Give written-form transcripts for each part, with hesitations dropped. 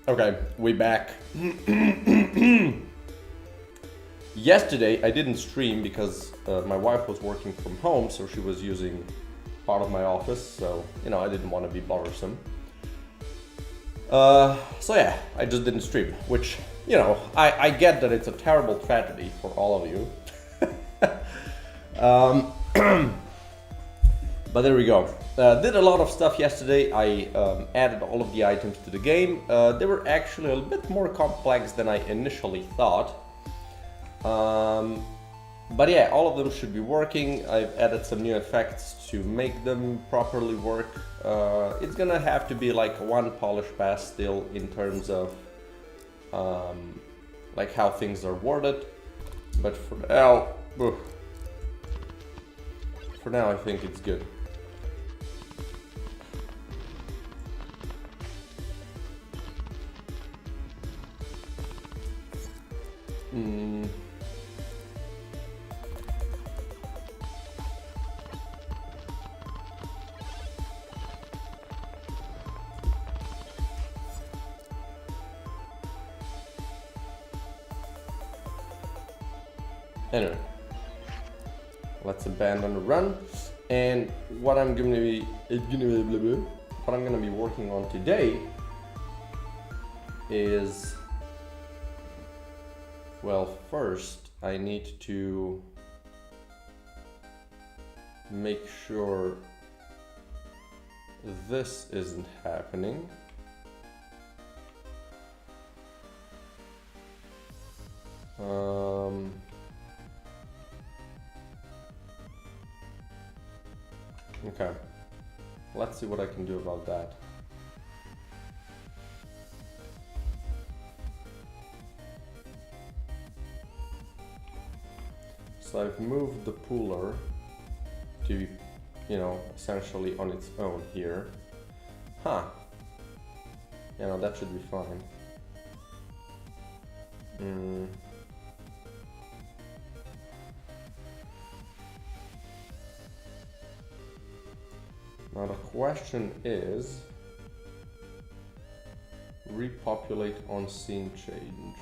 Okay, we back. Yesterday I didn't stream because my wife was working from home, so she was using part of my office, so I didn't want to be bothersome. So yeah, I just didn't stream, which I get that it's a terrible tragedy for all of you. But there we go. Did a lot of stuff yesterday. I added all of the items to the game. They were actually a little bit more complex than I initially thought. But yeah, all of them should be working. I've added some new effects to make them properly work. It's gonna have to be like one polish pass still in terms of like how things are worded. But for now, I think it's good. Anyway, let's abandon the run. And what I'm gonna be working on today is, well, first I need to make sure this isn't happening. Okay, let's see what I can do about that. So I've moved the puller to, essentially on its own here. That should be fine. Now the question is, repopulate on scene change.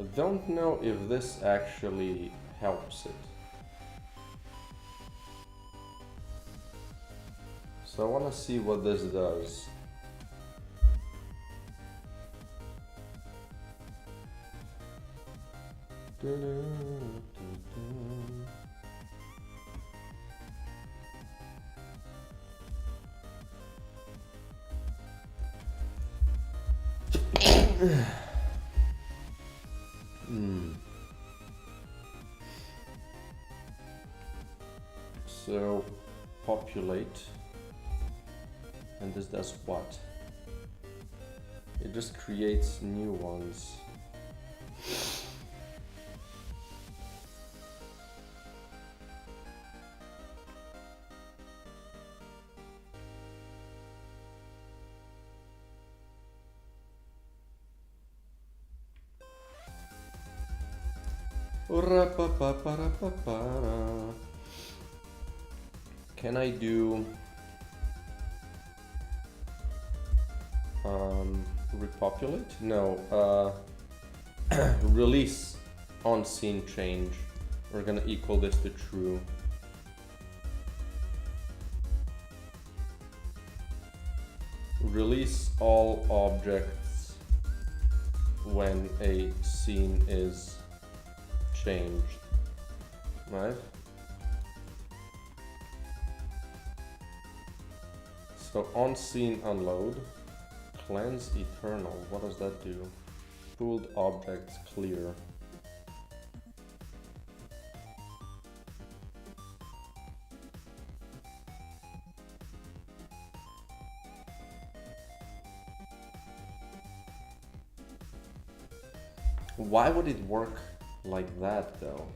I don't know if this actually helps it. So I want to see what this does. So populate, and this does what? It just creates new ones. Can I do repopulate? No, release on scene change. We're gonna equal this to true. Release all objects when a scene is changed, right? So on scene unload, cleanse eternal. What does that do? Pooled objects clear. Why would it work like that though?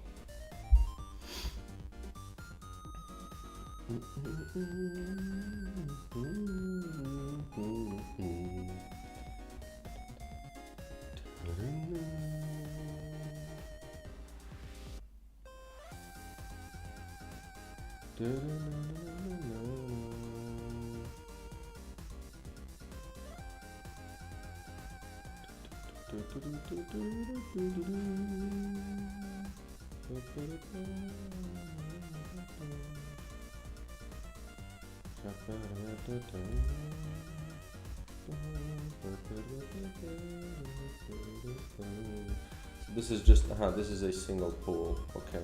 This is just, this is a single pool, okay.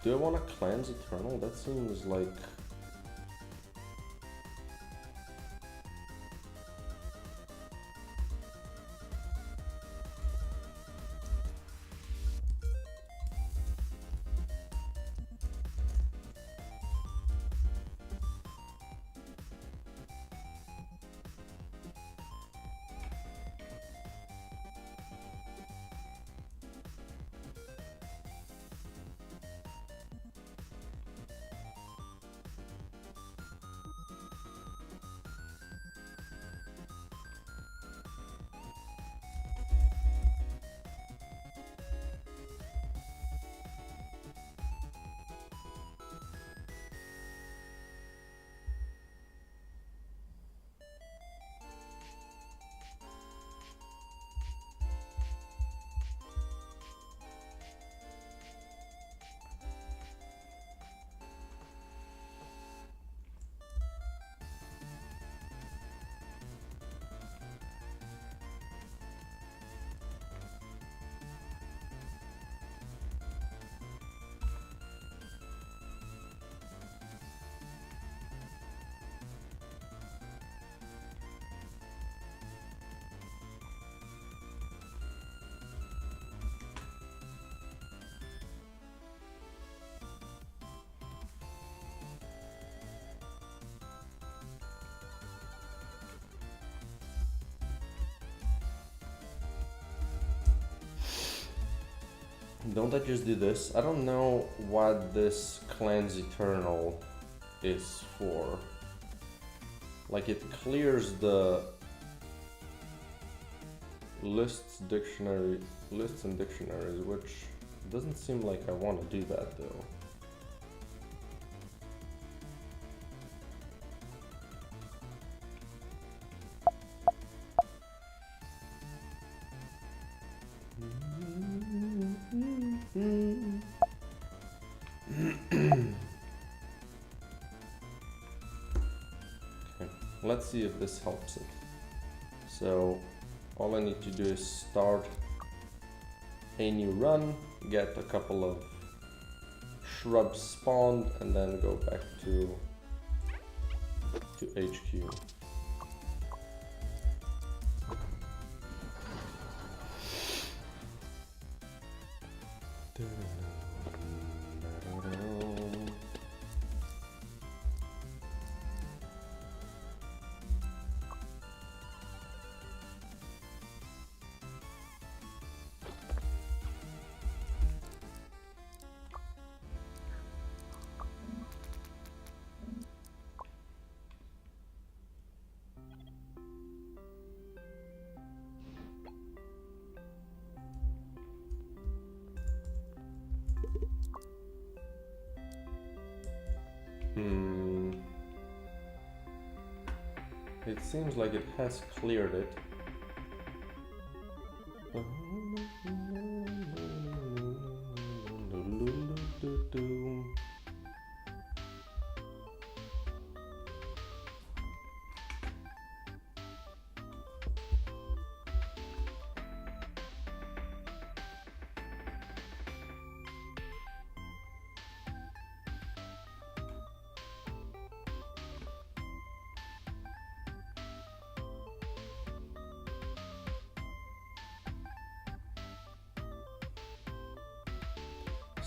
Do I want to cleanse Eternal? That seems like... Don't I just do this? I don't know what this Cleanse Eternal is for. Like, it clears the lists and dictionaries, which doesn't seem like I want to do that though. Let's see if this helps it. So all I need to do is start a new run, get a couple of shrubs spawned, and then go back to HQ. It seems like it has cleared it.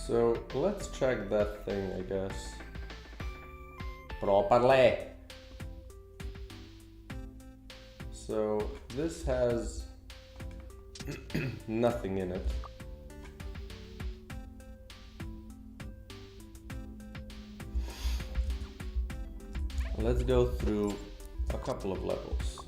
So let's check that thing, I guess. Properly. So this has nothing in it. Let's go through a couple of levels.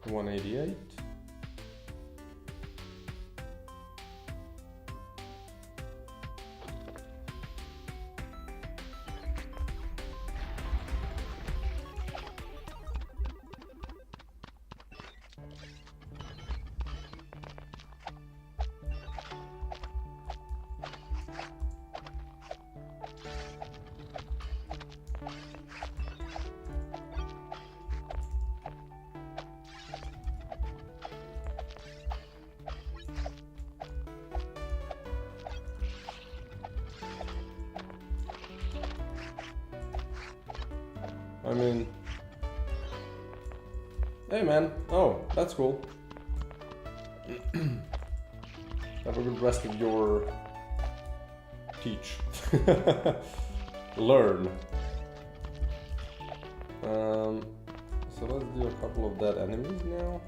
188. I mean, hey man, oh, that's cool. Have a good rest of your teach. Learn. So let's do a couple of dead enemies now.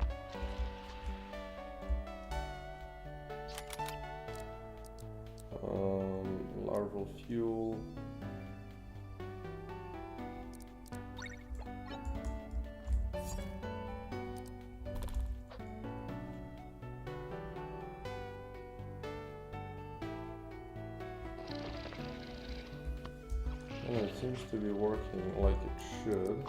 Larval fuel. And it seems to be working like it should.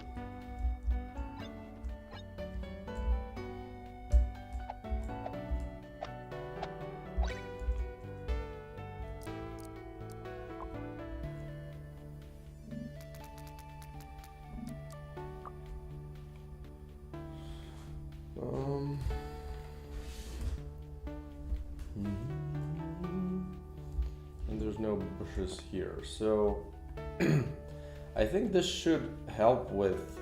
And there's no bushes here, so I think this should help with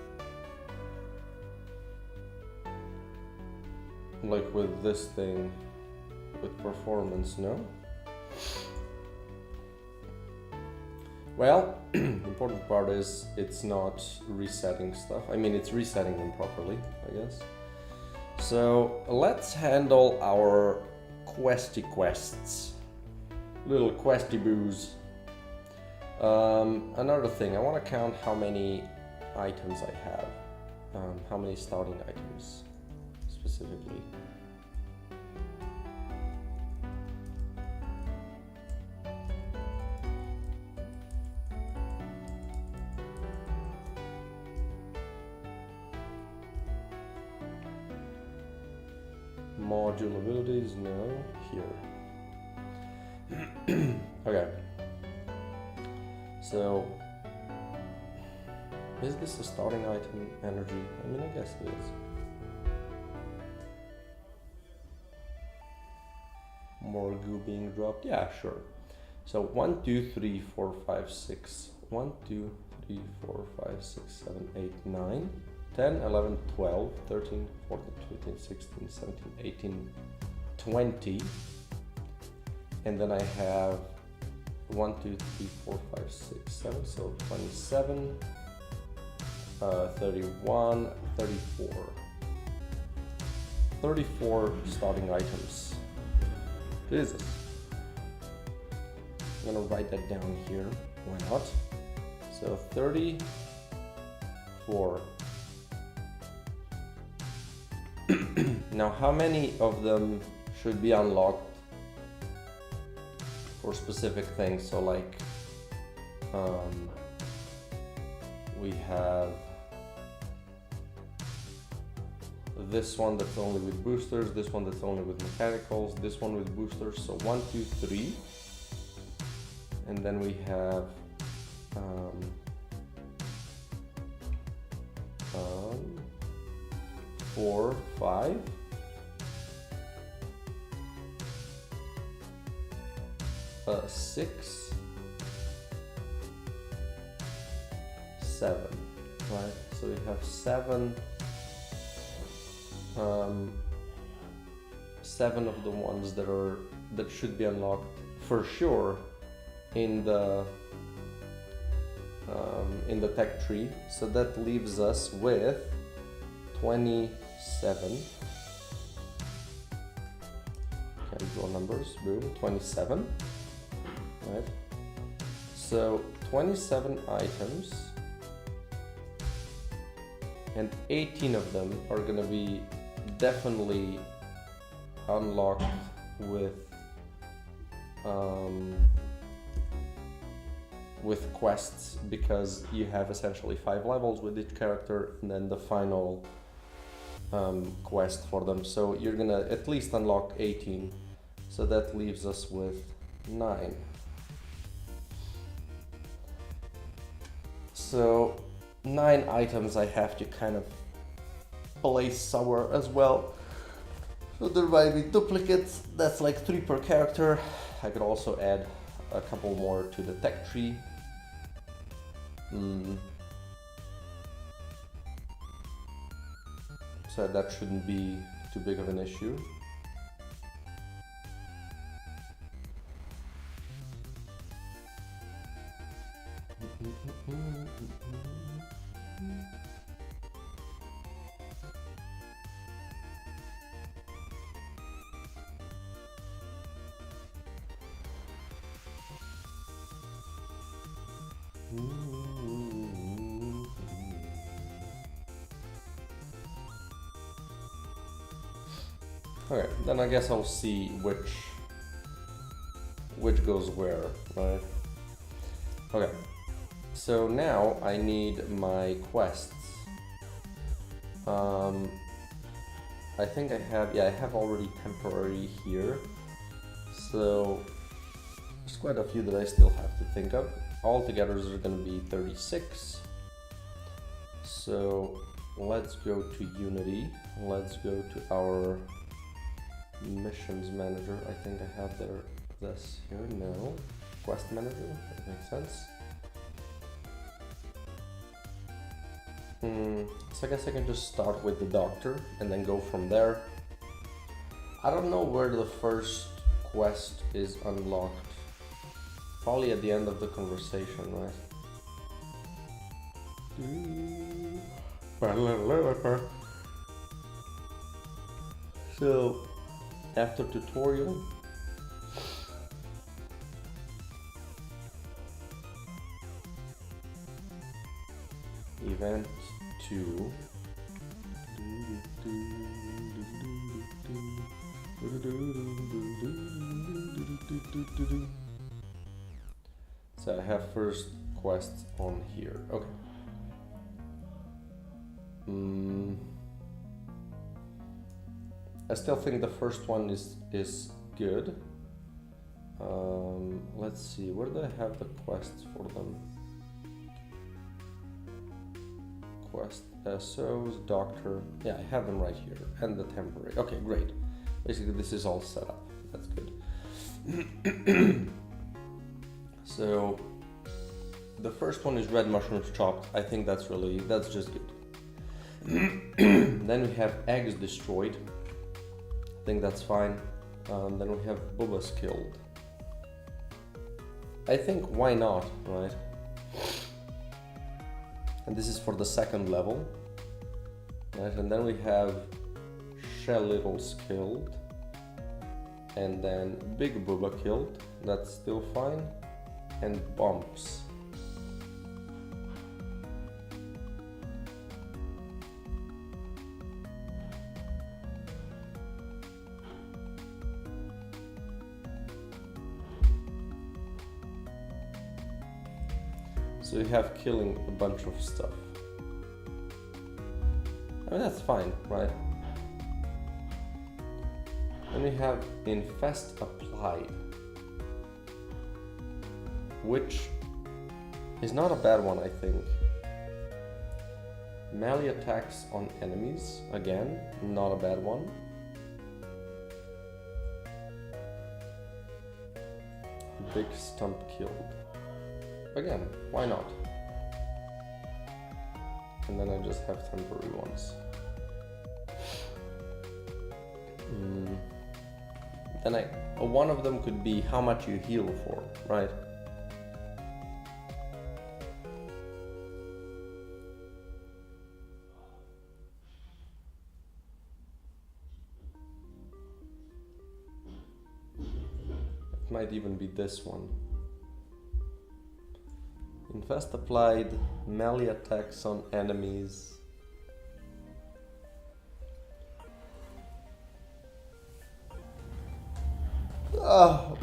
this thing with performance, no? Well, the important part is it's not resetting stuff. I mean, it's resetting them properly, I guess. So let's handle our quests. Little questy boos. Another thing, I want to count how many items I have. How many starting items specifically. Module abilities, no, here. Okay. So, is this a starting item energy? I mean, I guess it is. More goo being dropped? Yeah, sure. So 1, 2, 3, 4, 5, 6. 1, 2, 3, 4, 5, 6, 7, 8, 9, 10, 11, 12, 13, 14, 15, 16, 17, 18, 20. And then I have 1, 2, 3, 4, 5, 6, 7, so 27, 31, 34. 34 starting items. Jesus. I'm gonna write that down here. Why not? So 34. Now, how many of them should be unlocked for specific things? So like we have this one that's only with boosters, this one that's only with mechanicals, this one with boosters, so 1, 2, 3, and then we have 4, 5, six, 7, right? So we have 7 of the ones that should be unlocked for sure in the tech tree. So that leaves us with 27. Can draw numbers. Boom, 27. Right. So 27 items, and 18 of them are gonna be definitely unlocked with quests, because you have essentially 5 levels with each character and then the final quest for them. So you're gonna at least unlock 18. So that leaves us with 9. So 9 items I have to kind of place somewhere as well. So there might be duplicates, that's like 3 per character. I could also add a couple more to the tech tree. So that shouldn't be too big of an issue. Okay, then I guess I'll see which goes where, right? Okay, so now I need my quests. I think I have, yeah, I have already temporary here. So there's quite a few that I still have to think of. Altogether there's gonna be 36. So let's go to Unity. Let's go to our missions manager. I think I have this here. No, quest manager, that makes sense. So I guess I can just start with the doctor and then go from there. I don't know where the first quest is unlocked. Probably at the end of the conversation, right? So after tutorial, event 2. So I have first quests on here. Okay. I still think the first one is good. Let's see, where do I have the quests for them? Quest SOs, doctor. Yeah, I have them right here, and the temporary. Okay, great. Basically, this is all set up. That's good. So the first one is red mushrooms chopped. I think that's just good. Then we have eggs destroyed. I think that's fine. Then we have Bubba's killed. I think why not, right? And this is for the second level. Right? And then we have Shell Littles killed. And then Big Bubba killed. That's still fine. And Bumps. So you have killing a bunch of stuff. I mean, that's fine, right? Then we have Infest Applied, which is not a bad one, I think. Melee attacks on enemies, again, not a bad one. Big Stump killed. Again, why not? And then I just have temporary ones. Then one of them could be how much you heal for, right? It might even be this one. Infest applied, melee attacks on enemies. Oh.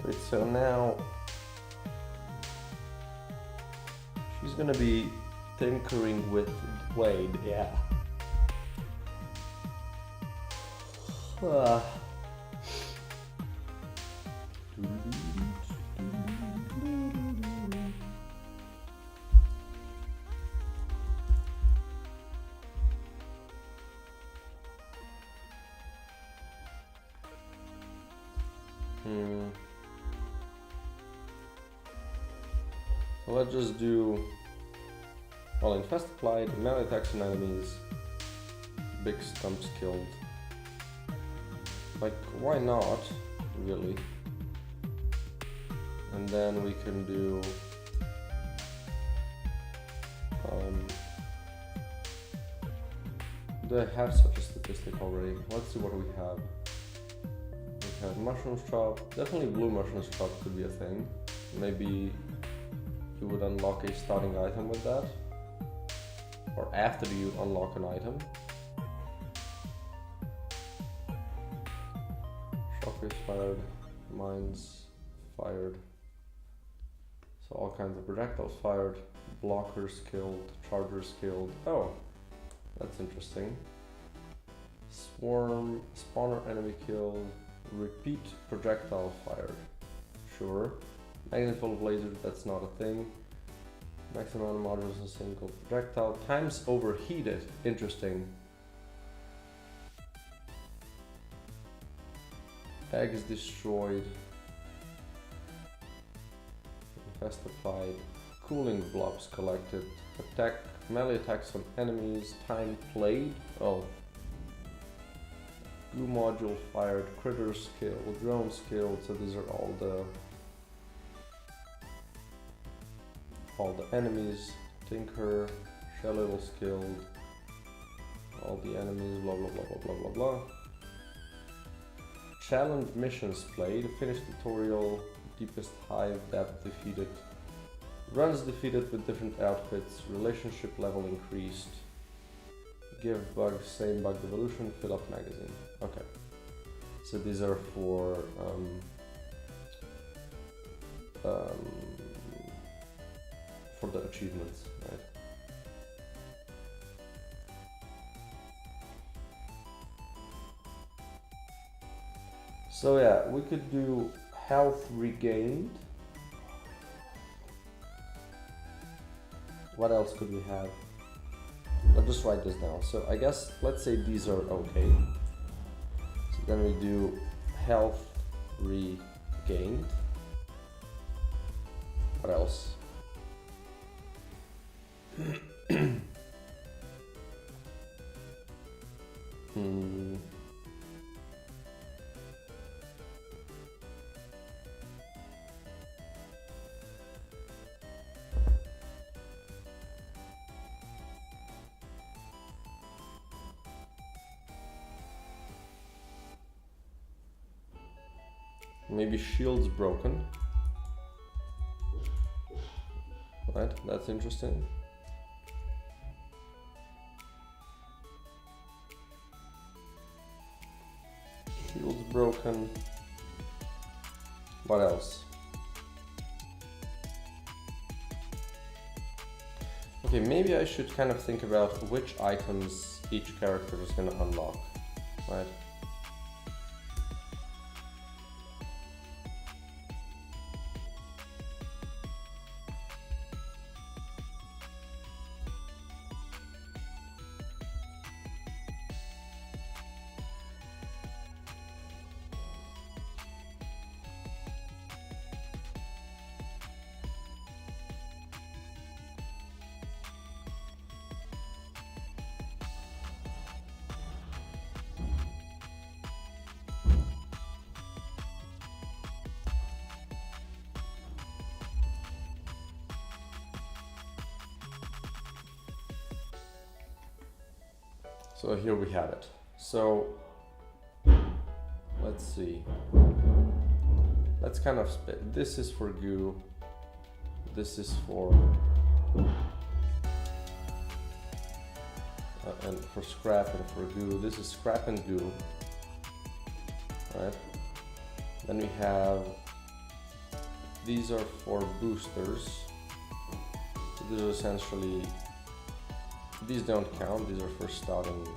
Wait, so now she's gonna be tinkering with Wade, yeah. So let's just do, well, infest applied, melee attacks on enemies, big stumps killed. Like, why not, really? And then we can do do I have such a statistic already? Let's see what we have. We have mushroom chop, definitely blue mushroom chop could be a thing. Maybe you would unlock a starting item with that, or after you unlock an item. Shockwaves fired, mines fired, so all kinds of projectiles fired, blockers killed, chargers killed. Oh, that's interesting. Swarm, spawner enemy killed, repeat projectile fired. Sure. Magnet full of lasers, that's not a thing. Maximum amount of modules in a single projectile. Times overheated, interesting. Eggs destroyed. Infest applied. Cooling blobs collected. Attack, melee attacks on enemies. Time played. Oh. Goo module fired. Critters killed. Drones killed. So these are all the enemies. Tinker, shell levels killed, all the enemies, blah blah blah blah blah blah blah. Challenge missions played, finish tutorial, deepest hive, depth defeated, runs defeated with different outfits, relationship level increased, give bugs, same bug evolution, fill up magazine. Okay, so these are for the achievements, right? So yeah, we could do health regained. What else could we have? Let's just write this down. So I guess, let's say these are okay. So then we do health regained. What else? Maybe shield's broken. Right, that's interesting. Shield's broken. What else? Okay, maybe I should kind of think about which items each character is going to unlock, right? So here we have it. So let's see. Let's kind of split. This is for goo. This is for and for scrap and for goo. This is scrap and goo. Right. Then we have, these are for boosters. So these are essentially, these don't count. These are for starting.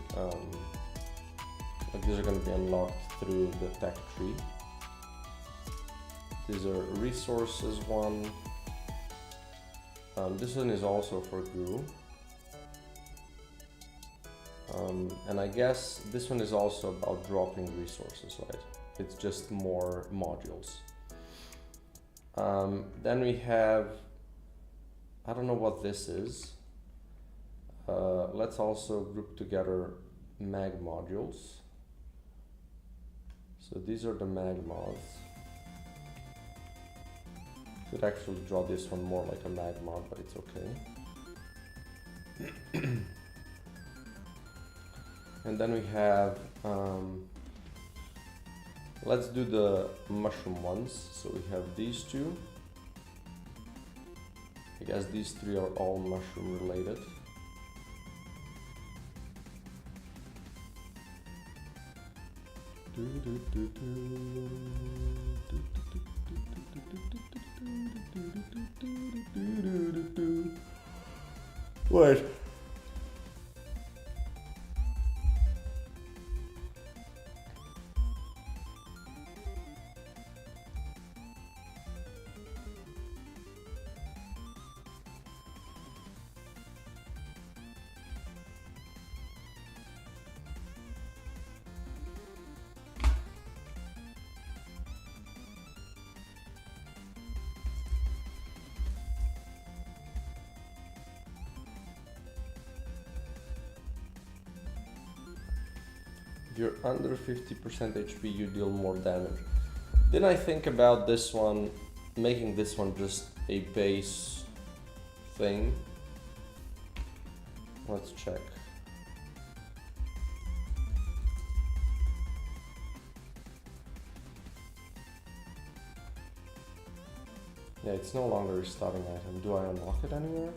Like these are going to be unlocked through the tech tree. These are resources one. This one is also for goo. And I guess this one is also about dropping resources, right? It's just more modules. Then we have, I don't know what this is. Let's also group together mag modules. So these are the mag mods. Could actually draw this one more like a mag mod, but it's okay. And then we have, let's do the mushroom ones. So we have these two. I guess these three are all mushroom related. Wait. If you're under 50% HP, you deal more damage. Then I think about this one, making this one just a base thing. Let's check. Yeah, it's no longer a starting item. Do I unlock it anywhere?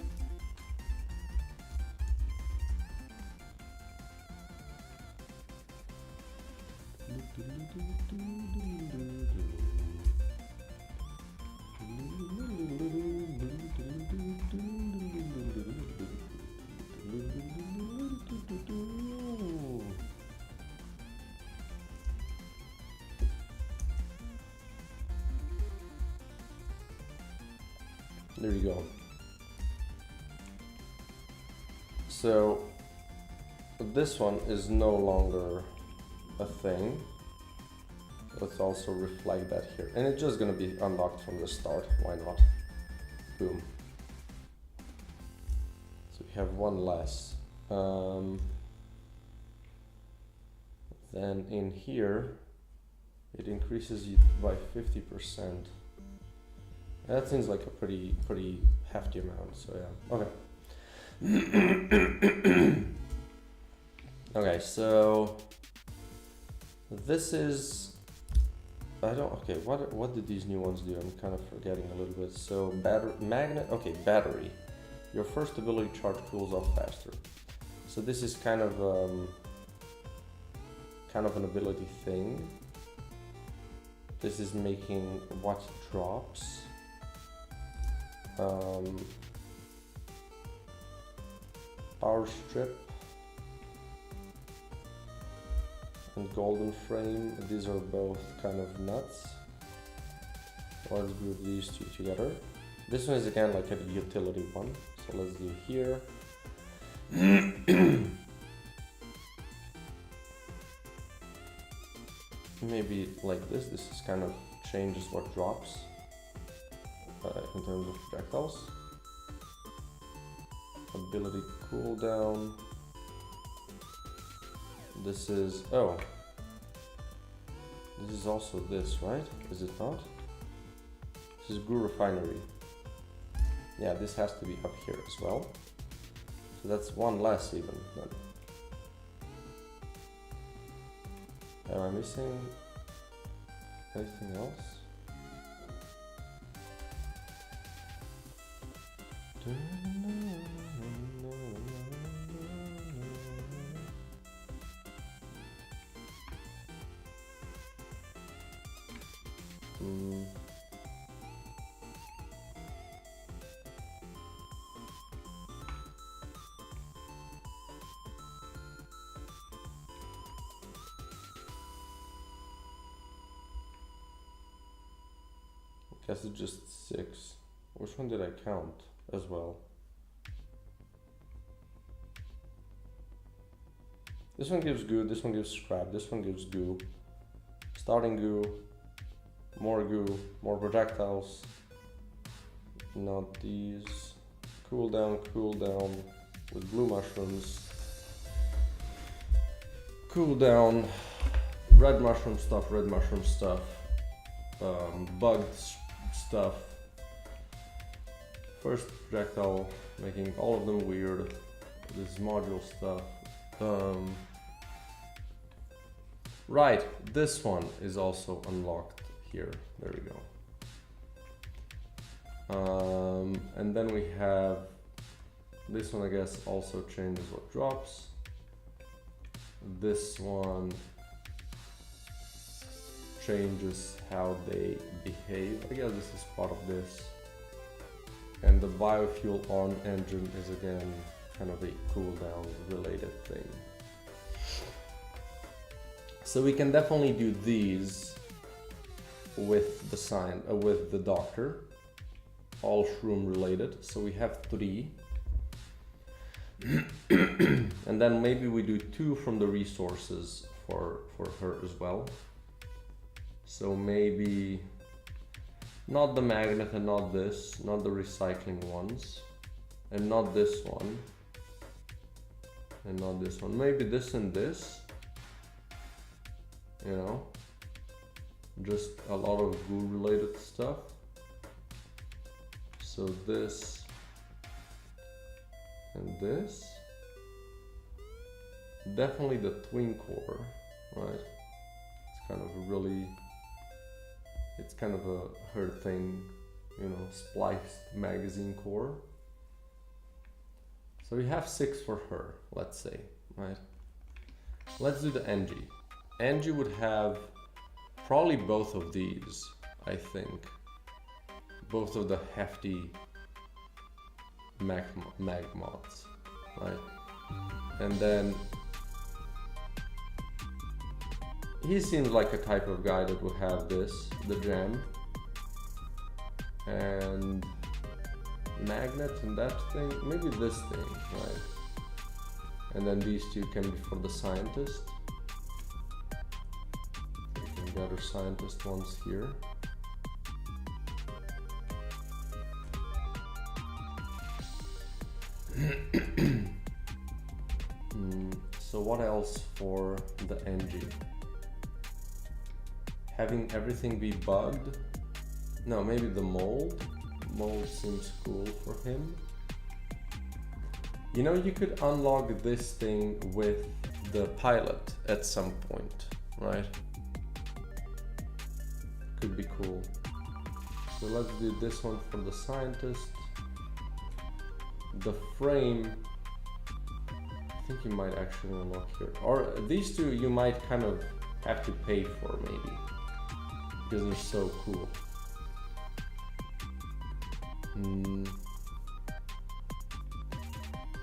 There you go. So this one is no longer a thing. Let's also reflect that here. And it's just gonna be unlocked from the start. Why not? Boom. So we have one less. Then in here, it increases it by 50%. That seems like a pretty hefty amount, so yeah, okay. Okay, so this is, okay, what did these new ones do? I'm kind of forgetting a little bit. So battery. Your first ability charge cools off faster. So this is kind of an ability thing. This is making what drops. Power strip and golden frame, these are both kind of nuts. Let's group these two together. This one is again like a utility one, so let's do here. Maybe like this is kind of changes what drops. In terms of projectiles. Ability cooldown. This is, oh. This is also this, right? Is it not? This is Goo Refinery. Yeah, this has to be up here as well. So that's one less even then. Am I missing anything else? Guess it's just 6. Which one did I count as well? This one gives goo, this one gives scrap, this one gives goo. Starting goo, more projectiles. Not these. Cooldown with blue mushrooms. Cooldown, red mushroom stuff. Bugged stuff. First projectile, making all of them weird. This module stuff. Right, this one is also unlocked here. There we go. And then we have this one, I guess, also changes what drops. This one changes how they behave. I guess this is part of this. And the biofuel on engine is again kind of a cooldown related thing. So we can definitely do these with the with the doctor, all shroom related. So we have 3. And then maybe we do 2 from the resources for her as well. So maybe not the magnet and not this, not the recycling ones, and not this one, and not this one. Maybe this and this, you know, just a lot of goo related stuff. So this and this, definitely the twin core, right? It's kind of a really, it's kind of a her thing, you know, spliced magazine core. So we have 6 for her, let's say, right? Let's do the NG. NG would have probably both of these, I think. Both of the hefty mag mods, right? And then he seems like a type of guy that would have this, the gem, and magnet and that thing, maybe this thing, right? And then these 2 can be for the scientist. We can gather scientist ones here. So what else for the NG? Having everything be bugged? No, maybe the mold. Mold seems cool for him. You know, you could unlock this thing with the pilot at some point, right? Could be cool. So let's do this one for the scientist. The frame, I think you might actually unlock here. Or these 2 you might kind of have to pay for maybe, because they're so cool.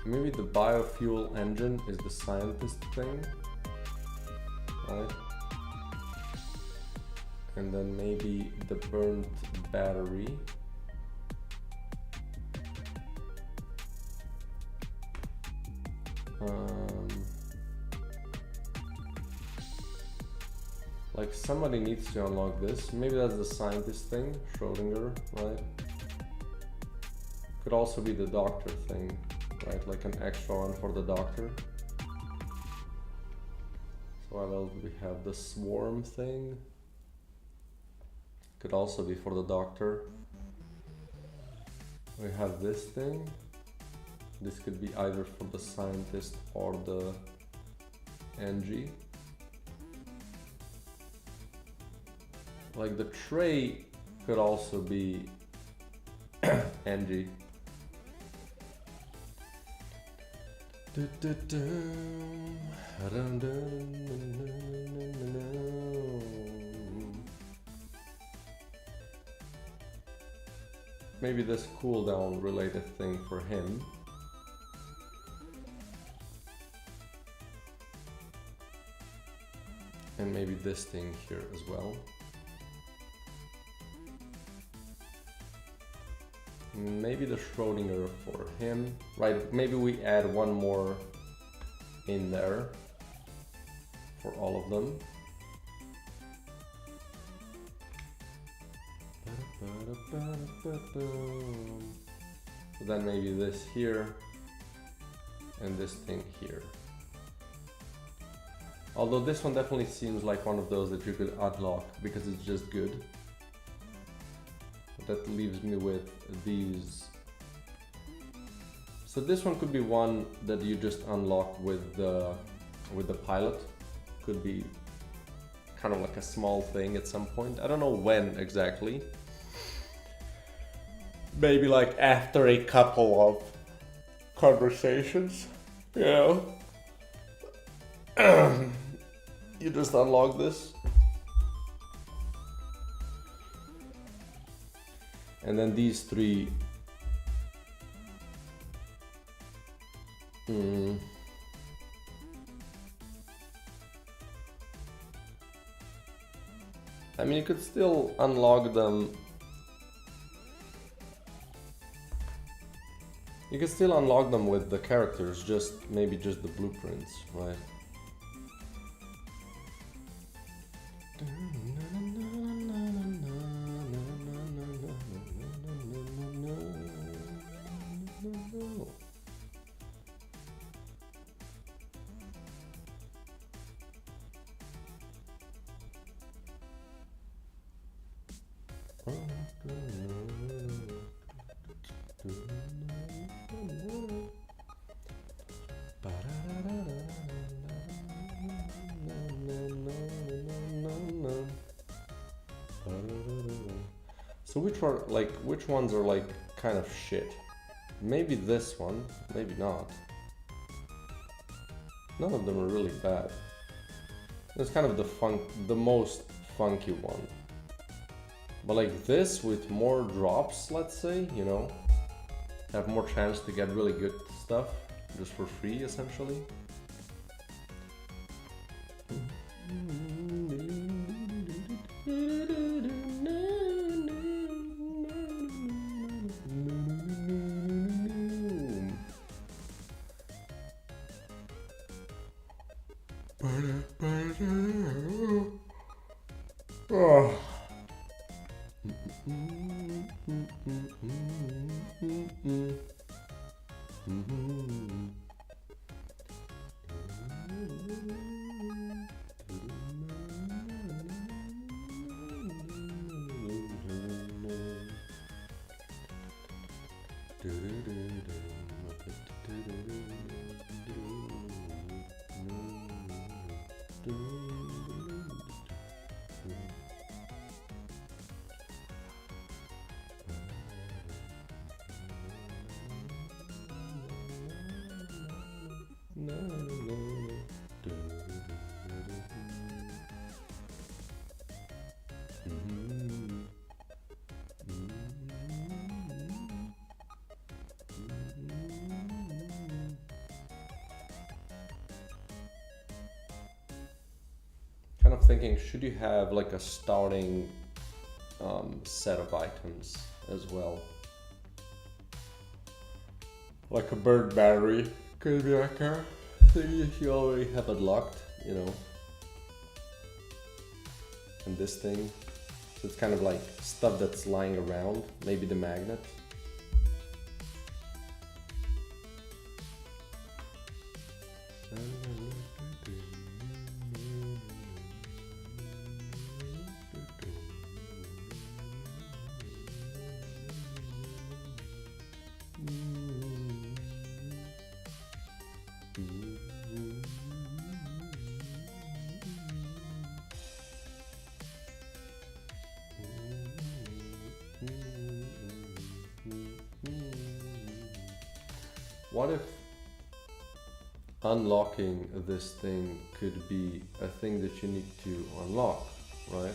Maybe the biofuel engine is the scientist thing, right? And then maybe the burnt battery. Like somebody needs to unlock this. Maybe that's the scientist thing, Schrodinger, right? Could also be the doctor thing, right? Like an extra one for the doctor. So what else do we have? The swarm thing. Could also be for the doctor. We have this thing. This could be either for the scientist or the NG. Like the tray could also be Angie. Maybe this cooldown related thing for him. And maybe this thing here as well. Maybe the Schrodinger for him. Right, maybe we add one more in there for all of them. So then maybe this here and this thing here. Although this one definitely seems like one of those that you could unlock because it's just good. That leaves me with these. So this one could be one that you just unlock with the pilot. Could be kind of like a small thing at some point. I don't know when exactly. Maybe like after a couple of conversations, you know. You just unlock this. And then these three. I mean, you could still unlock them. You can still unlock them with the characters, just maybe just the blueprints, right? So which ones are like kind of shit? Maybe this one, maybe not. None of them are really bad. It's kind of the most funky one. But like this with more drops, let's say, you know, have more chance to get really good stuff just for free, essentially. Oh. Kind of thinking, should you have like a starting set of items as well? Like a bird battery could be like a thing if you already have it locked, you know. And this thing, so it's kind of like stuff that's lying around, maybe the magnet. what if unlocking this thing could be a thing that you need to unlock, right?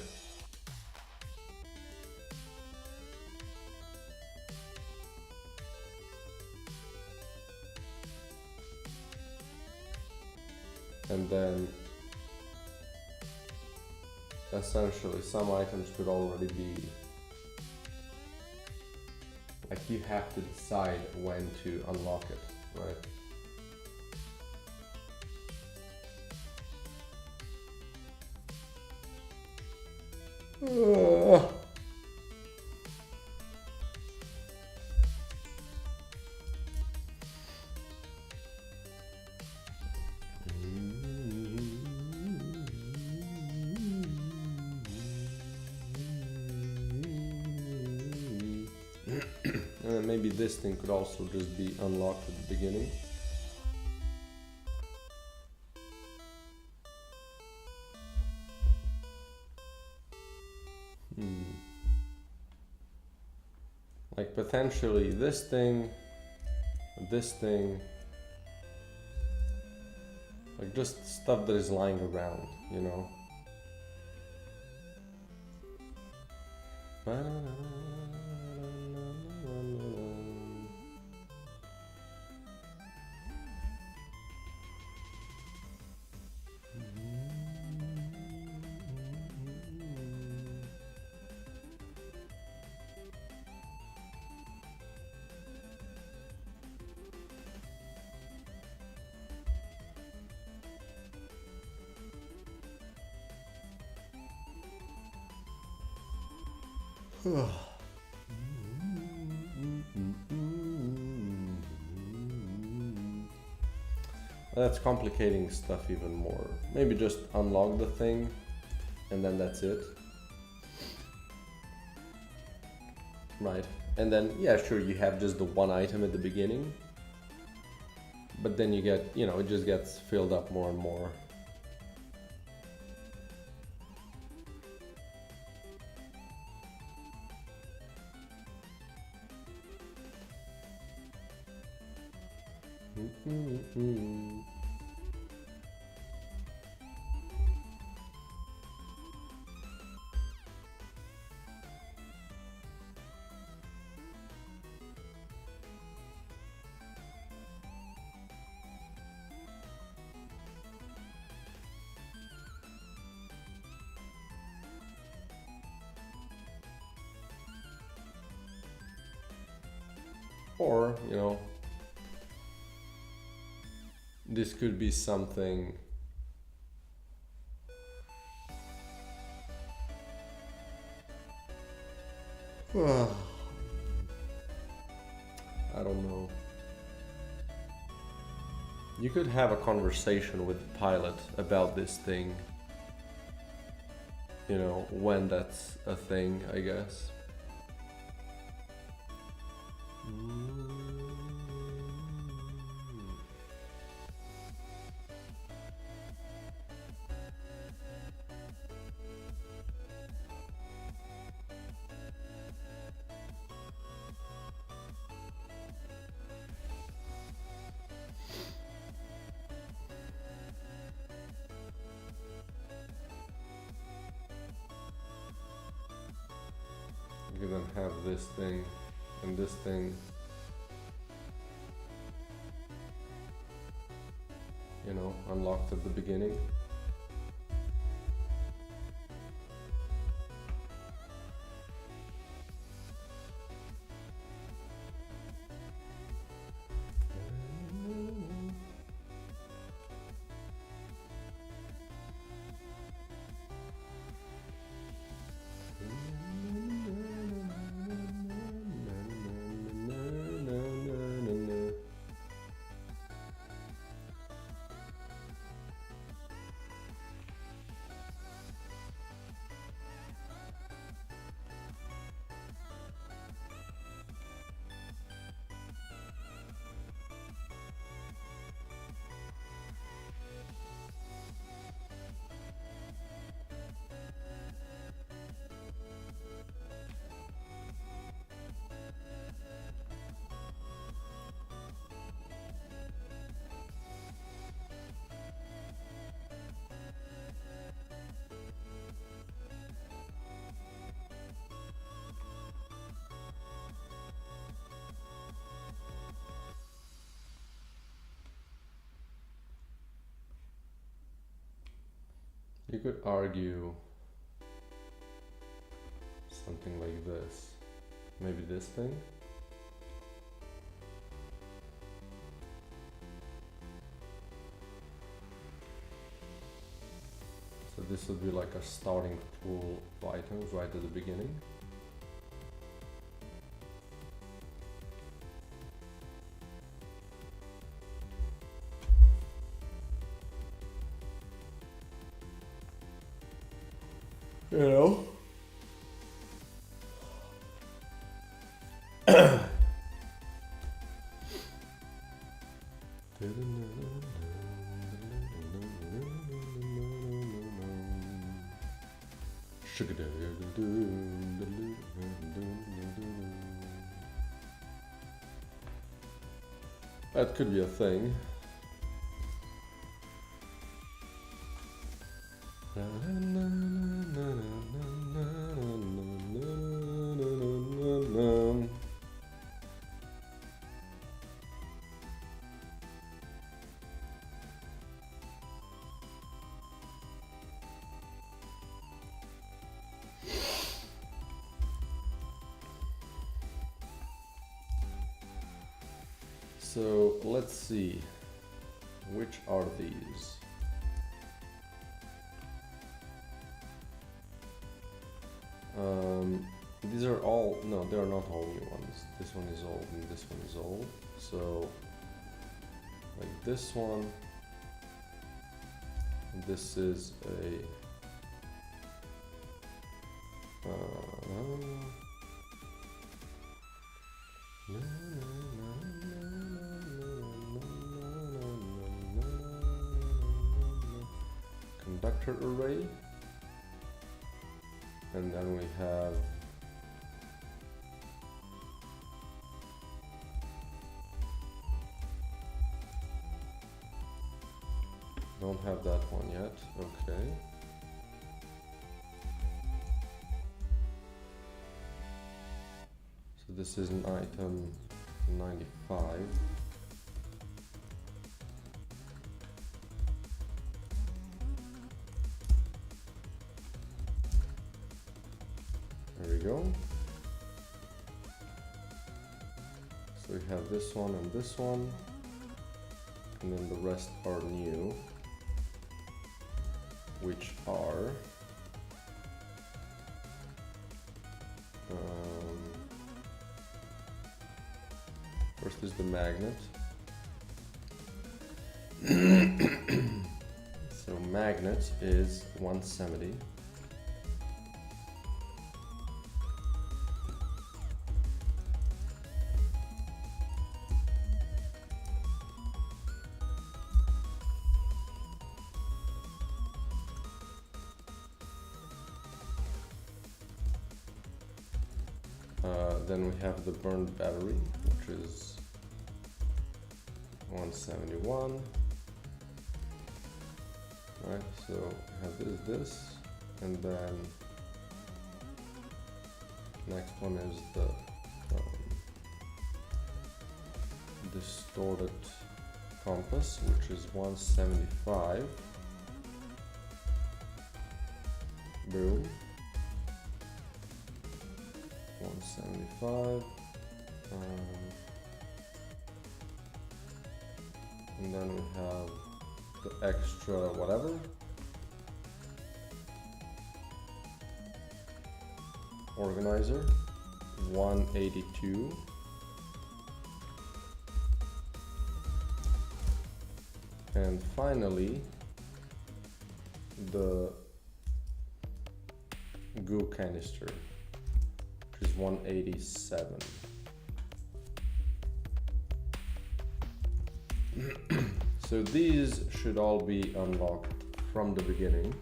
And then essentially some items could already be like you have to decide when to unlock it, right? And then maybe this thing could also just be unlocked at the beginning. Like potentially this thing, like just stuff that is lying around, you know? That's complicating stuff even more. Maybe just unlock the thing and then that's it. Right. And then, yeah, sure, you have just the one item at the beginning. But then you get, you know, it just gets filled up more and more. Or, you know, this could be something I don't know. You could have a conversation with the pilot about this thing, you know, when that's a thing, I guess. You can have this thing and this thing, you know, unlocked at the beginning. You could argue something like this. Maybe this thing? So this would be like a starting pool of items right at the beginning. You know? That could be a thing. So let's see, which are these? These are all, no, they are not all new ones. This one is old and this one is old. So like this one, this is a conductor array, and then we have don't have that one yet. Okay. So this is an item 95. There we go. So we have this one and this one, and then the rest are new, which are first is the magnet. So magnet is 170. Then we have the burned battery, which is 171. Right, so we have this, and then next one is the distorted compass, which is 175. Boom. 175. And then we have the extra whatever. Organizer, 182. And finally, the goo canister, which is 187. So these should all be unlocked from the beginning.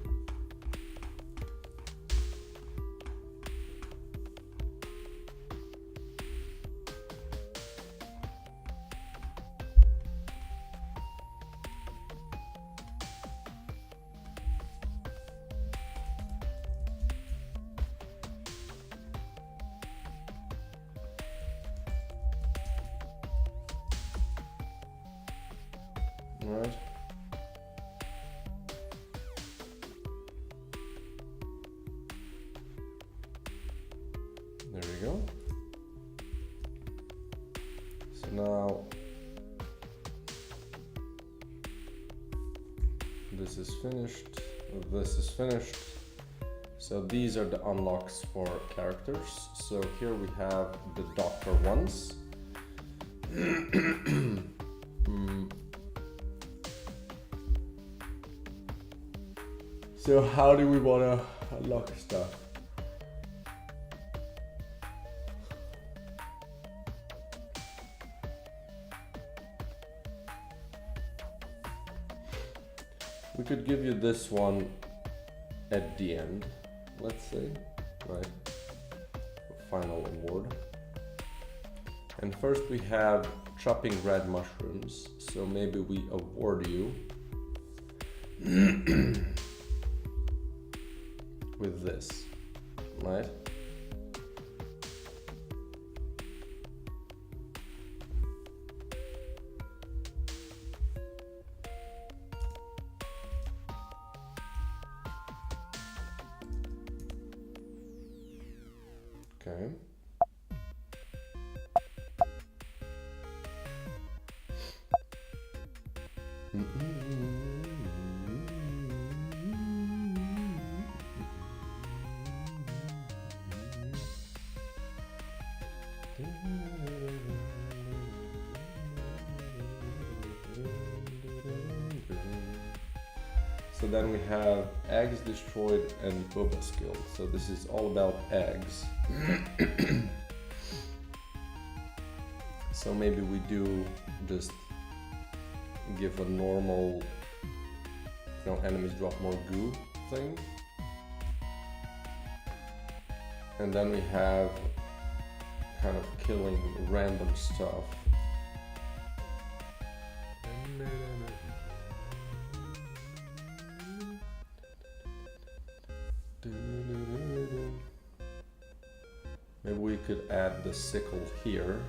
Right. Now this is finished, this is finished. So these are the unlocks for characters. So here we have the doctor ones. So how do we want to unlock stuff? We could give you this one at the end, let's say, right? Final award. And first we have chopping red mushrooms, so maybe we award you with this, right? Okay. So then we have eggs destroyed and boba skill. So this is all about eggs. So maybe we do just give a normal, you know, enemies drop more goo thing. And then we have kind of killing random stuff. Maybe we could add the sickle here.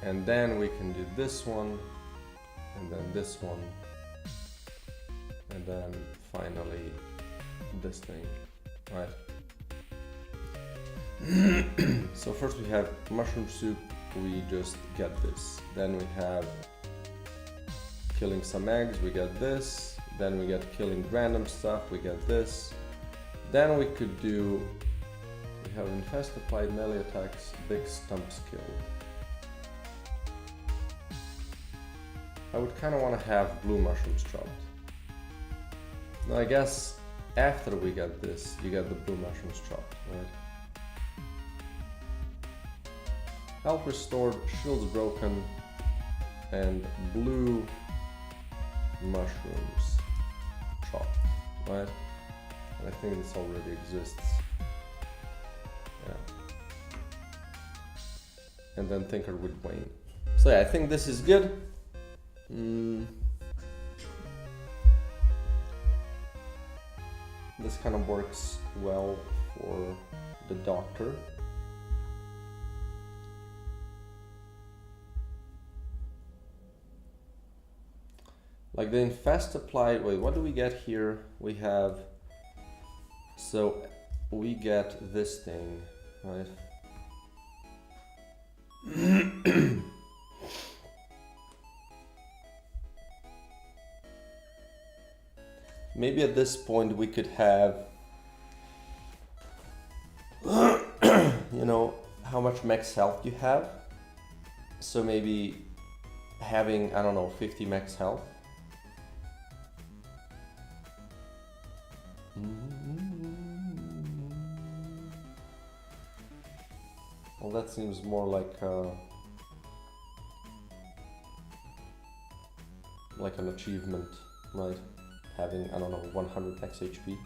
And then we can do this one, and then this one, and then finally this thing, right? So first we have mushroom soup, we just get this. Then we have killing some eggs, we get this. Then we get killing random stuff, we get this. Then we could do, we have infest applied melee attacks, big stump skill. I would kind of want to have blue mushrooms chopped. Now I guess after we get this, you get the blue mushrooms chopped, right? Health restored, shields broken, and blue mushrooms chopped, right? And I think this already exists. Yeah. And then Tinker with Wayne. So yeah, I think this is good. This kind of works well for the doctor. Like the infest applied, wait, what do we get here? We have, so we get this thing, right? Maybe at this point we could have, you know, how much max health you have. So maybe having, I don't know, 50 max health. Well, that seems more like an achievement, right? Having, I don't know, 100 max HP.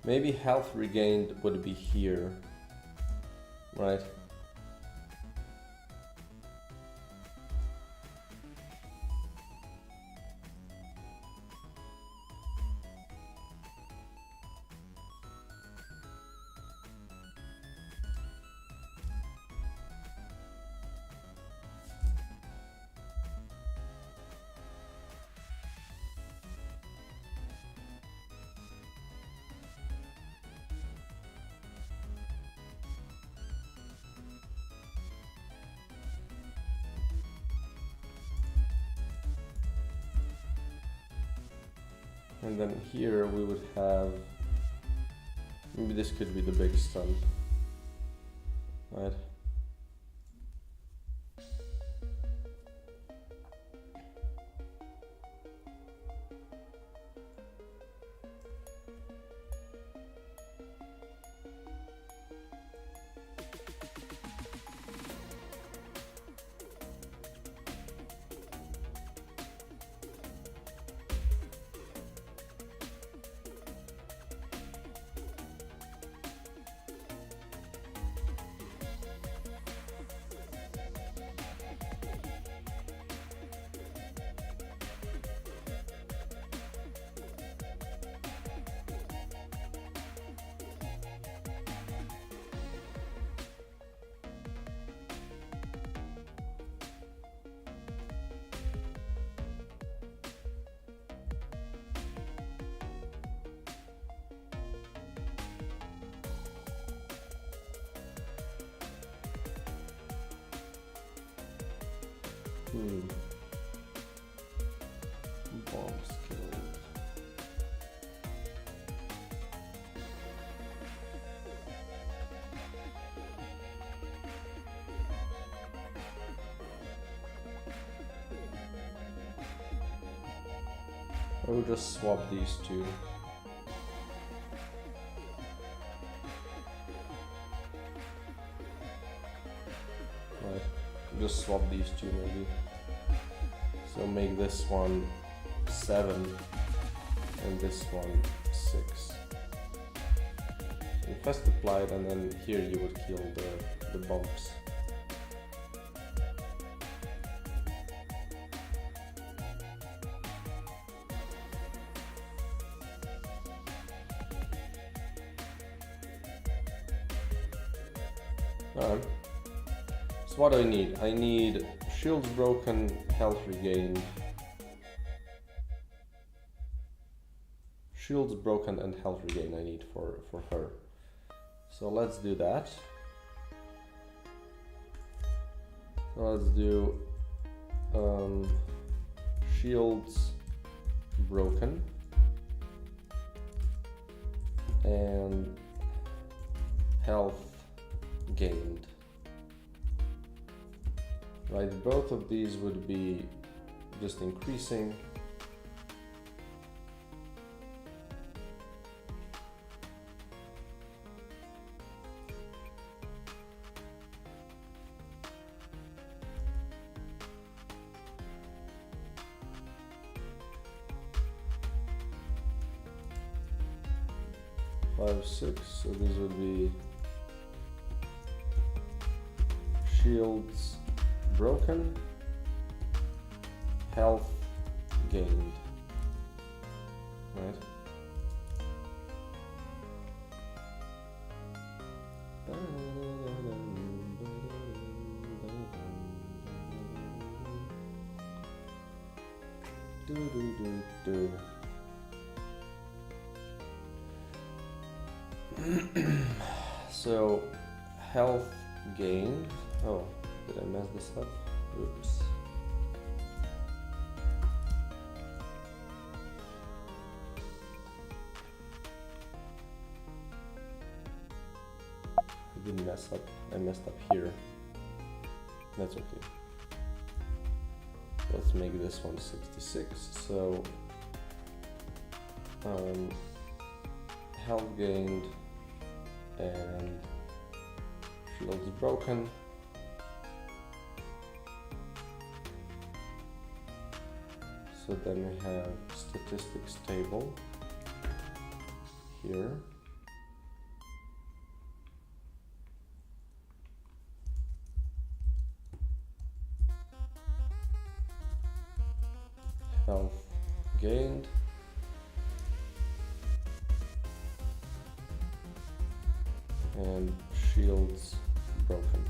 Maybe health regained would be here, right? And then here we would have, maybe this could be the big stun, right? Bomb skill. I will just swap these two. Right, just swap these two maybe. So make this one 7 and this one 6. Infest applied, and then here you would kill the bumps. Alright. So what do I need? I need shields broken, health regained. Shields broken and health regain I need for her. So let's do that. So let's do shields broken and health gained. Right, both of these would be just increasing. Five, 6, so these would be shields broken, health gained, right? So health gained. Oh, did I mess this up? Oops. I didn't mess up. I messed up here. That's okay. Let's make this one 66. So health gained and shields broken. So then we have statistics table here. Health gained. And shields broken.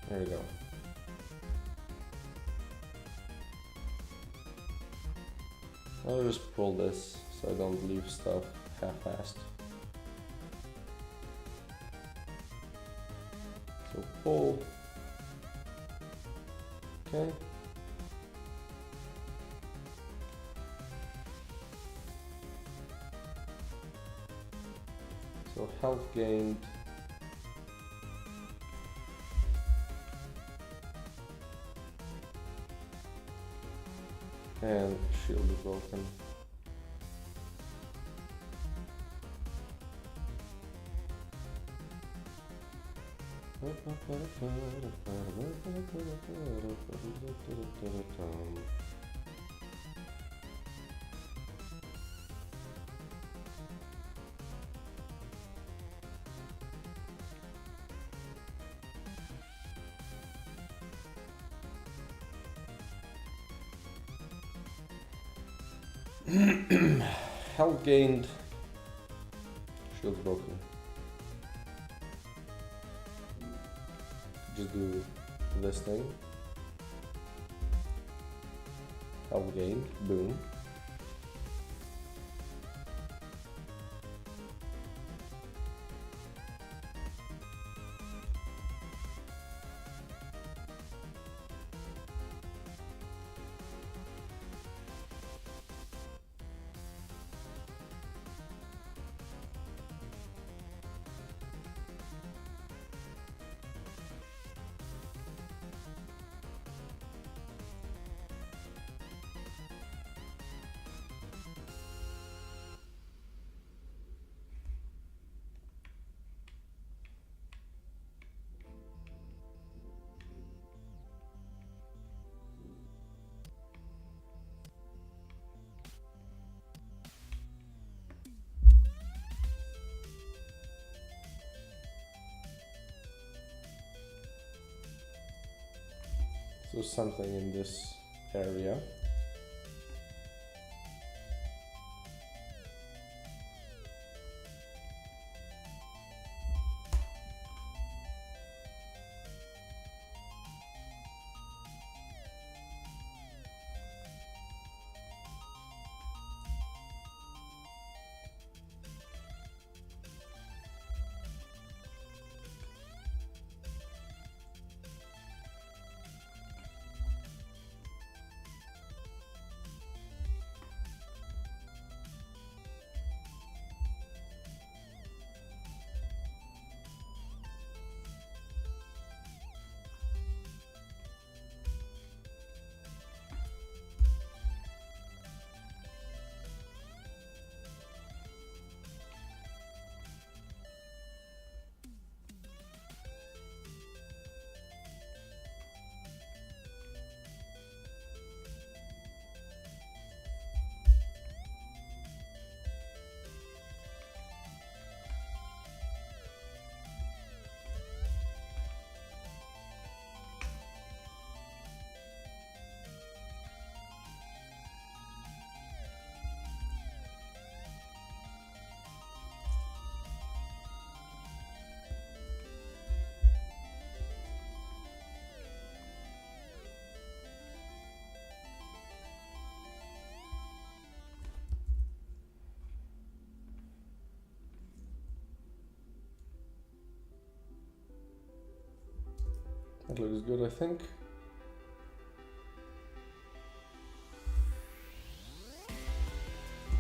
There we go. I'll just pull this so I don't leave stuff half-assed. So pull. Okay. So health gained. And shield is broken. Health gained, shield broken. Just do this thing. Health gained, boom. So something in this area. That looks good, I think.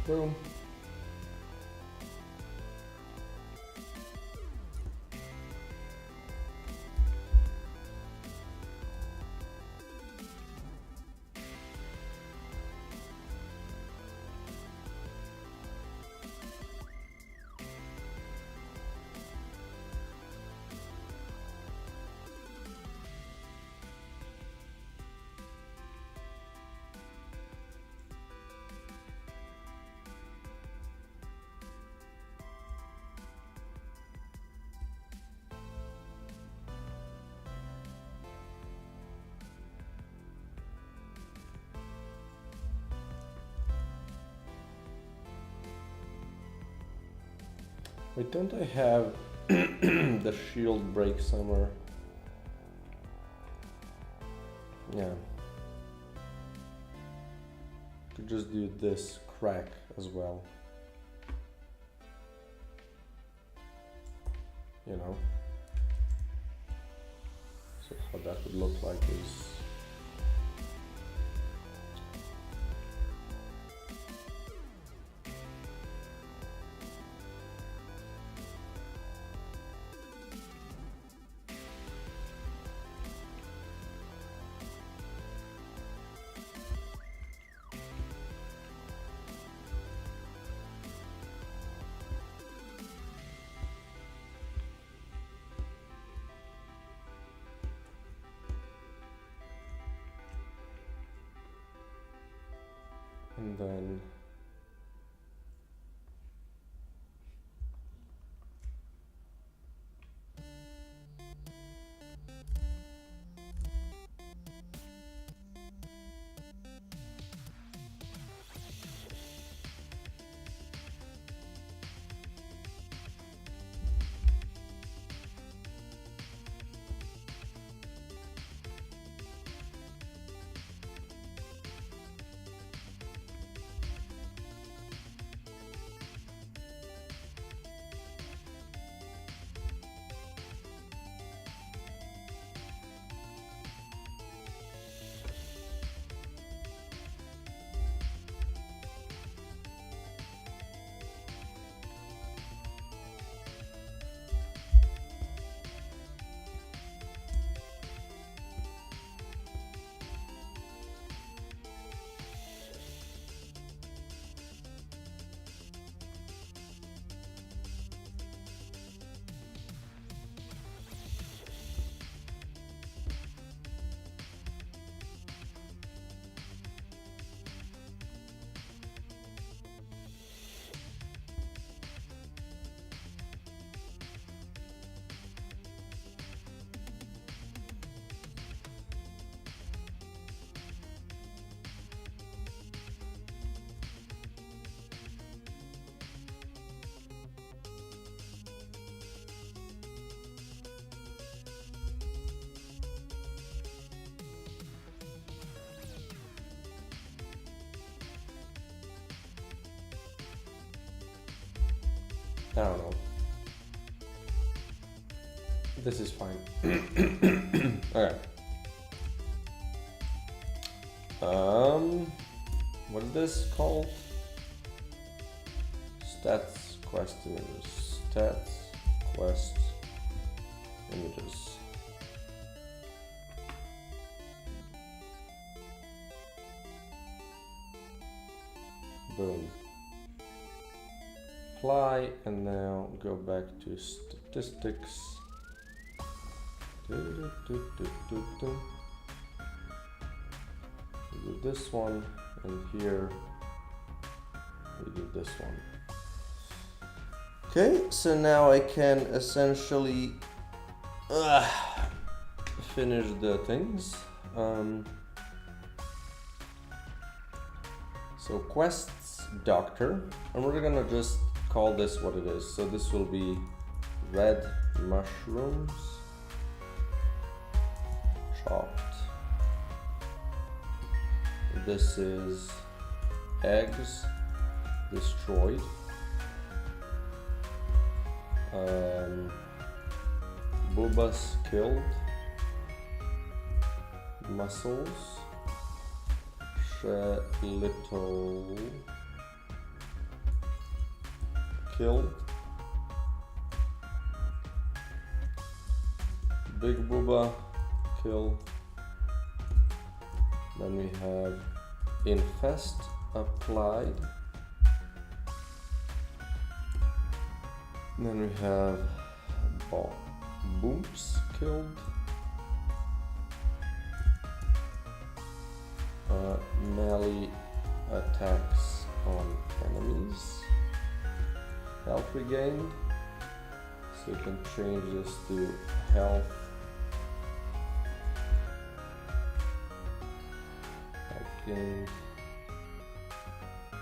Boom. Wait, don't I have the shield break somewhere? Yeah. Could just do this crack as well. You know. So how that would look like is and then I don't know. This is fine. Okay. What is this called? Stats quest images. Stats quest images. Boom. Apply, and now go back to statistics. We do this one, and here we do this one. Okay, so now I can essentially finish the things. So quests doctor, and we're gonna just call this what it is. So this will be red mushrooms chopped. This is eggs destroyed. Boobas killed. Mussels. Little killed. Big booba kill. Then we have infest applied. Then we have booms killed. Melee attacks on enemies. Health regained. So we can change this to health. Health gained.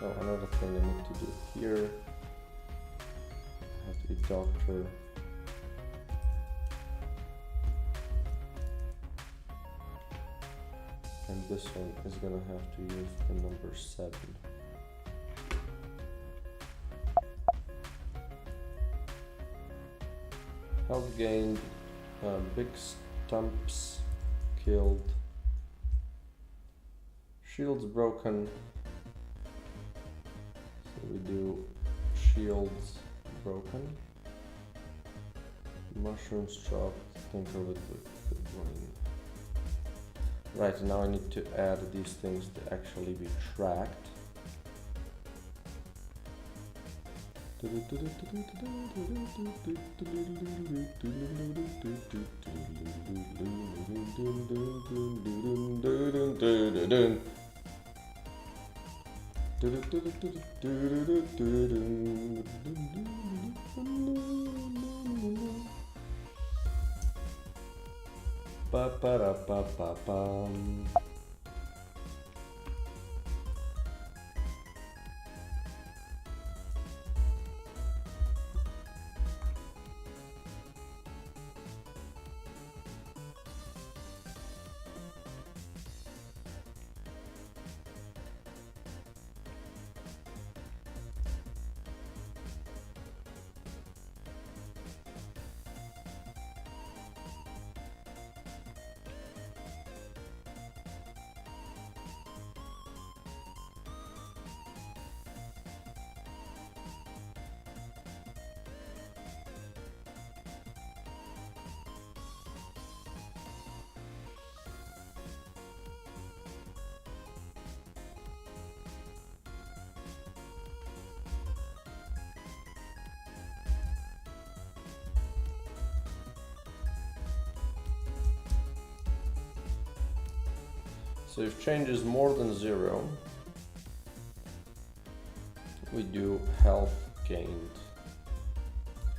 Oh, another thing I need to do here. I have to be doctor. And this one is gonna have to use the number 7. Health gained, big stumps killed, shields broken. So we do shields broken, mushrooms chopped, tinker with the brain. Right, now I need to add these things to actually be tracked. Ba-ba-da-ba-ba-bum. So if change is more than 0, we do health gained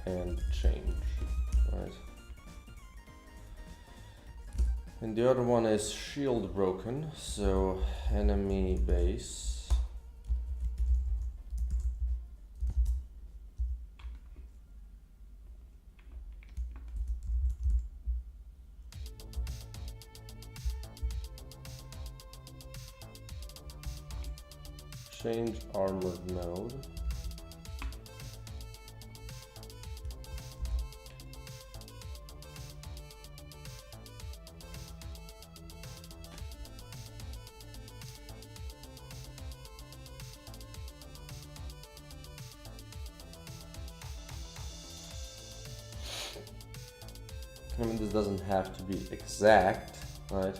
and change, right? And the other one is shield broken, so enemy base. Change armored node. I mean, this doesn't have to be exact, right?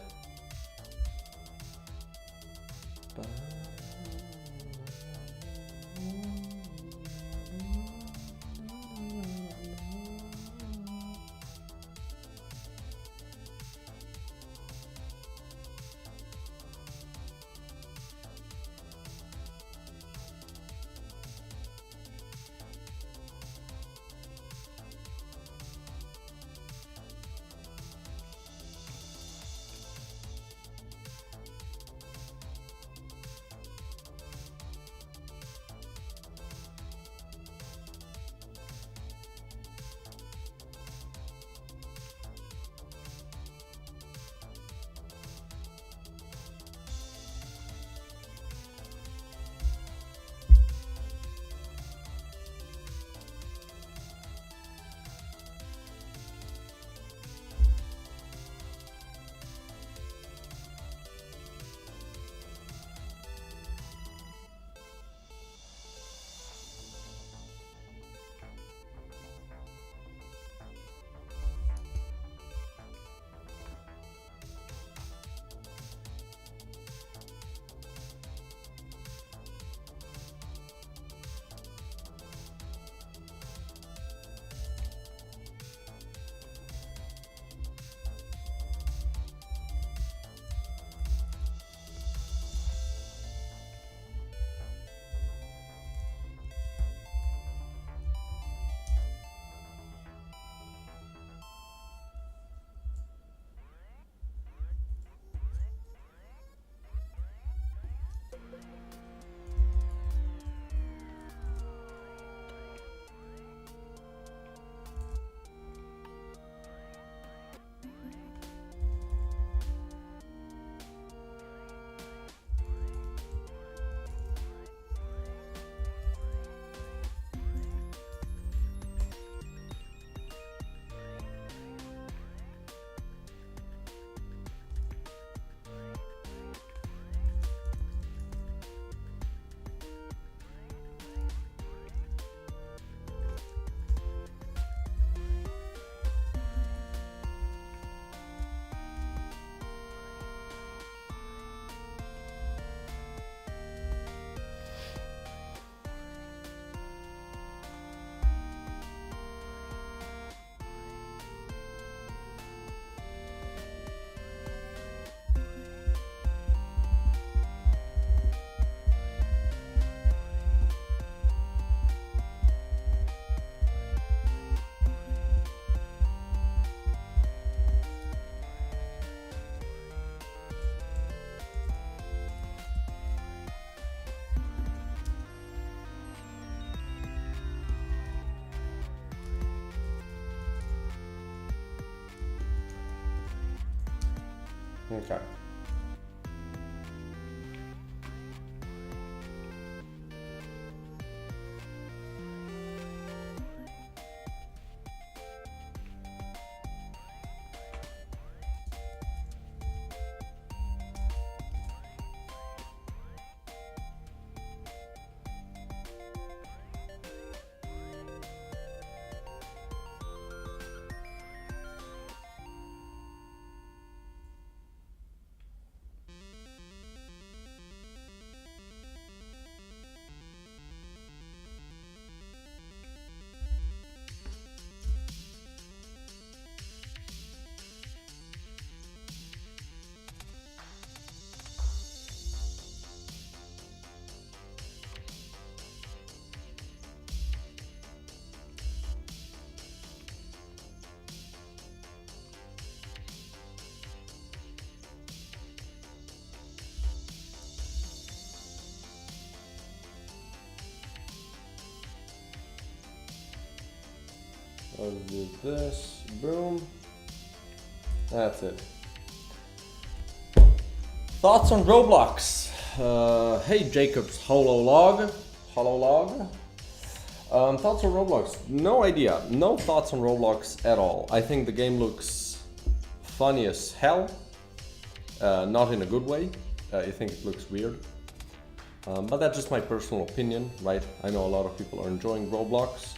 Okay. I'll do this, boom. That's it. Thoughts on Roblox? Hey Jacob's Hololog. Thoughts on Roblox? No idea. No thoughts on Roblox at all. I think the game looks funny as hell. Not in a good way. I think it looks weird. But that's just my personal opinion, right? I know a lot of people are enjoying Roblox.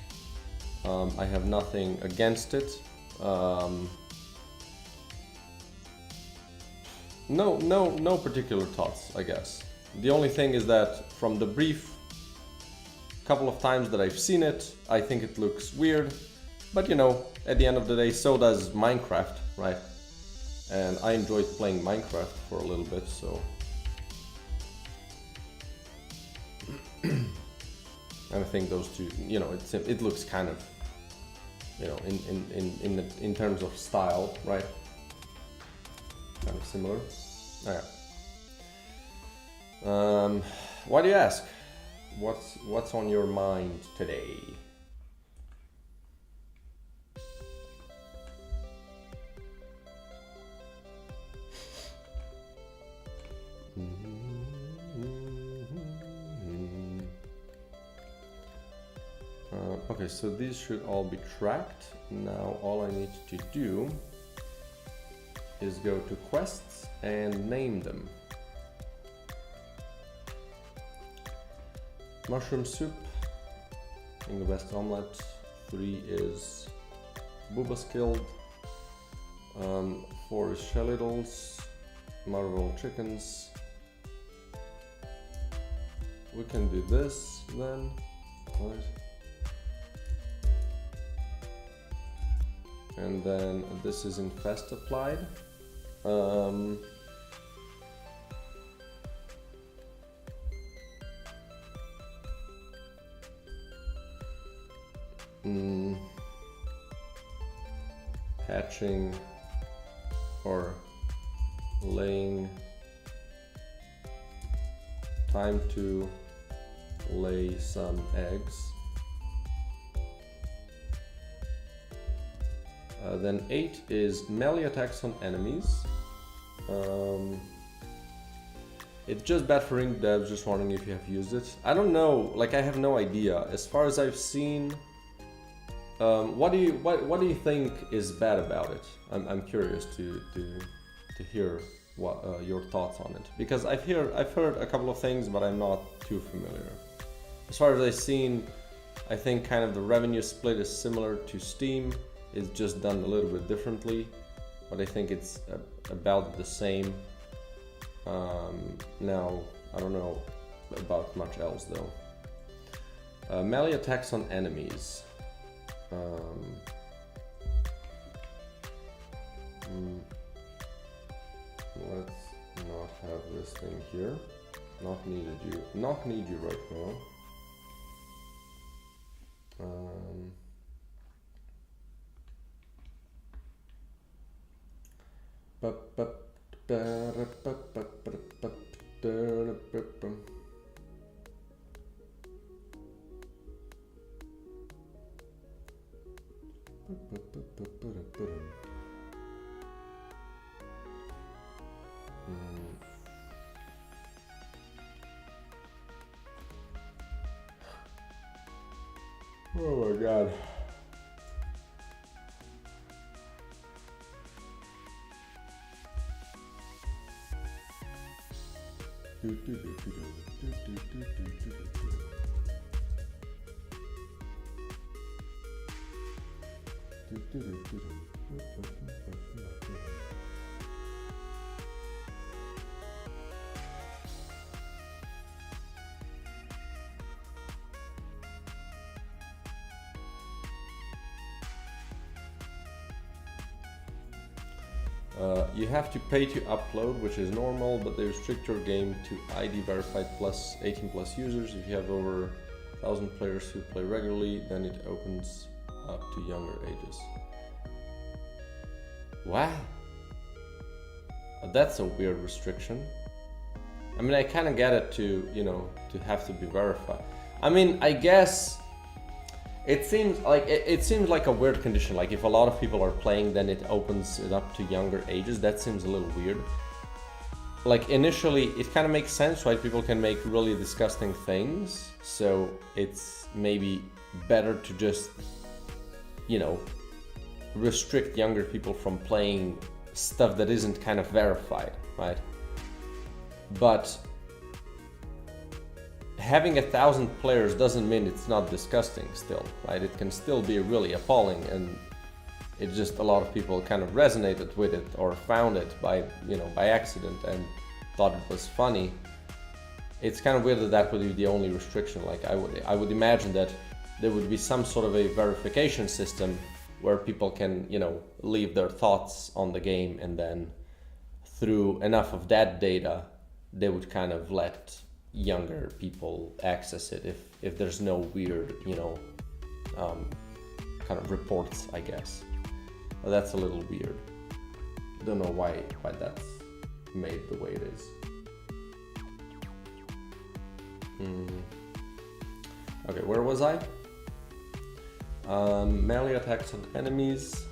I have nothing against it. No particular thoughts, I guess. The only thing is that from the brief couple of times that I've seen it, I think it looks weird. But you know, at the end of the day, so does Minecraft, right? And I enjoyed playing Minecraft for a little bit, so. And I think those two, you know, it looks kind of, you know, in terms of style, right? Kind of similar. Okay. Why do you ask? What's on your mind today? Okay, so these should all be tracked. Now all I need to do is go to quests and name them. Mushroom soup, in the West omelette. 3 is Booba skilled. 4 is Shellidles, Marvel chickens. We can do this then, right? And then this is infest applied. Hatching or laying, time to lay some eggs. Then 8 is melee attacks on enemies. It's just bad for ink devs, just wondering if you have used it. I don't know, like I have no idea. As far as I've seen, what do you think is bad about it? I'm curious to hear what your thoughts on it, because I've heard a couple of things, but I'm not too familiar. As far as I've seen, I think kind of the revenue split is similar to Steam. It's just done a little bit differently, but I think it's about the same. Now, I don't know about much else though. Melee attacks on enemies. Let's not have this thing here. Not need you right now. Oh my god. You have to pay to upload, which is normal, but they restrict your game to ID verified plus 18 plus users. If you have over 1,000 players who play regularly, then it opens up to younger ages. What? That's a weird restriction. I mean, I kind of get it to, you know, to have to be verified. I mean, I guess it seems like a weird condition. Like if a lot of people are playing, then it opens it up to younger ages. That seems a little weird. Like initially, it kind of makes sense, right? People can make really disgusting things, so it's maybe better to just, you know, restrict younger people from playing stuff that isn't kind of verified, right? But having 1,000 players doesn't mean it's not disgusting still, right? It can still be really appalling, and it just a lot of people kind of resonated with it or found it by, you know, by accident and thought it was funny. It's kind of weird that that would be the only restriction. Like I would imagine that there would be some sort of a verification system where people can, you know, leave their thoughts on the game, and then through enough of that data, they would kind of let younger people access it if there's no weird, you know, kind of reports, I guess. But that's a little weird. Don't know why that's made the way it is. Okay, where was I? Melee attacks on enemies.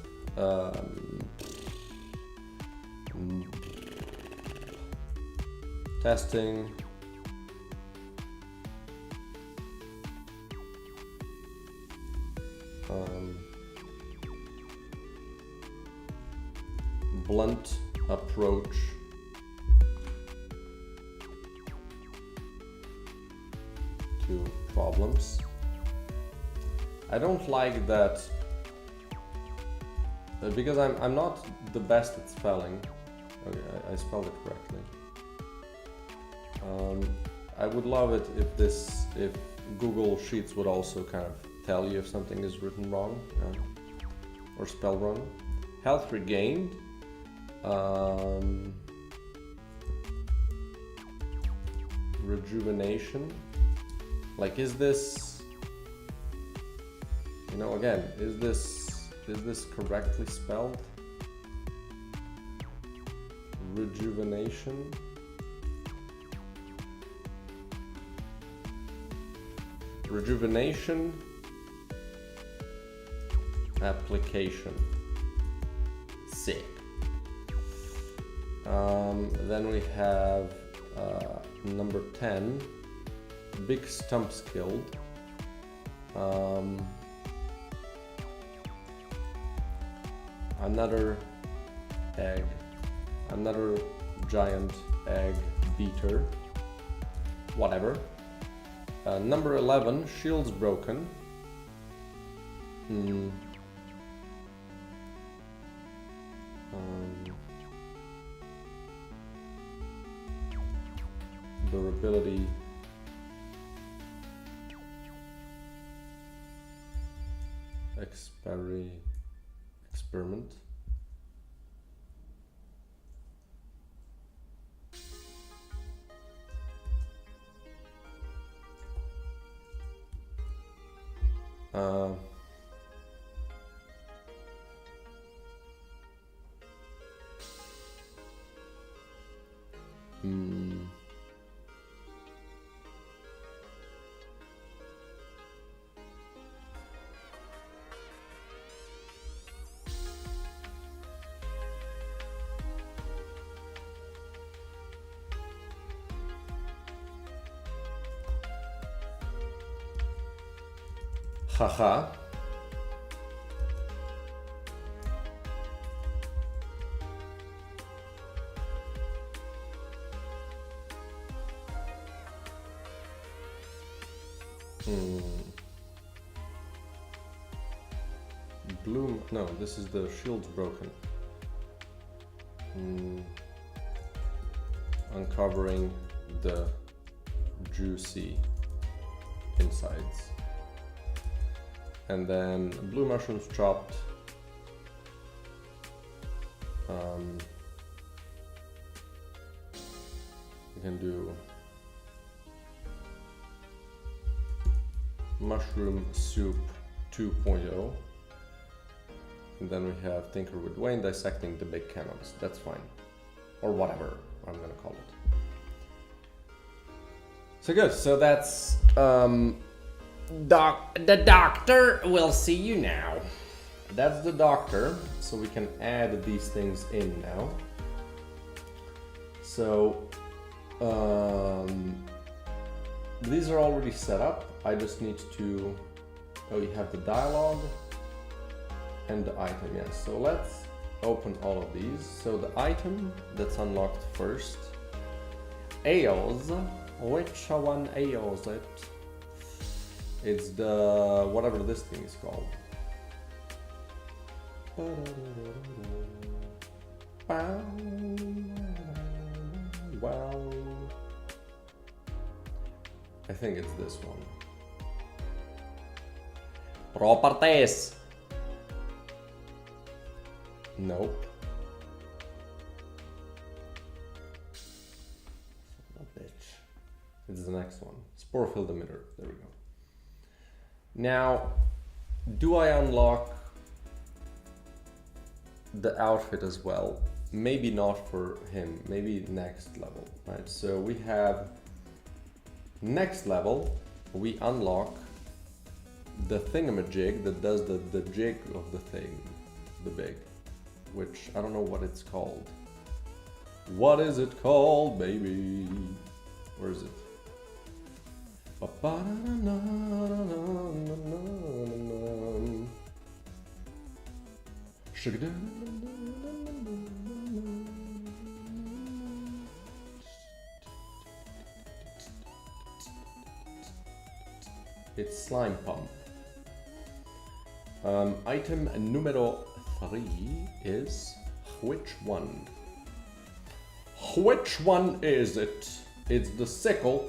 Testing. Blunt approach to problems. I don't like that because I'm not the best at spelling. Okay, I spelled it correctly. I would love it if Google Sheets would also kind of tell you if something is written wrong or spelled wrong. Health regained. Rejuvenation. Like, is this, you know, again, is this correctly spelled? Rejuvenation. Rejuvenation. Application. Sick. Then we have number 10, big stump skilled. Another egg, another giant egg beater, whatever. Number 11, shields broken. Durability. Experiment. Haha. Bloom. No, this is the shield's broken. Uncovering the juicy insides. And then blue mushrooms chopped. We can do mushroom soup 2.0. And then we have Tinker with Wayne dissecting the big cannons. That's fine. Or whatever I'm gonna call it. So good. So that's the doctor will see you now. That's the doctor. So we can add these things in now. So these are already set up. I just need to. Oh, you have the dialogue and the item. Yes. So let's open all of these. So the item that's unlocked first. Ails. Which one ails it? It's the whatever this thing is called. Well, I think it's this one. Properties. Nope. Bitch. It's the next one. Spore filled emitter. There we go. Now, do I unlock the outfit as well? Maybe not for him. Maybe next level. Right. So we have next level. We unlock the thingamajig that does the jig of the thing, the big. Which I don't know what it's called. What is it called, baby? Where is it? It's slime pump. Item numero 3 is which one? Which one is it? It's the sickle.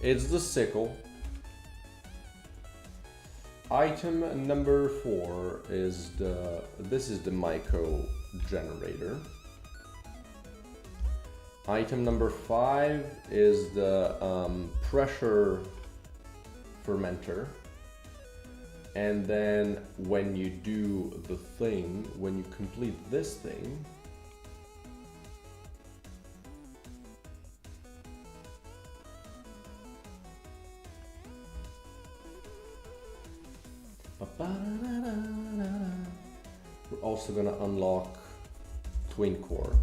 It's the sickle. Item number 4 is this is the Myco generator. Item number 5 is the pressure fermenter. And then when you do the thing, when you complete this thing, we're also gonna unlock Twin Core.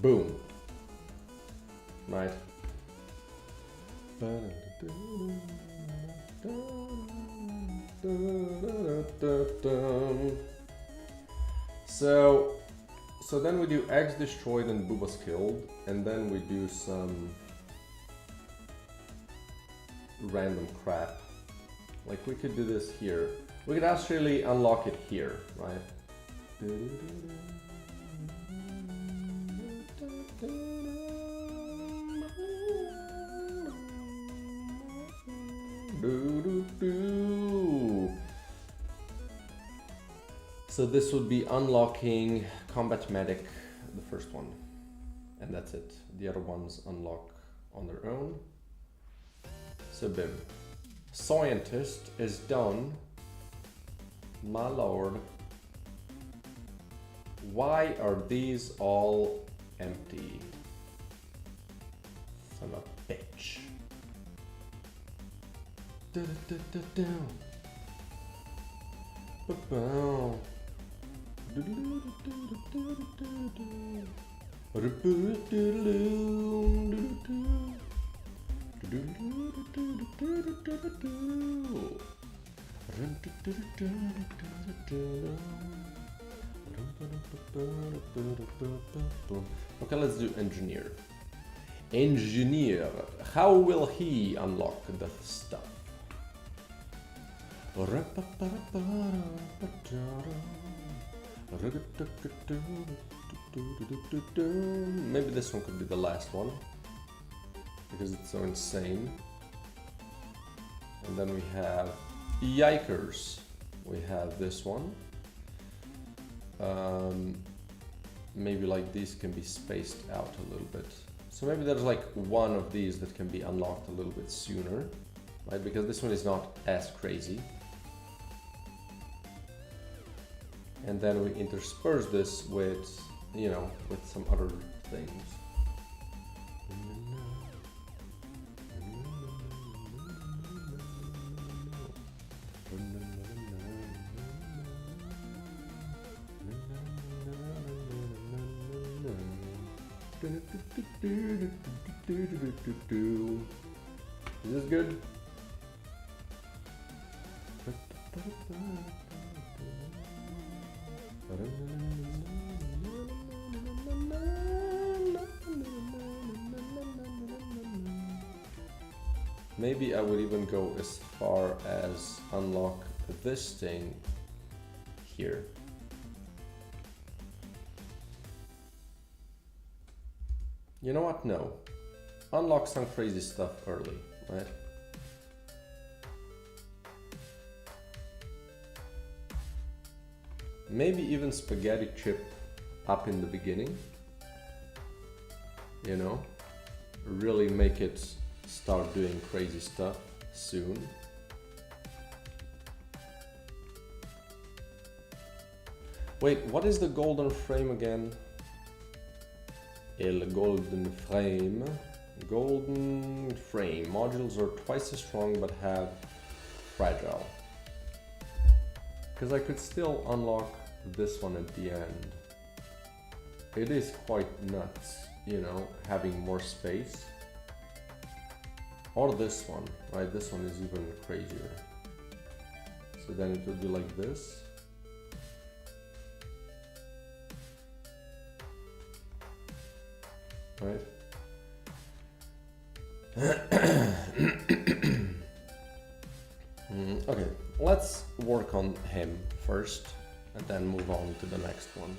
Boom. Right. So then we do eggs destroyed and Booba's killed, and then we do some random crap. Like we could do this here. We could actually unlock it here, right? So this would be unlocking Combat Medic, the first one, and that's it. The other ones unlock on their own. So bim. Scientist is done. My lord. Why are these all empty? Son of a bitch. Okay, let's do engineer. Engineer, how will he unlock the stuff? Maybe this one could be the last one, because it's so insane. And then we have yikers. We have this one. Maybe like these can be spaced out a little bit. So maybe there's like one of these that can be unlocked a little bit sooner, right? Because this one is not as crazy. And then we intersperse this with, you know, with some other things. Is this good? Maybe I would even go as far as unlock this thing here. You know what? No. Unlock some crazy stuff early, right? Maybe even spaghetti chip up in the beginning. You know? Really make it start doing crazy stuff soon. Wait, what is the golden frame again? El golden frame. Golden frame. Modules are twice as strong but have fragile. Because I could still unlock this one at the end. It is quite nuts, you know, having more space. Or this one, right? This one is even crazier. So then it would be like this. Right? Okay, let's work on him first and then move on to the next one.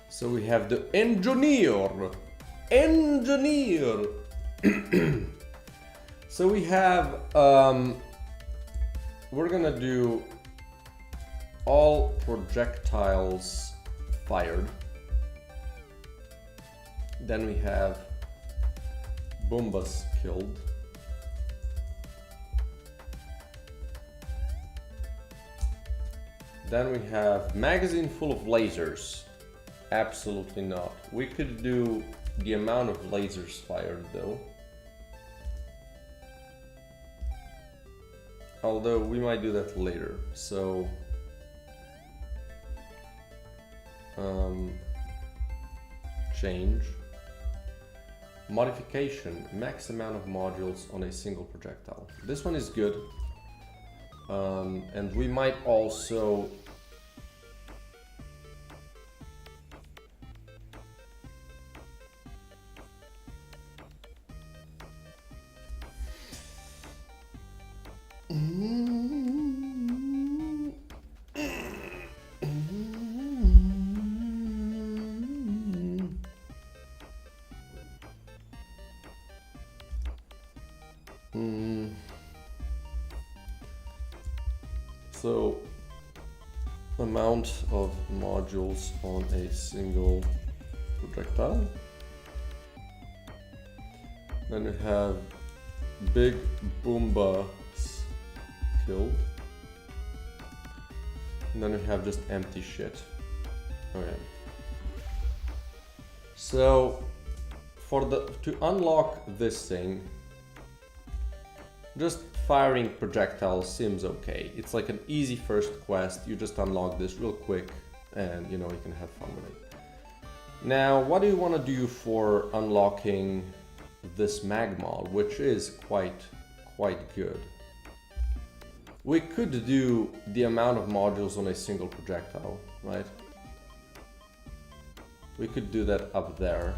So we have the engineer. Engineer. So we have, we're gonna do all projectiles fired. Then we have Boombas killed. Then we have magazine full of lasers. Absolutely not. We could do the amount of lasers fired though. Although we might do that later. So change. Modification, max amount of modules on a single projectile. This one is good. And we might also so amount of modules on a single projectile. Then we have big Boombas killed. And then we have just empty shit. Okay. So to unlock this thing, just firing projectiles seems okay. It's like an easy first quest. You just unlock this real quick and you know you can have fun with it. Now, what do you want to do for unlocking this magma, which is quite good. We could do the amount of modules on a single projectile, right? We could do that up there.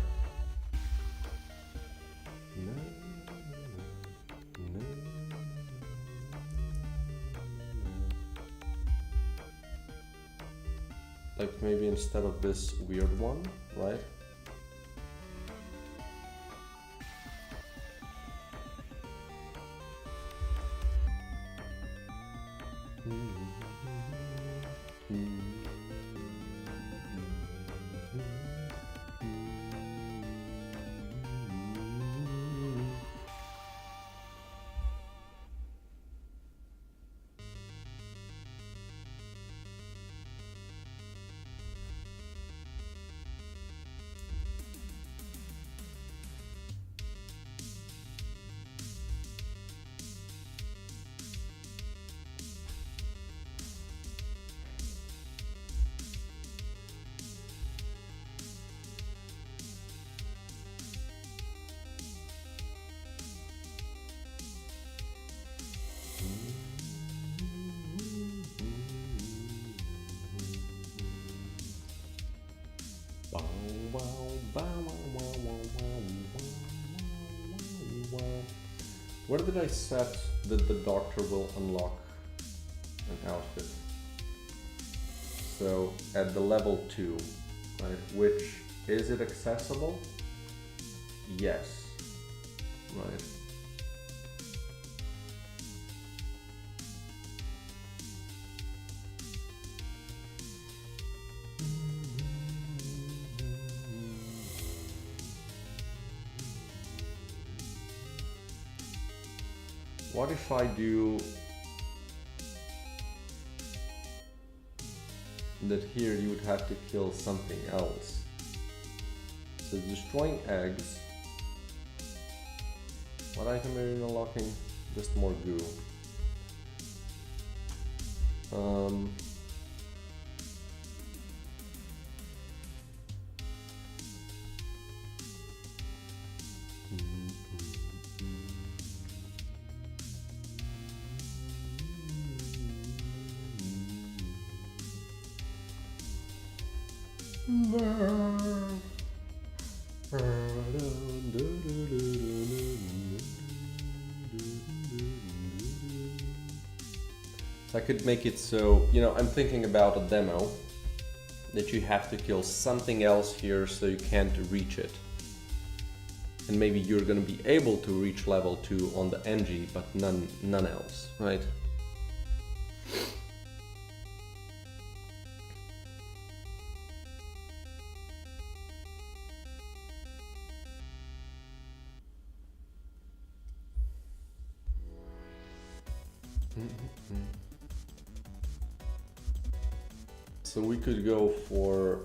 Like maybe instead of this weird one, right? Where did I set that the doctor will unlock an outfit? So at the level 2, right? Which, is it accessible? Yes, right? What if I do that here you would have to kill something else? So destroying eggs. What item are you unlocking? Just more goo. So I could make it so, you know, I'm thinking about a demo that you have to kill something else here so you can't reach it. And maybe you're gonna be able to reach level 2 on the NG, but none else, right? So we could go for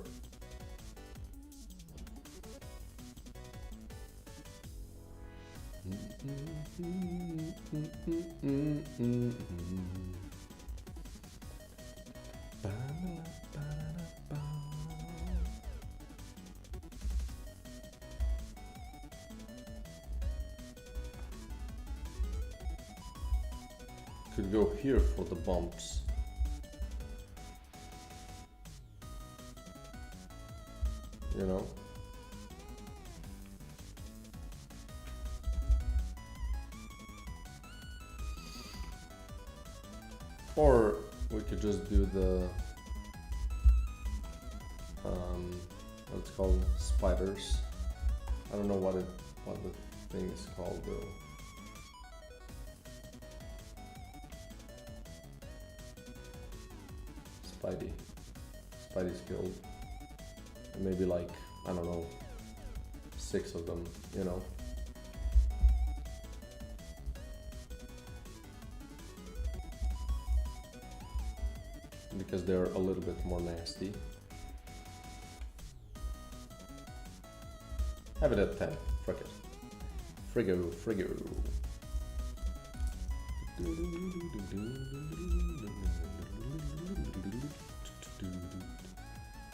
could go here for the bumps. You know? Or we could just do the what's called spiders. I don't know what the thing is called though. Spidey's guild. And maybe like, I don't know, 6 of them, you know. Because they're a little bit more nasty. Have it at 10. Frick it. Friggo.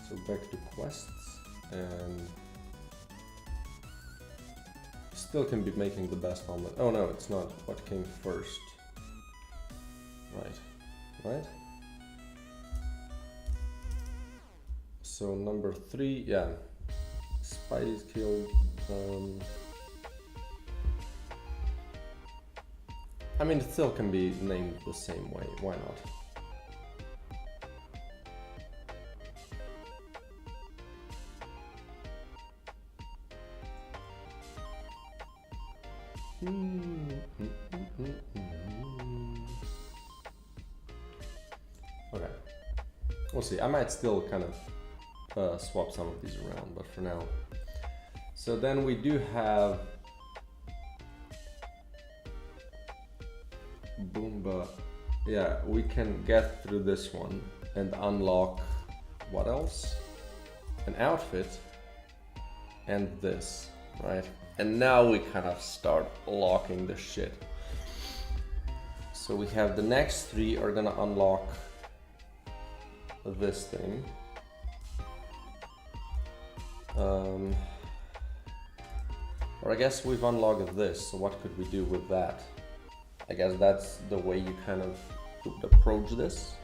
So back to quests and Still can be making the best omelet. Oh no, it's not. What came first? Right. So number 3, yeah. Spidey's killed. I mean, it still can be named the same way. Why not? Okay, we'll see. I might still kind of swap some of these around, but for now. So then we do have Boomba. Yeah, we can get through this one and unlock what else? An outfit and this, right? And now we kind of start locking the shit. So we have the next 3 are gonna unlock this thing. Or I guess we've unlocked this, so what could we do with that? I guess that's the way you kind of would approach this.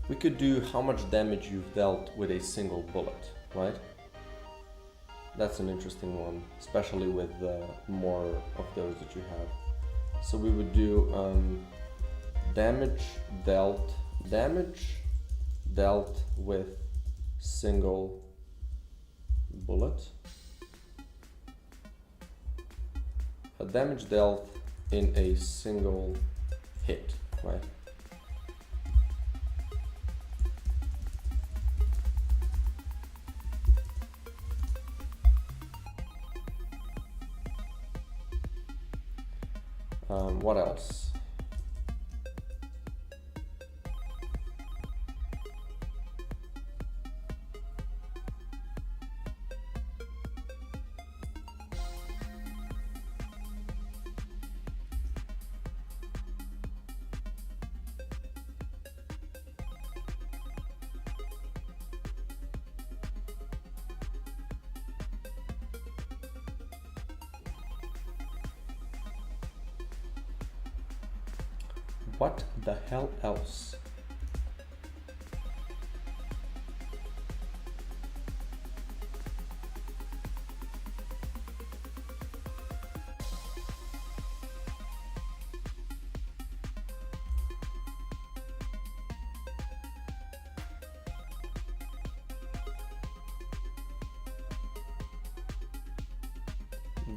We could do how much damage you've dealt with a single bullet, right? That's an interesting one, especially with more of those that you have. So we would do damage dealt with single bullet. Damage dealt in a single hit, right? What else? What the hell else?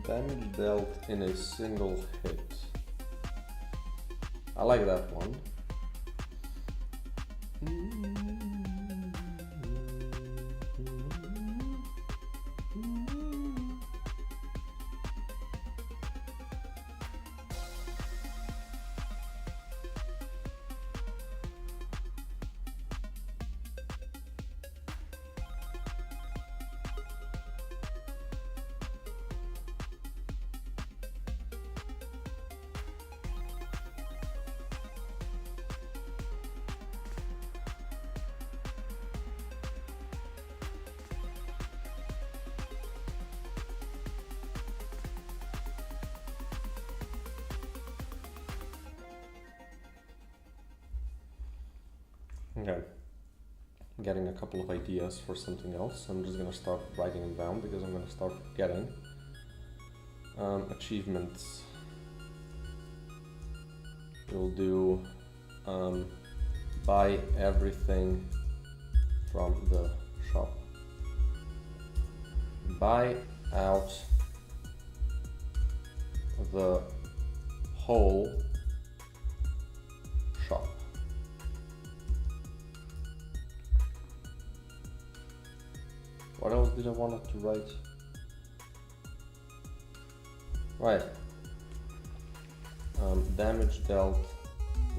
Damage dealt in a single hit. I like that one. Okay, I'm getting a couple of ideas for something else. I'm just gonna start writing them down because I'm gonna start getting achievements. We'll do buy everything from the shop. Buy out the whole shop. did I want it to write? Right. Damage dealt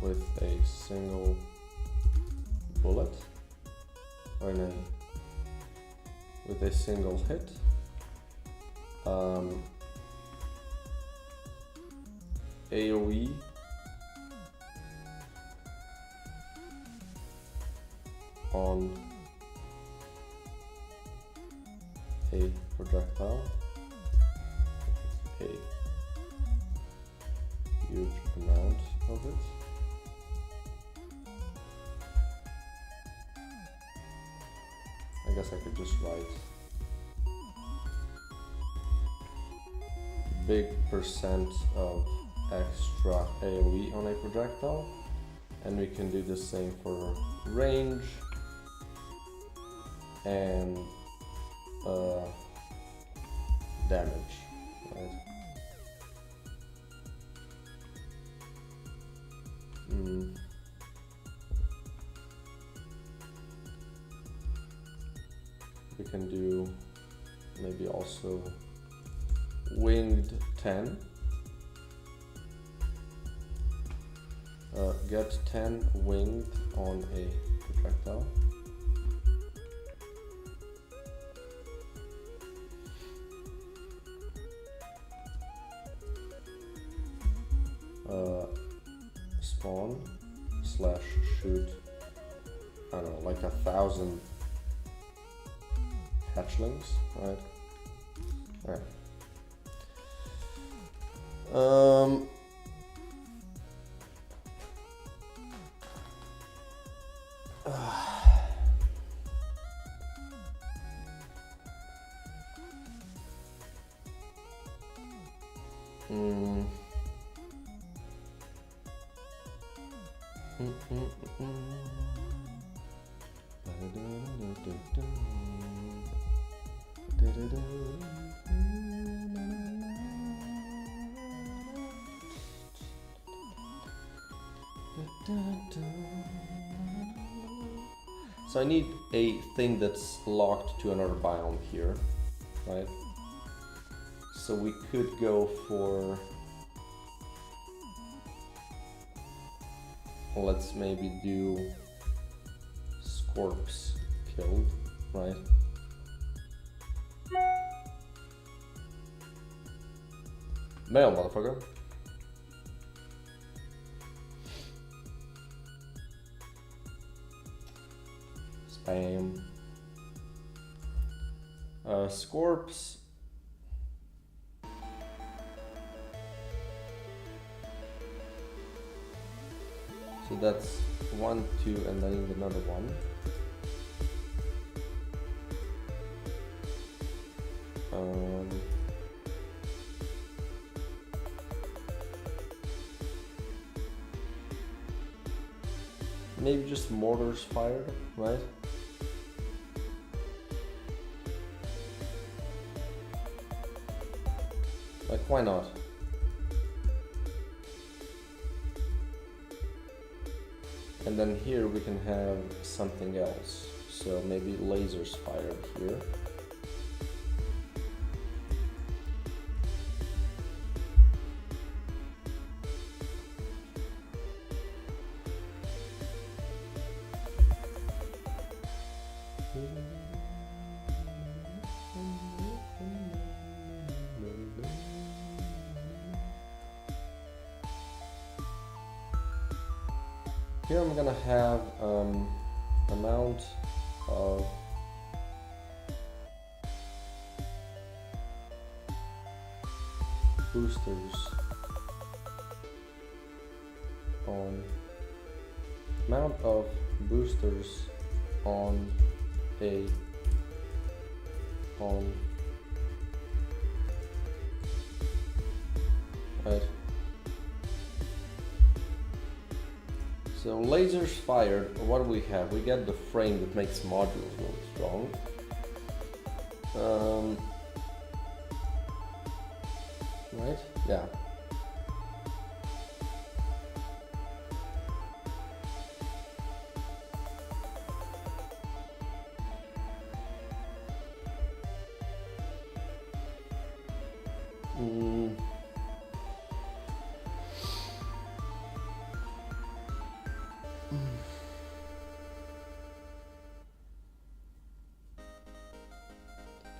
with a single bullet, or with a single hit. AoE on a projectile, a huge amount of it. I guess I could just write big percent of extra AoE on a projectile, and we can do the same for range and damage, right? We can do maybe also winged 10. Get 10 winged on a projectile. Spawn / shoot, I don't know, like 1,000 hatchlings, right? Alright. So I need a thing that's locked to another biome here, right? So we could go for, let's maybe do Scorps killed, right? Male, motherfucker. Spam. Scorps. So that's 1, 2, and I need another one. Maybe just mortars fired, right? Like, why not? And then here we can have something else. So maybe lasers fired here. Here I'm gonna have amount of boosters on right. So lasers fired, what do we have? We get the frame that makes modules really strong. Right? Yeah.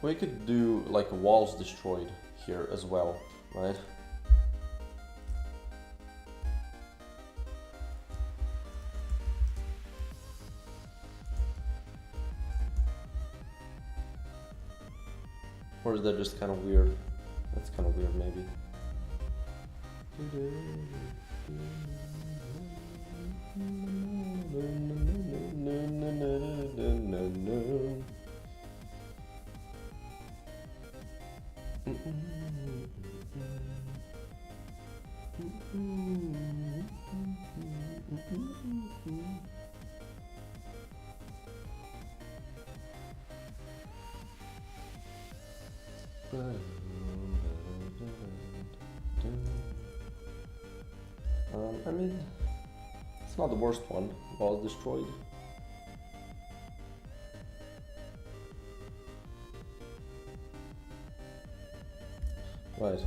We could do like walls destroyed here as well, right? Or is that just kind of weird? That's kind of weird, maybe. I mean, it's not the worst one. Walls destroyed. Right.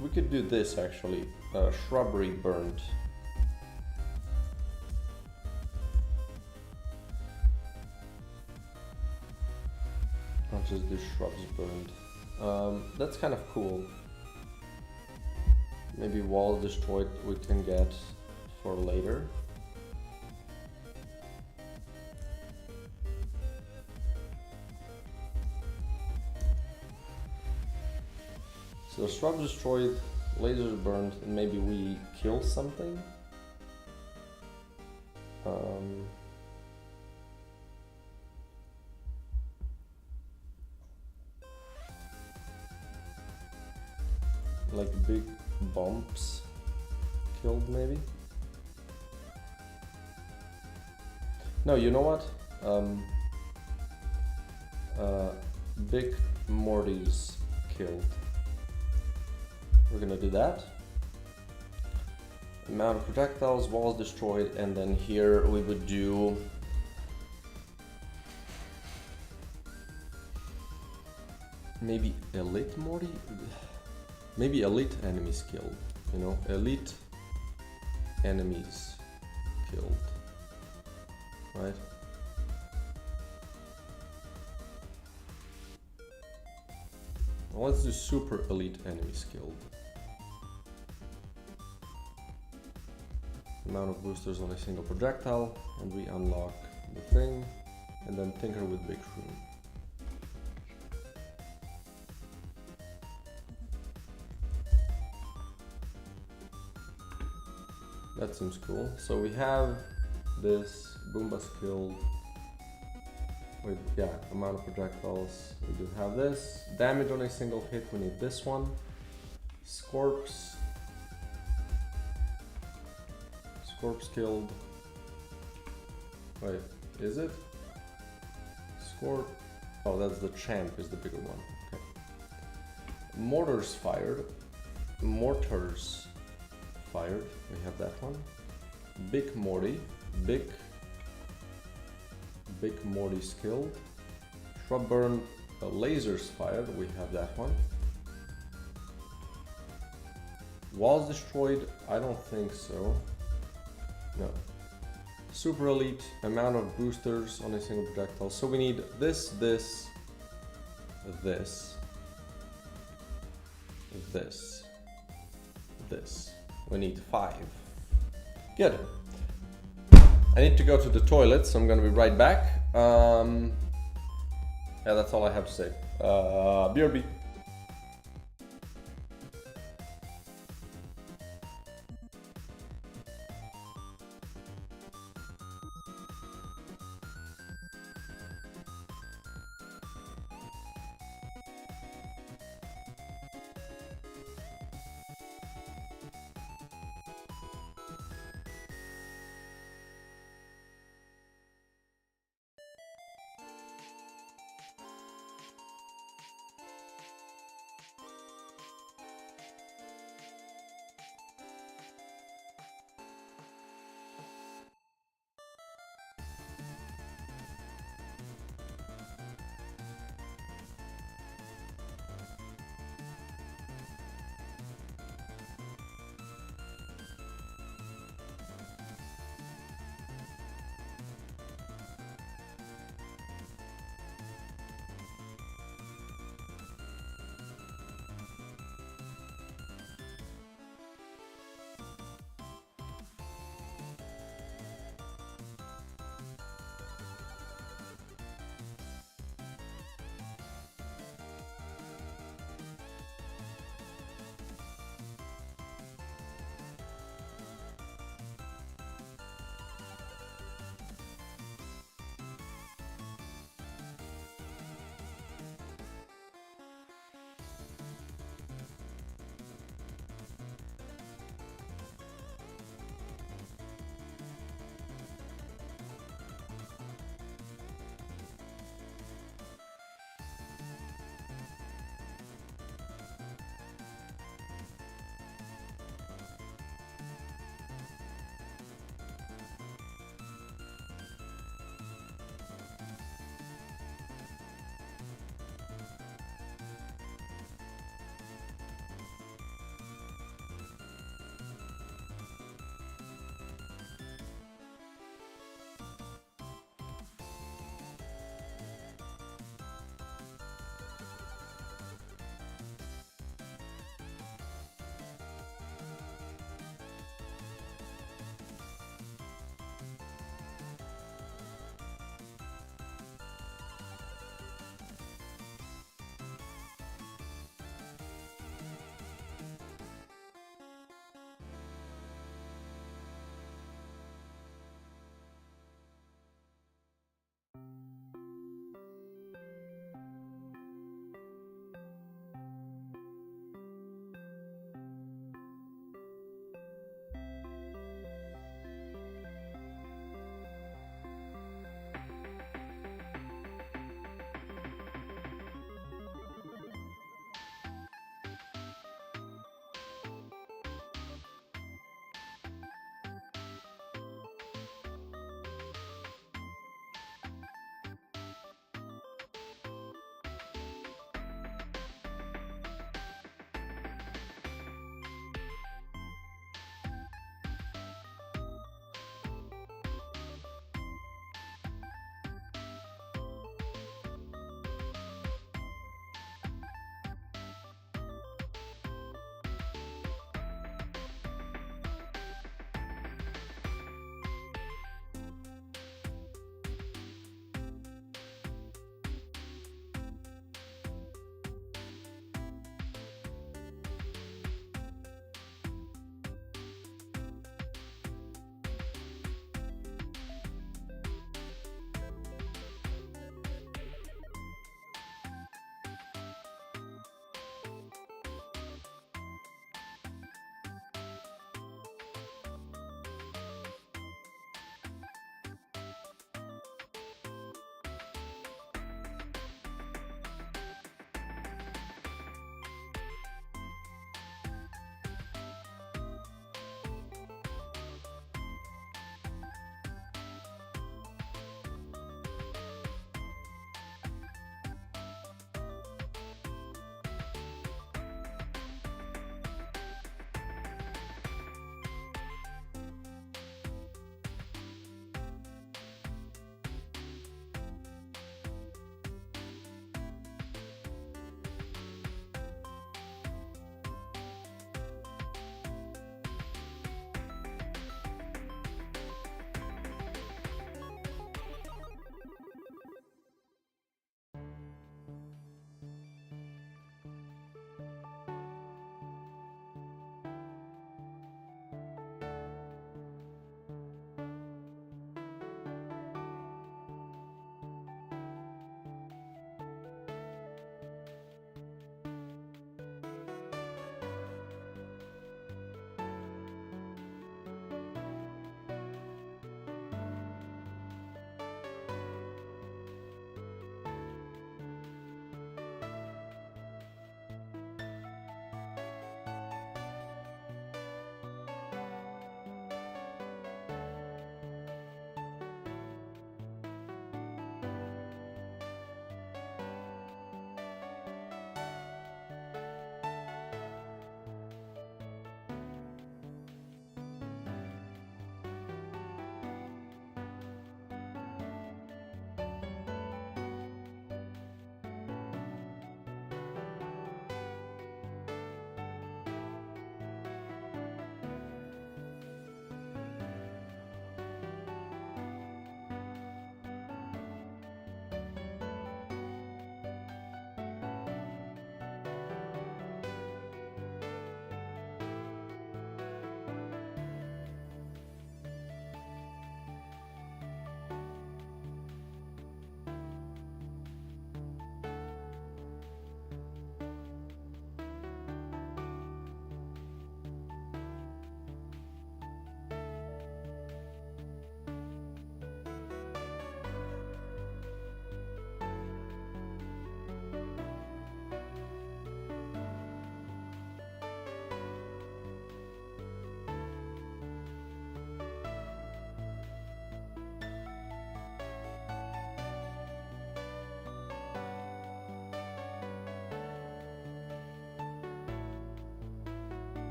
We could do this actually. Shrubbery burned. I'll just do shrubs burned. That's kind of cool. Maybe walls destroyed we can get for later. So shrubs destroyed, lasers burned, and maybe we kill something. Like big bumps killed maybe. No, you know what? Big Morty's killed. We're gonna do that. Amount of projectiles, walls destroyed, and then here we would do maybe elite Morty? Maybe elite enemies killed, you know? Elite enemies killed, right? Well, let's do super elite enemies killed. Amount of boosters on a single projectile, and we unlock the thing, and then tinker with big shroom. That seems cool. So we have this Boomba killed. Wait, yeah, amount of projectiles. We do have this. Damage on a single hit, we need this one. Scorps. Scorps killed. Wait, is it? Scorp. Oh, that's the champ, is the bigger one. Okay. Mortars fired. Mortars fired. We have that one. Big Morty. Big Morty's killed. Shrub burn. Lasers fired. We have that one. Walls destroyed. I don't think so. No. Super elite, amount of boosters on a single projectile. So we need this, this, this, this, this. We need 5. Good. I need to go to the toilet, so I'm gonna be right back. Yeah, that's all I have to say. BRB.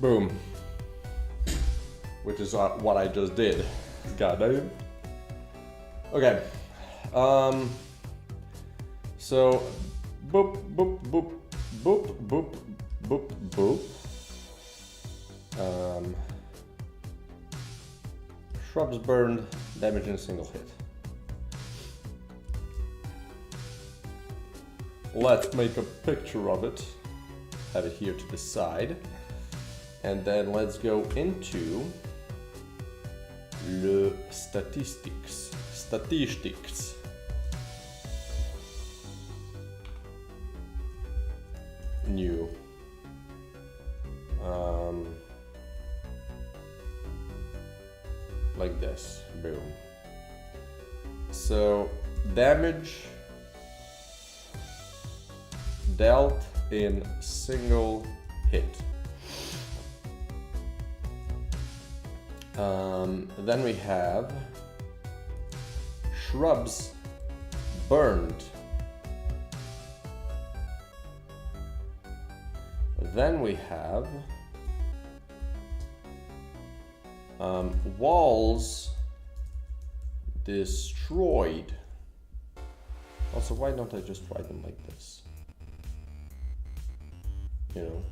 Boom. Which is what I just did. God damn. Okay. So, boop, boop, boop, boop, boop, boop, boop. Shrubs burned, damage in a single hit. Let's make a picture of it. Have it here to the side. And then let's go into le statistics. Statistics. New. Like this. Boom. So damage dealt in single hit. Then we have shrubs burned. Then we have walls destroyed. Also, why don't I just write them like this? You know.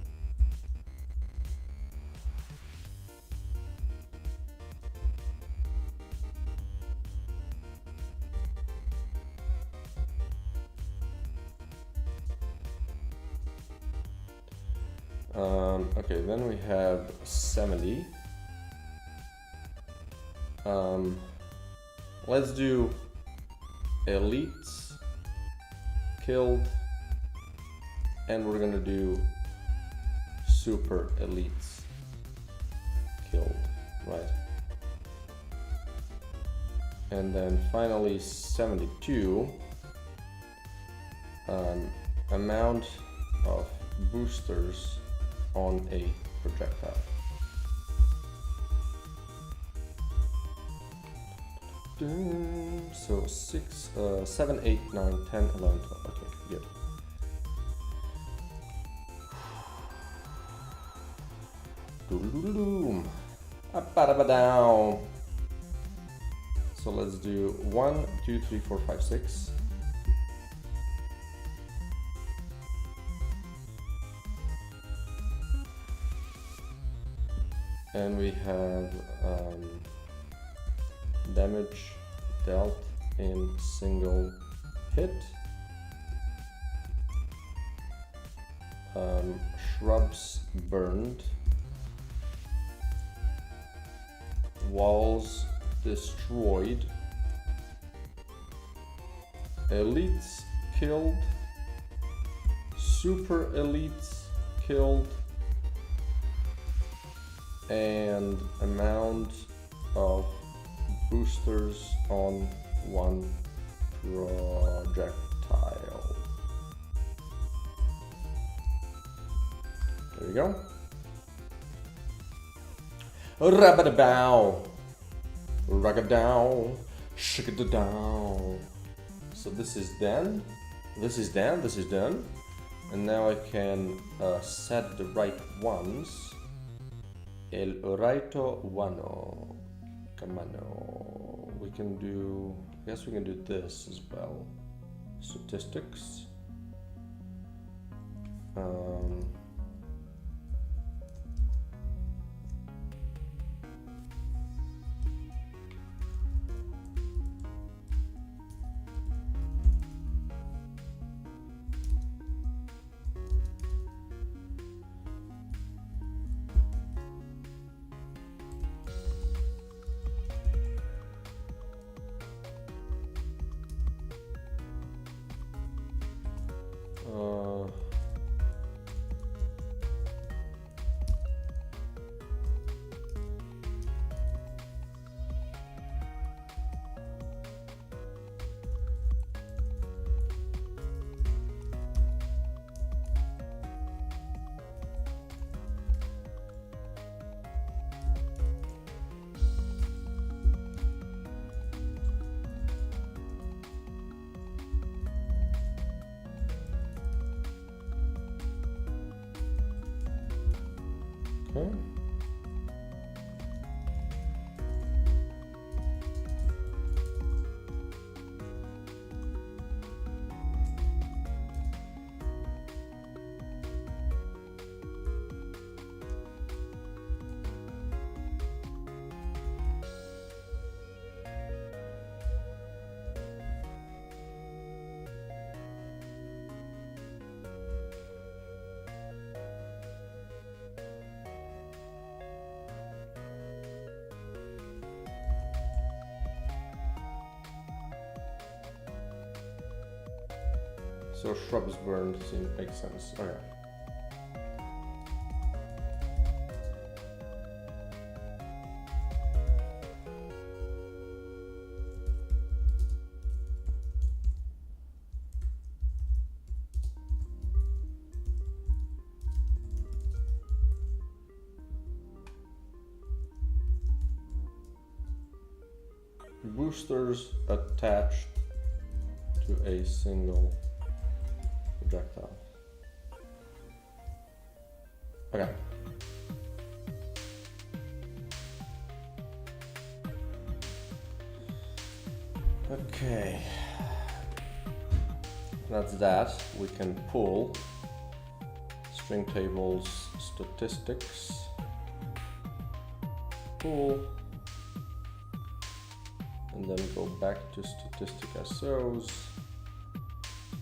Okay, then we have 70. Let's do elites killed, and we're gonna do super elites killed, right? And then finally 72, amount of boosters on a projectile. So 6, 7, 8, 9, 10, 11, 12. Okay, good. So let's do 1, 2, 3, 4, 5, 6. And we have damage dealt in single hit. Shrubs burned. Walls destroyed. Elites killed. Super elites killed. And amount of boosters on one projectile. There we go. Rabba-da-bow. Ragga-dow. Shigga-da-dow. So this is done. This is done. This is done. And now I can set the right ones. El oraito uno. Camano. We can do, I guess we can do this as well. Statistics. Okay. So shrubs burned makes sense. Okay. Boosters attached to a single projectile. Okay. Okay. That's that. We can pull string tables, statistics, pull, and then go back to statistic SOs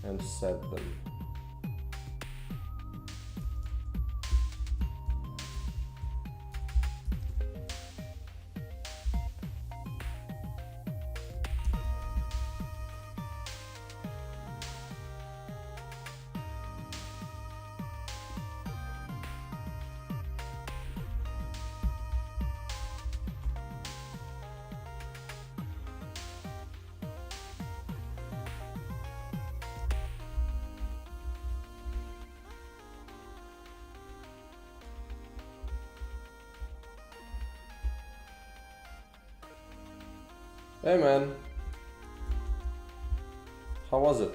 and set them. Hey man, how was it?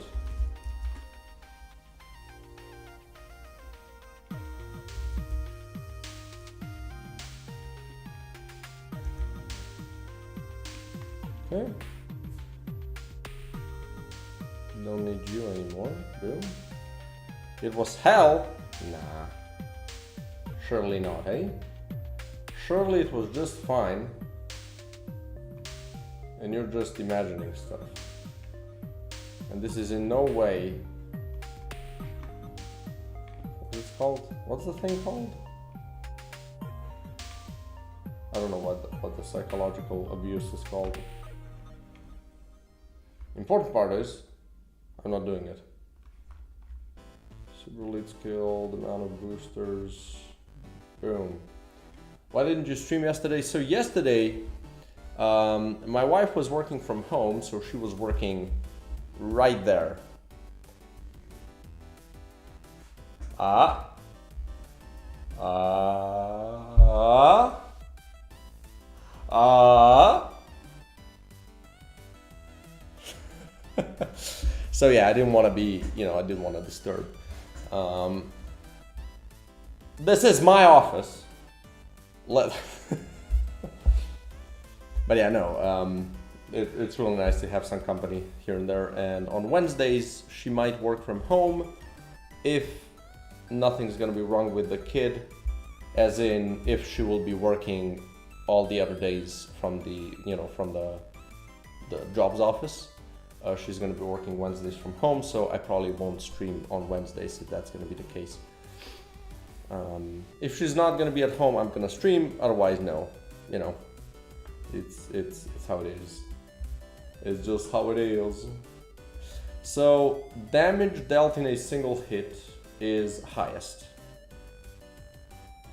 Okay. Don't need you anymore. Boom. It was hell? Nah. Surely not, eh? Surely it was just fine. And you're just imagining stuff. And this is in no way... What's it called? What's the thing called? I don't know what the psychological abuse is called. Important part is, I'm not doing it. Super lead skill, the amount of boosters. Boom. Why didn't you stream yesterday? So yesterday, my wife was working from home, so she was working right there. So yeah, I didn't want to be, I didn't want to disturb. This is my office. But yeah, no, it's really nice to have some company here and there. And on Wednesdays, she might work from home if nothing's gonna be wrong with the kid, as in if she will be working all the other days from the, from the jobs office. She's gonna be working Wednesdays from home, so I probably won't stream on Wednesdays if that's gonna be the case. If she's not gonna be at home, I'm gonna stream. Otherwise, no. It's how it is. It's just how it is. So damage dealt in a single hit is highest.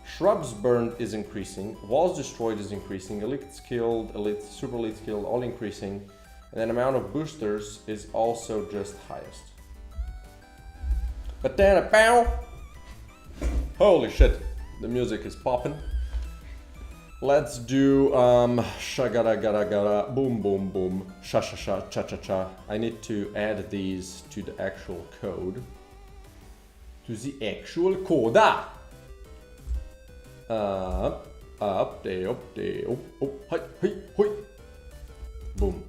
Shrubs burned is increasing. Walls destroyed is increasing. Elites killed, super elites killed, all increasing. And then amount of boosters is also just highest. But then a pow! Holy shit, the music is popping. Let's do shagara gara gara boom boom boom sha sha sha cha cha cha. I need to add these to the actual code. To the actual coda. Up, day, oh, hi. Boom.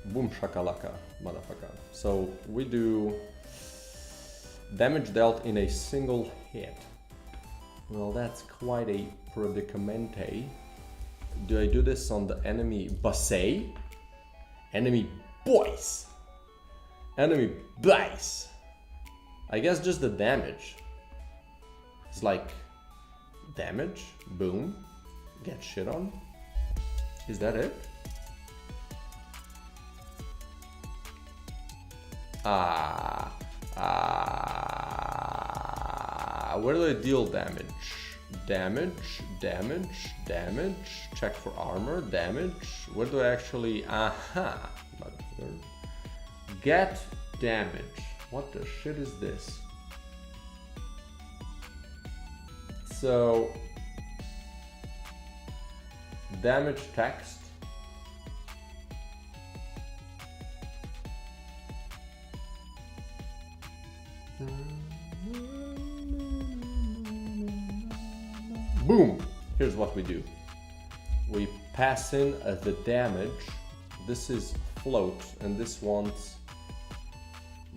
Boom shakalaka, motherfucker. So we do damage dealt in a single hit. Well, that's quite a predicamente. Do I do this on the enemy Basset? Enemy boys! Enemy boys! I guess just the damage. It's like damage, boom, get shit on. Is that it? Where do I deal damage? Damage. Check for armor, damage. Where do I actually, not here. Get damage. What the shit is this? So, damage text. Boom! Here's what we do. We pass in the damage. This is float, and this wants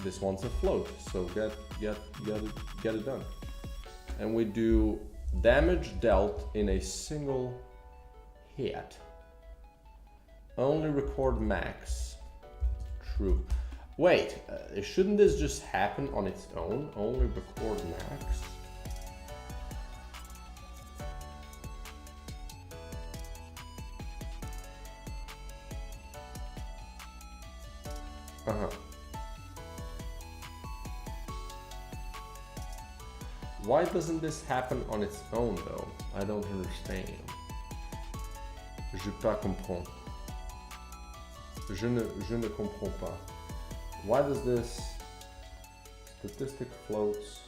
a float. So get it done. And we do damage dealt in a single hit. Only record max. True. Wait, shouldn't this just happen on its own? Only record max? Why doesn't this happen on its own though? I don't understand. Je pas comprends. Je ne comprends pas. Why does this statistic floats?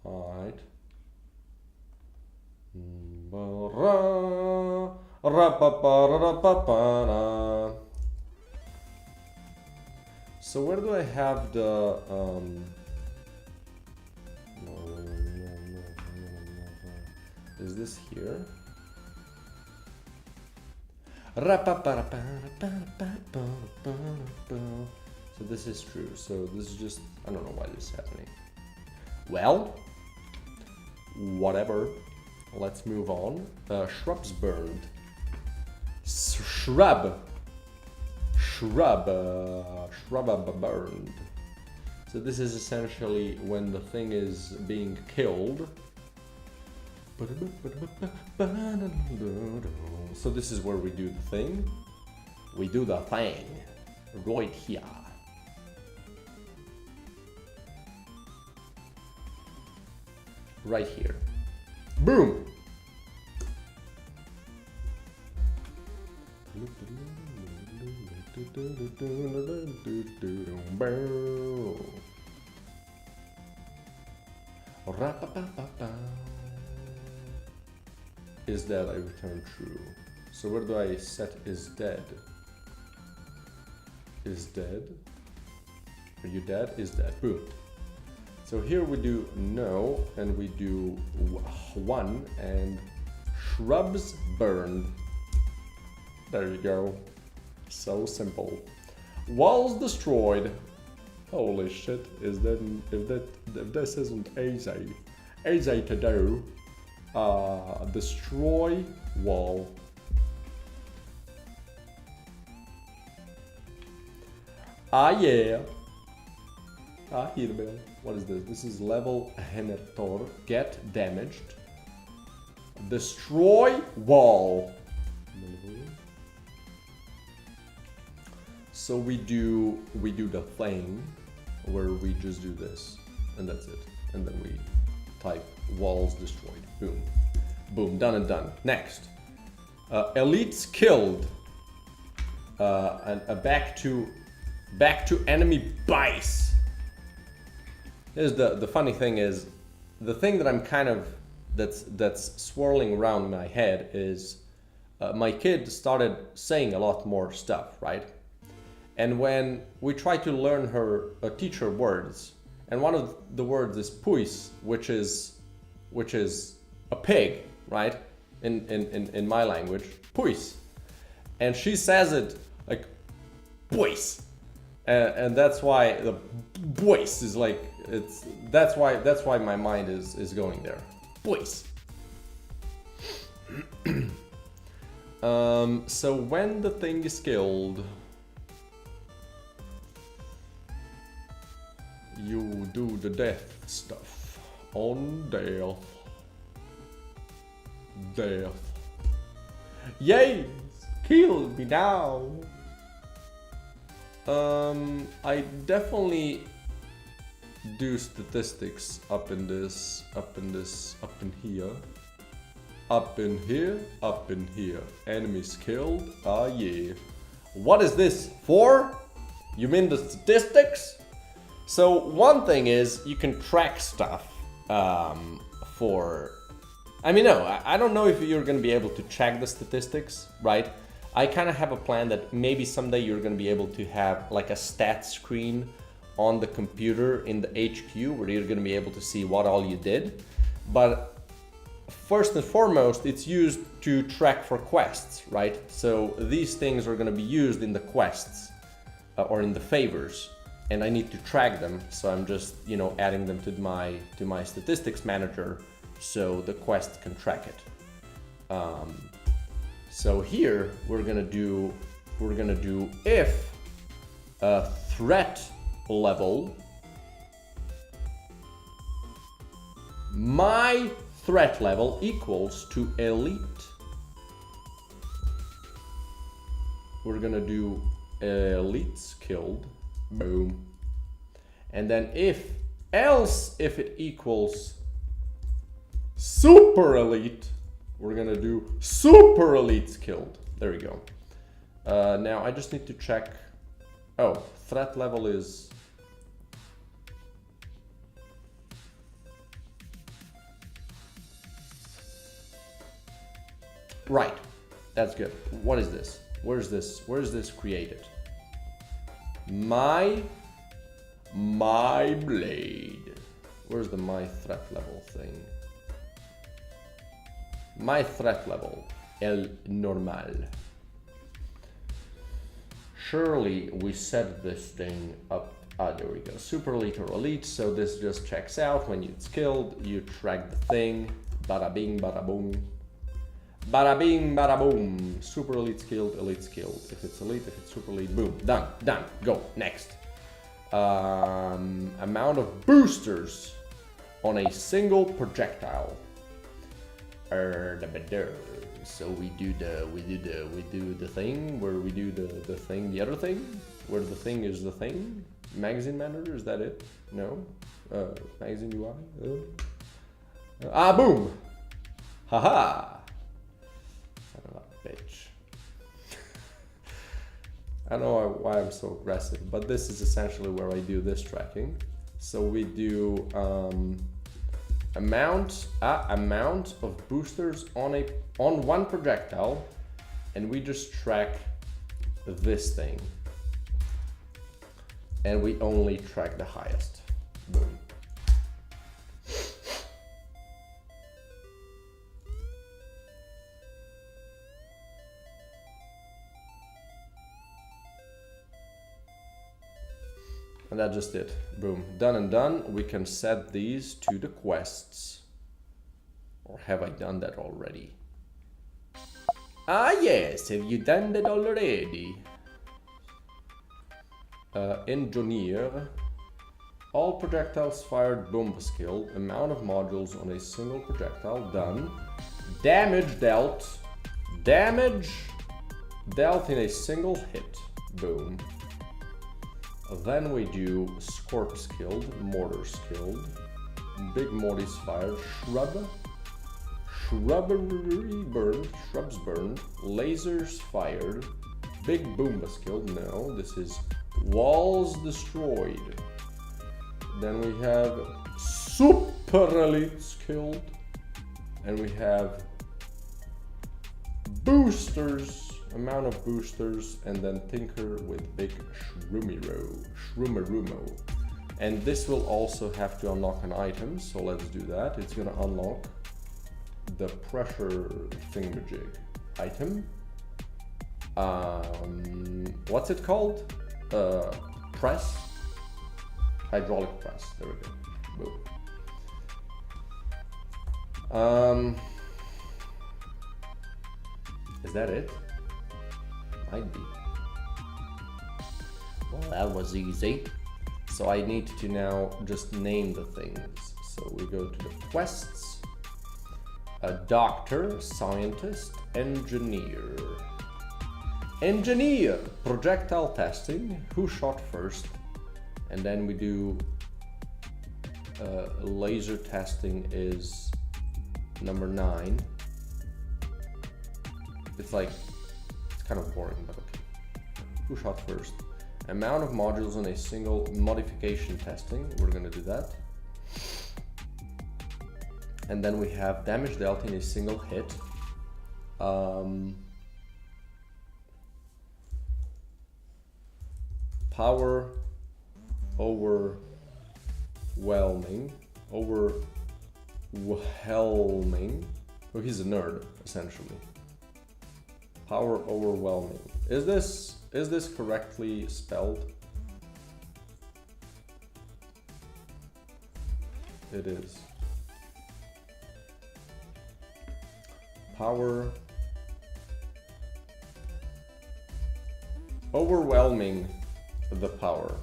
Alright. So where do I have the is this here? So this is true. So this is just, I don't know why this is happening. Well, whatever. Let's move on. Shrubs burned. Shrub burned. So this is essentially when the thing is being killed. So this is where we do the thing. We do the thing right here. Right here. Boom! Is that I return true? So where do I set is dead? Is dead? Are you dead? Is dead. Boom. So here we do no, and we do one, and shrubs burned. There you go. So simple. Walls destroyed. Holy shit! Is that if this isn't easy to do? Destroy wall. Yeah. Here, what is this? This is level Henetor. Get damaged. Destroy wall. So we do the thing where we just do this, and that's it. And then we type walls destroyed. Boom, boom, done and done. Next, elites killed. And back to enemy base. Here's the funny thing is, the thing that I'm kind of that's swirling around my head is my kid started saying a lot more stuff, right? And when we try to learn her teach her words, and one of the words is puis, which is a pig, right? In my language, puis, and she says it like puis, and that's why the puis is like that's why my mind is going there, puis. So when the thing is killed, you do the death stuff on death. Yes, kill me now. I definitely do statistics up in here. Enemies killed. Ah yeah. What is this for? You mean the statistics? So one thing is you can track stuff I don't know if you're going to be able to check the statistics, right? I kind of have a plan that maybe someday you're going to be able to have like a stat screen on the computer in the HQ where you're going to be able to see what all you did. But first and foremost, it's used to track for quests, right? So these things are going to be used in the quests or in the favors, and I need to track them. So I'm just, adding them to my statistics manager so the quest can track it. So here we're gonna do if a threat level, my threat level equals to elite. We're gonna do elites killed, boom. And then if it equals super elite, we're gonna do super elites killed. There we go. Now I just need to check. Oh, threat level is right. That's good. What is this? Where is this created? My blade. Where's the my threat level thing? My threat level, el normal. Surely we set this thing up. There we go. Super elite or elite. So this just checks out when it's killed. You track the thing. Bada bing, bada boom. Bada bing, bada boom. Super elite's killed, elite's killed. If it's elite, if it's super elite, boom. Done. Go. Next. Amount of boosters on a single projectile. So we do the thing where we do the thing, the other thing, where the thing is the thing. Magazine manager, is that it? No. Magazine UI. Boom. Haha. Son of a bitch. I don't know why I'm so aggressive, but this is essentially where I do this tracking. So we do amount of boosters on one projectile, and we just track this thing, and we only track the highest. Boom. And that's just it. Boom. Done and done. We can set these to the quests. Or have I done that already? Ah yes, have you done that already? Engineer. All projectiles fired, boom skill. Amount of modules on a single projectile, done. Damage dealt. Damage dealt in a single hit, boom. Then we do Scorp skilled, Mortar skilled, Big Mortys fired, Shrubbery burned, Shrubs burned, Lasers fired, Big Boomba skilled, no, this is Walls destroyed. Then we have Super Elite skilled, And we have boosters, amount of boosters, and then tinker with big shroomerumo. And this will also have to unlock an item, so let's do that. It's gonna unlock the pressure thingamajig item. What's it called? Press? Hydraulic press, there we go. Boom. Is that it? Might be. Well, that was easy. So I need to now just name the things. So we go to the quests. A doctor, scientist, engineer. Engineer, projectile testing, who shot first. And then we do laser testing is number 9. It's kind of boring, but okay. Who shot first? Amount of modules in a single modification testing. We're gonna do that. And then we have damage dealt in a single hit. Power overwhelming. Overwhelming. Oh, he's a nerd, essentially. Power overwhelming. Is this correctly spelled? It is. Power overwhelming the power.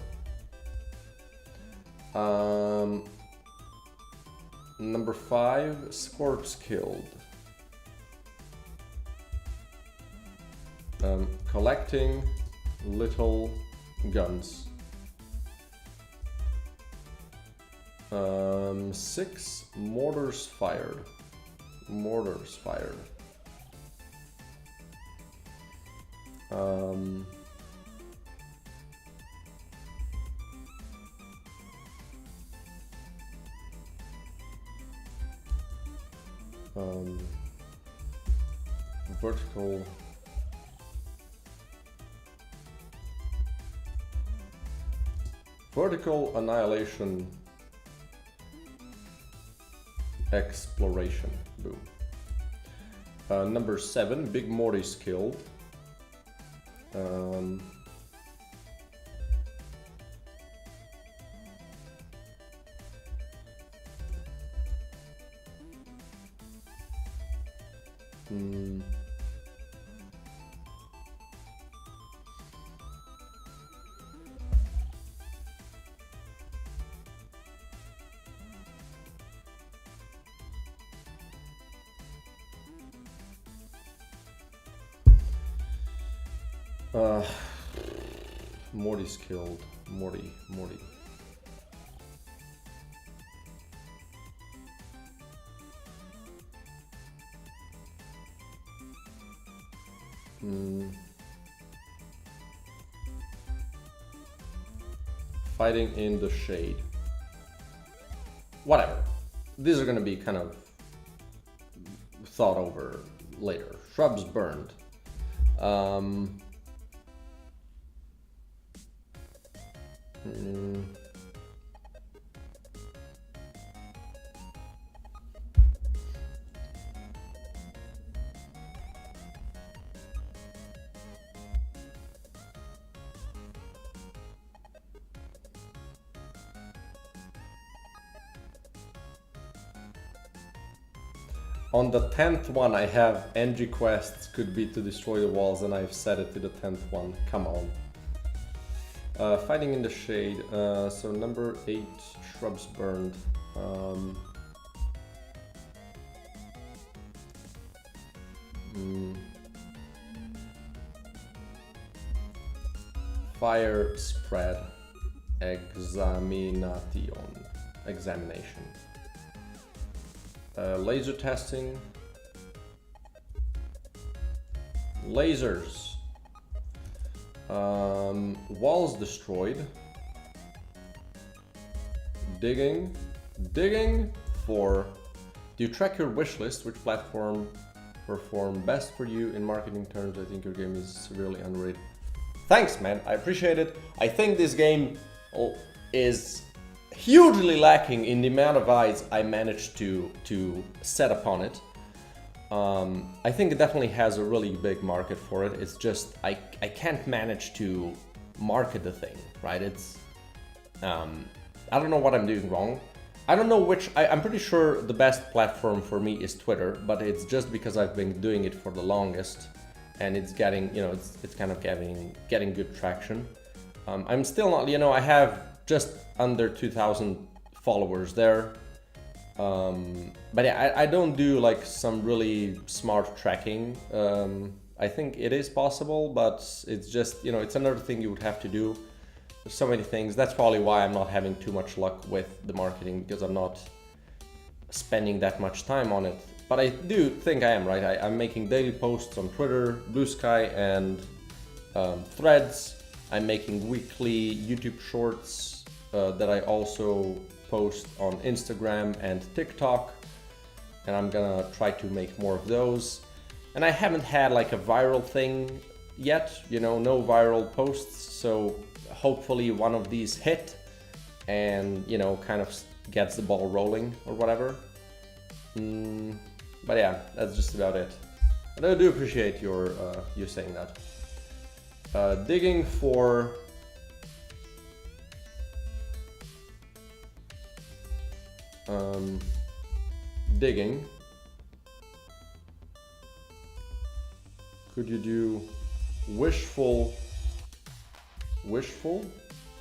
Number 5, Scorps killed. Collecting little guns. 6, mortars fired. Mortars fired. Vertical. Vertical annihilation. Exploration. Boom. Number 7, Big Morty's killed. Morty's killed. Morty. Fighting in the shade. Whatever. These are gonna be kind of thought over later. Shrubs burned. On the 10th one I have NG quests could be to destroy the walls, and I've set it to the 10th one. Come on. Fighting in the shade. So number 8, shrubs burned. Fire spread. Examination. Laser testing. Lasers. Walls destroyed. Digging for Do you track your wish list? Which platform perform best for you in marketing terms? I think your game is severely underrated. Thanks, man. I appreciate it. I think this game is hugely lacking in the amount of eyes I managed to set upon it. I think it definitely has a really big market for it. It's just I can't manage to market the thing, right? It's I don't know what I'm doing wrong. I don't know which. I'm pretty sure the best platform for me is Twitter, but it's just because I've been doing it for the longest, and it's getting, you know, it's kind of getting good traction. I'm still not, you know, I have just under 2,000 followers there. But yeah, I don't do like some really smart tracking. I think it is possible, but it's just, you know, it's another thing you would have to do. There's so many things. That's probably why I'm not having too much luck with the marketing, because I'm not spending that much time on it. But I do think I am, right? I'm making daily posts on Twitter, Blue Sky, and Threads. I'm making weekly YouTube shorts that I also post on Instagram and TikTok, and I'm gonna try to make more of those. And I haven't had like a viral thing yet, you know, no viral posts, so hopefully one of these hit and, you know, kind of gets the ball rolling or whatever. But yeah, that's just about it. And I do appreciate your you saying that. Digging for digging. Could you do wishful? Wishful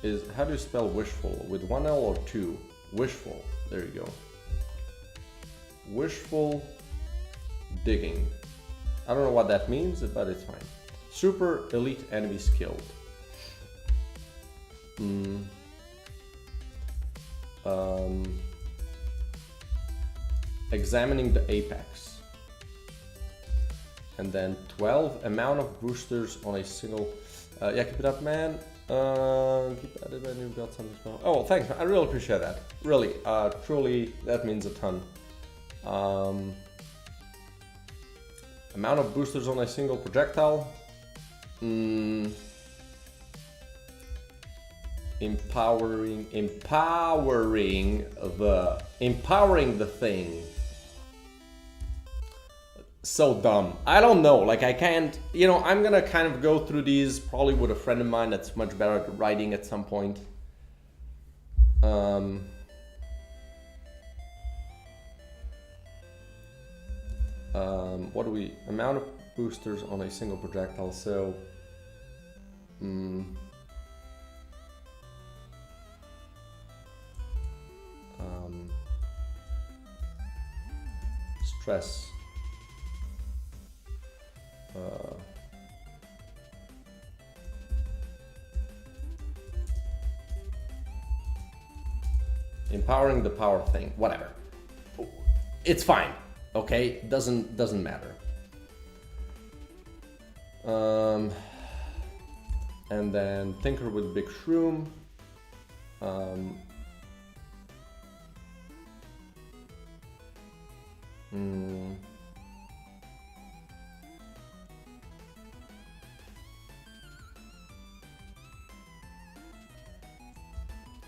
is, how do you spell wishful? With one L or two? Wishful. There you go. Wishful digging. I don't know what that means, but it's fine. Super elite enemies killed. Examining the apex. And then 12 amount of boosters on a single. Yeah, keep it up, man. Keep at it, man. You've got something. Oh, well, thanks, man. I really appreciate that. Really, truly, that means a ton. Amount of boosters on a single projectile. Empowering the thing. So dumb. I don't know, like I can't, you know, I'm gonna kind of go through these probably with a friend of mine that's much better at writing at some point. What do we, amount of boosters on a single projectile, so stress. Empowering the power thing, whatever. It's fine, okay? Doesn't matter. And then Tinker with Big Shroom.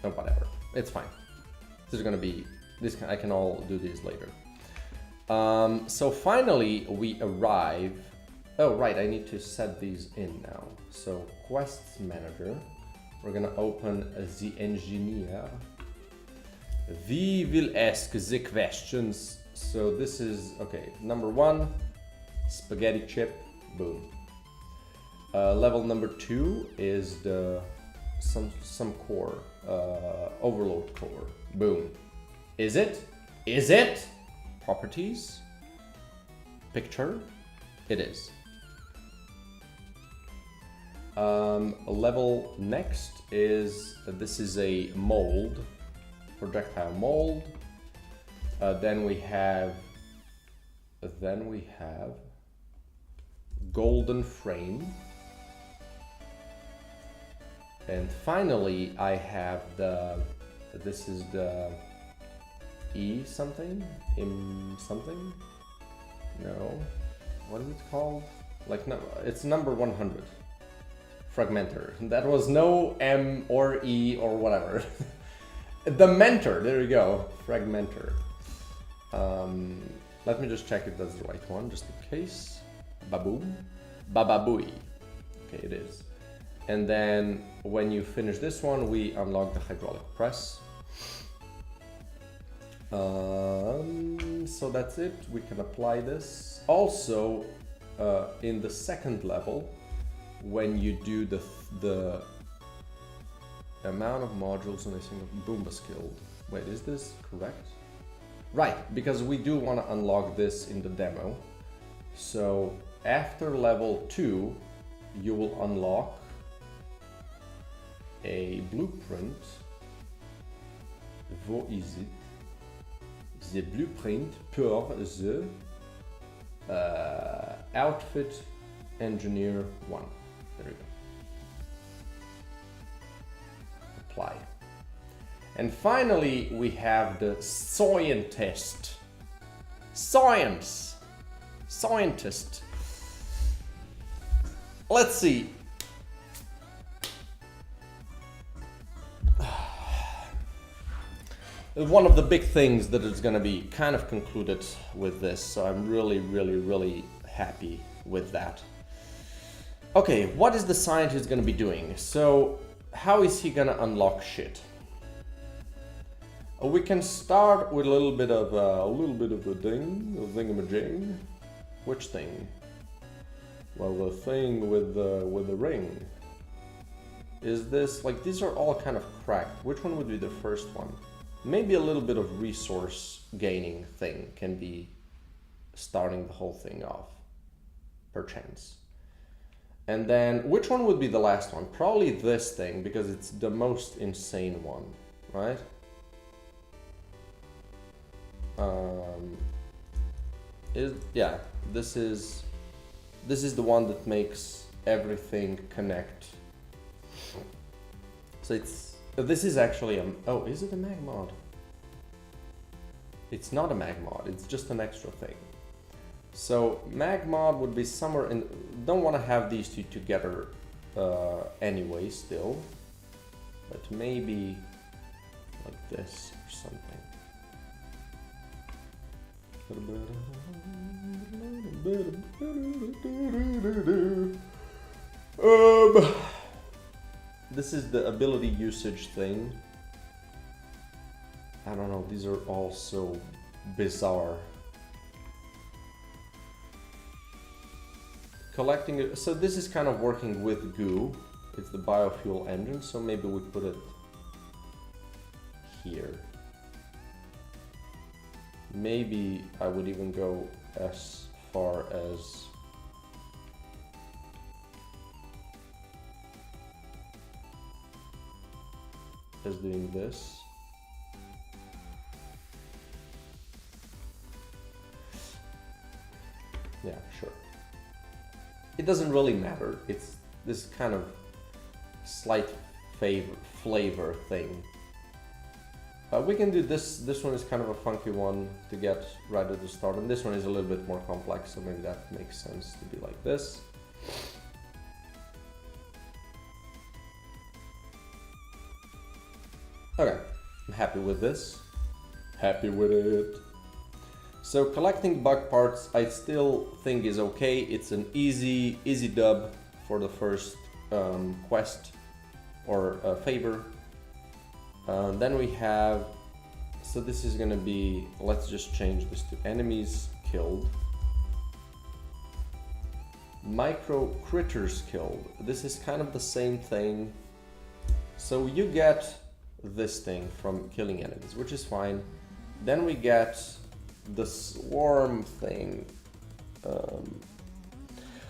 Oh, whatever. It's fine. This is gonna be this. I can all do these later. So finally we arrive. Oh right, I need to set these in now. So quests manager. We're gonna open the engineer. We will ask the questions. So this is okay. Number 1, spaghetti chip. Boom. Level number 2 is the some core. Overload core. Boom. Is it? Is it? Properties. Picture. It is. Level next is this is a mold, projectile mold. Then we have golden frame. And finally, I have this is the E something? M something? No. What is it called? Like, no, it's number 100. Fragmenter. That was no M or E or whatever. The mentor, there you go. Fragmenter. Let me just check if that's the right one, just in case. Baboom. Bababooey. Okay, it is. And then when you finish this one, we unlock the hydraulic press. So that's it. We can apply this. Also, in the second level, when you do the amount of modules on a single Boomba skill. Wait, is this correct? Right, because we do want to unlock this in the demo. So after level 2, you will unlock a blueprint. Wo is it? The blueprint pour the outfit engineer 1. There we go. Apply. And finally, we have the scientist. Scientist. Let's see. One of the big things that is going to be kind of concluded with this, so I'm really happy with that. Okay, what is the scientist going to be doing? So, how is he going to unlock shit? We can start with a little bit of a thingamajig. Which thing? Well, the thing with the ring. Is this like, these are all kind of cracked? Which one would be the first one? Maybe a little bit of resource gaining thing can be starting the whole thing off, perchance. And then, which one would be the last one? Probably this thing, because it's the most insane one, right? Yeah, this is the one that makes everything connect. So this is actually a, oh, is it a mag mod? It's not a mag mod, it's just an extra thing. So mag mod would be somewhere in, don't want to have these two together anyway still, but maybe like this or something. This is the ability usage thing. I don't know, these are all so bizarre. Collecting it, so this is kind of working with goo. It's the biofuel engine, so maybe we put it here. Maybe I would even go as far as doing this. Yeah, sure. It doesn't really matter. It's this kind of slight flavor thing. We can do this. This one is kind of a funky one to get right at the start, and this one is a little bit more complex, so maybe that makes sense to be like this. Okay, I'm happy with this. Happy with it. So collecting bug parts, I still think is okay. It's an easy dub for the first quest or favor. Then we have, so this is gonna be, let's just change this to enemies killed. Micro critters killed. This is kind of the same thing. So you get this thing from killing enemies, which is fine. Then we get the swarm thing,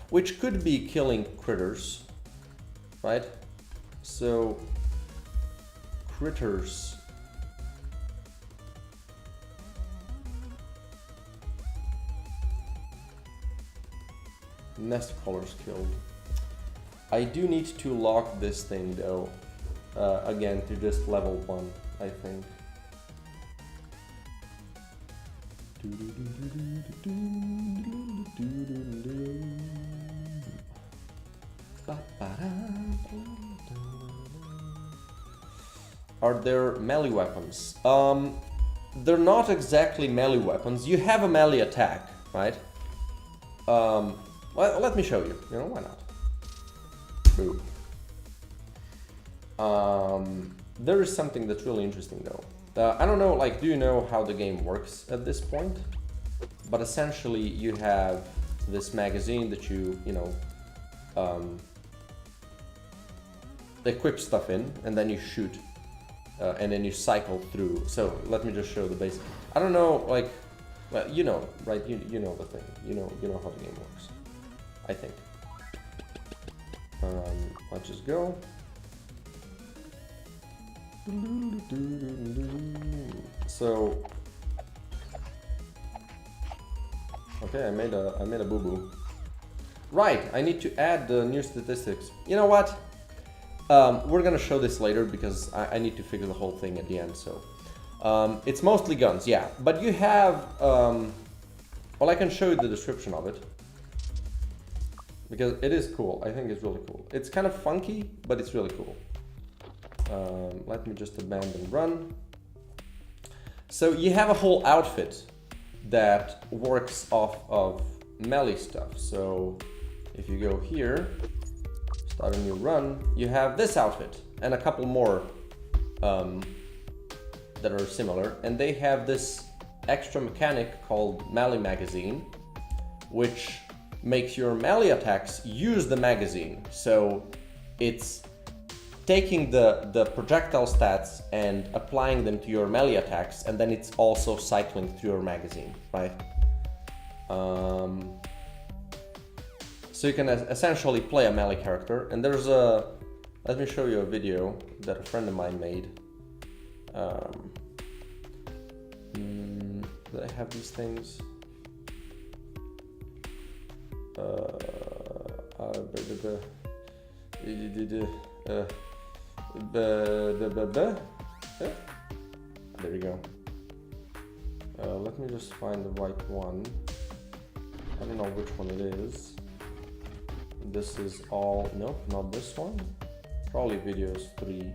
which could be killing critters, right? So critters, nest crawlers killed. I do need to lock this thing though, again to just level 1, I think. Are there melee weapons? They're not exactly melee weapons. You have a melee attack, right? Well, let me show you. You know, why not? Boom. There is something that's really interesting though. I don't know, like, do you know how the game works at this point? But essentially, you have this magazine that you equip stuff in, and then you shoot, and then you cycle through. So let me just show the basic. I don't know, like, well, you know, right? You know the thing. You know how the game works. I think. Let's just go. So, okay, I made a boo-boo. Right, I need to add the new statistics. You know what? We're gonna show this later because I need to figure the whole thing at the end. So, it's mostly guns, yeah. But you have, well, I can show you the description of it because it is cool. I think it's really cool. It's kind of funky, but it's really cool. Let me just abandon run. So you have a whole outfit that works off of melee stuff. So if you go here, start a new run, you have this outfit and a couple more that are similar, and they have this extra mechanic called melee magazine, which makes your melee attacks use the magazine. So it's taking the projectile stats and applying them to your melee attacks, and then it's also cycling through your magazine, right? So you can essentially play a melee character, and there's a, let me show you a video that a friend of mine made. Do I have these things? There we go. Let me just find the right one. I don't know which one it is. This is all, nope, not this one. Probably videos 3.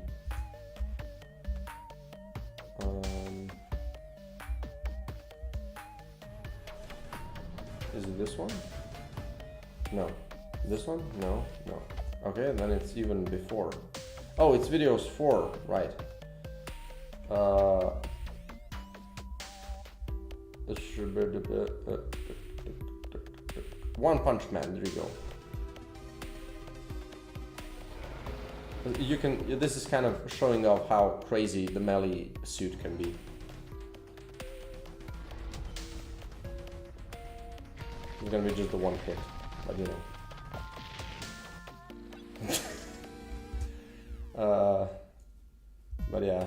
Is it this one? No. This one? No, no. Okay, then it's even before. Oh, it's videos 4, right. One Punch Man, there you go. You can, this is kind of showing off how crazy the melee suit can be. It's gonna be just the one hit, but you know. But yeah.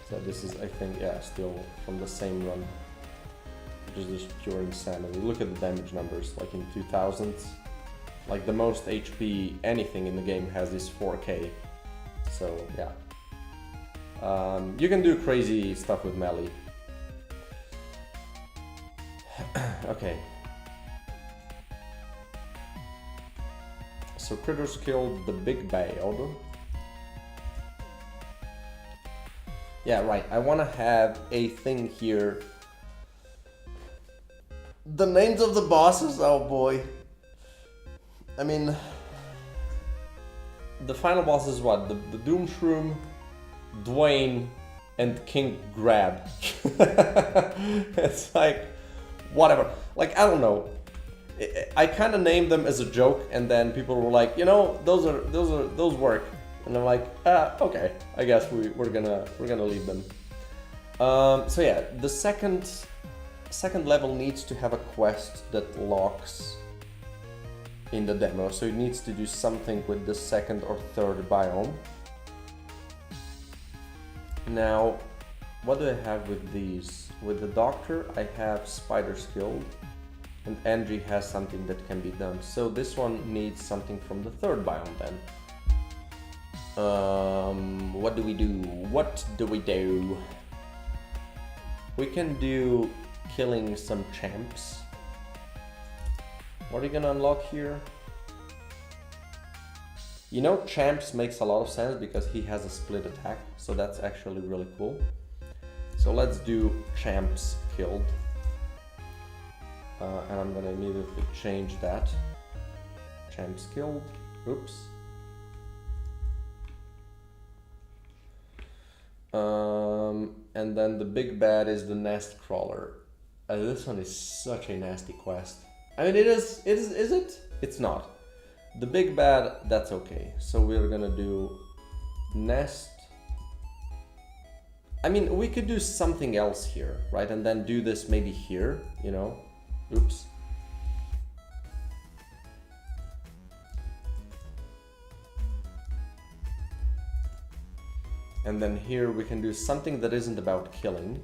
So this is, I think, yeah, still from the same run, which is just pure insanity. Look at the damage numbers, like in 2000s. Like the most HP anything in the game has this 4K. So yeah. You can do crazy stuff with melee. Okay. So critters killed the big bad. Yeah, right. I want to have a thing here. The names of the bosses, oh boy. I mean, the final boss is what? The Doom Shroom, Dwayne, and King Grab. It's like, whatever. Like, I don't know. I kind of named them as a joke, and then people were like, you know, those work. And I'm like, okay, I guess we're gonna leave them. So yeah, the second level needs to have a quest that locks in the demo, so it needs to do something with the second or third biome. Now, what do I have with these? With the doctor, I have spider skilled, and Angie has something that can be done. So this one needs something from the third biome then. What do we do? What do we do? We can do killing some champs. What are you gonna unlock here? You know, champs makes a lot of sense because he has a split attack, so that's actually really cool. So let's do champs killed. And I'm gonna immediately change that. Champs killed. Oops. And then the big bad is the nest crawler. This one is such a nasty quest. I mean, is it? It's not. The big bad, that's okay. So we're gonna do nest. I mean, we could do something else here, right? And then do this maybe here, you know? Oops. And then here we can do something that isn't about killing.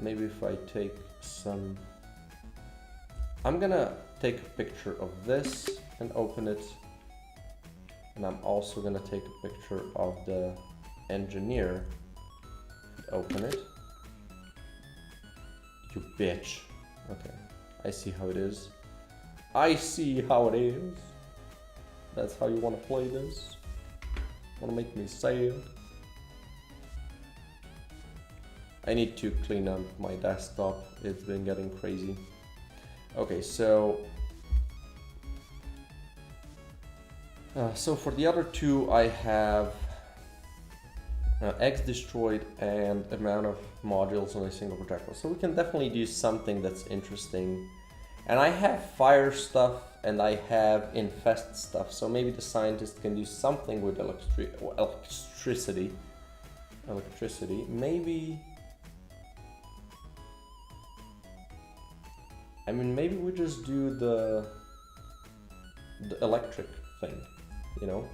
Maybe if I take some... I'm gonna take a picture of this and open it. And I'm also gonna take a picture of the engineer and open it. You bitch. Okay, I see how it is. I see how it is. That's how you wanna play this? Wanna make me sad? I need to clean up my desktop. It's been getting crazy. Okay, so for the other two, I have X destroyed and amount of modules on a single projectile. So we can definitely do something that's interesting. And I have fire stuff and I have infest stuff. So maybe the scientist can do something with electricity. Maybe. I mean, maybe we just do the electric thing, you know?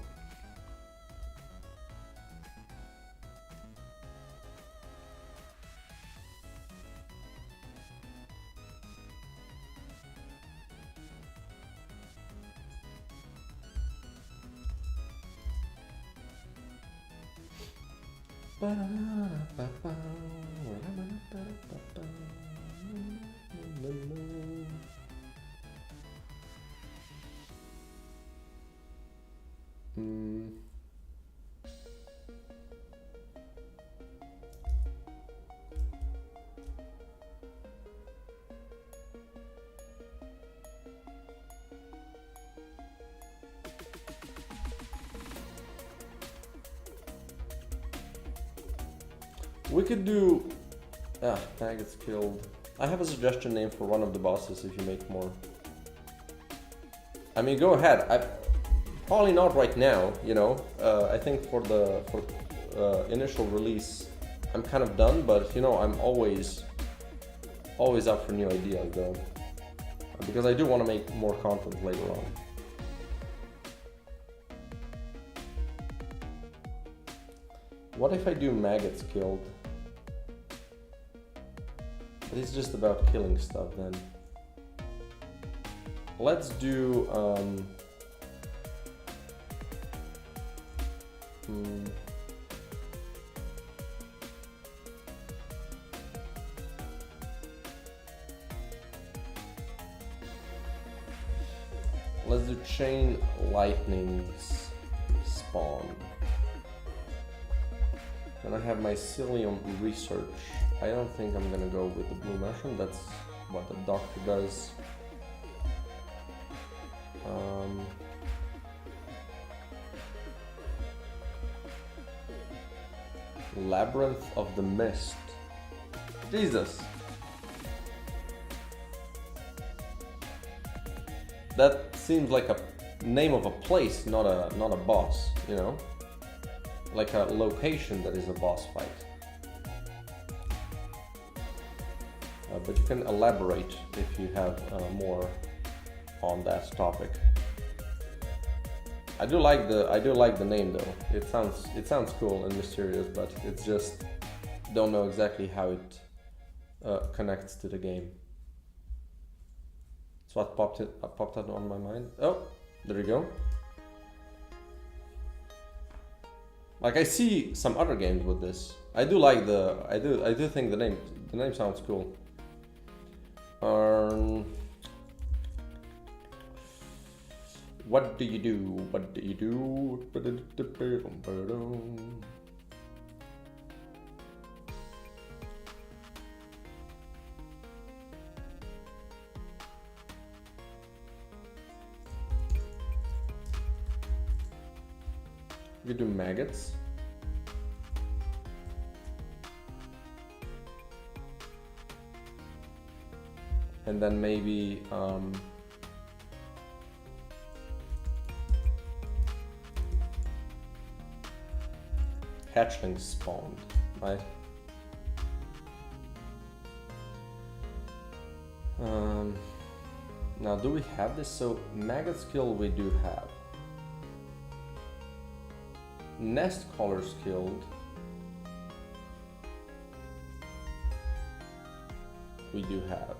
We could do... maggots killed. I have a suggestion name for one of the bosses if you make more. I mean, go ahead. Probably not right now, you know. I think for initial release, I'm kind of done, but you know, I'm always up for new ideas though. Because I do want to make more content later on. What if I do maggots killed? But it's just about killing stuff then. Let's do let's do chain lightnings spawn. Then I have mycelium research. I don't think I'm gonna go with the blue mushroom. That's what the doctor does. Labyrinth of the Mist. Jesus. That seems like a name of a place, not a boss, you know? Like a location that is a boss fight. But you can elaborate if you have more on that topic. I do like the name though. It sounds cool and mysterious, but it's just don't know exactly how it connects to the game. That's what popped out on my mind. Oh, there you go. Like I see some other games with this. I do think the name sounds cool. What do you do? What do you do? You do maggots. And then maybe hatchlings spawned, right? Now do we have this? So maggot skill we do have. Nest collar skilled. We do have.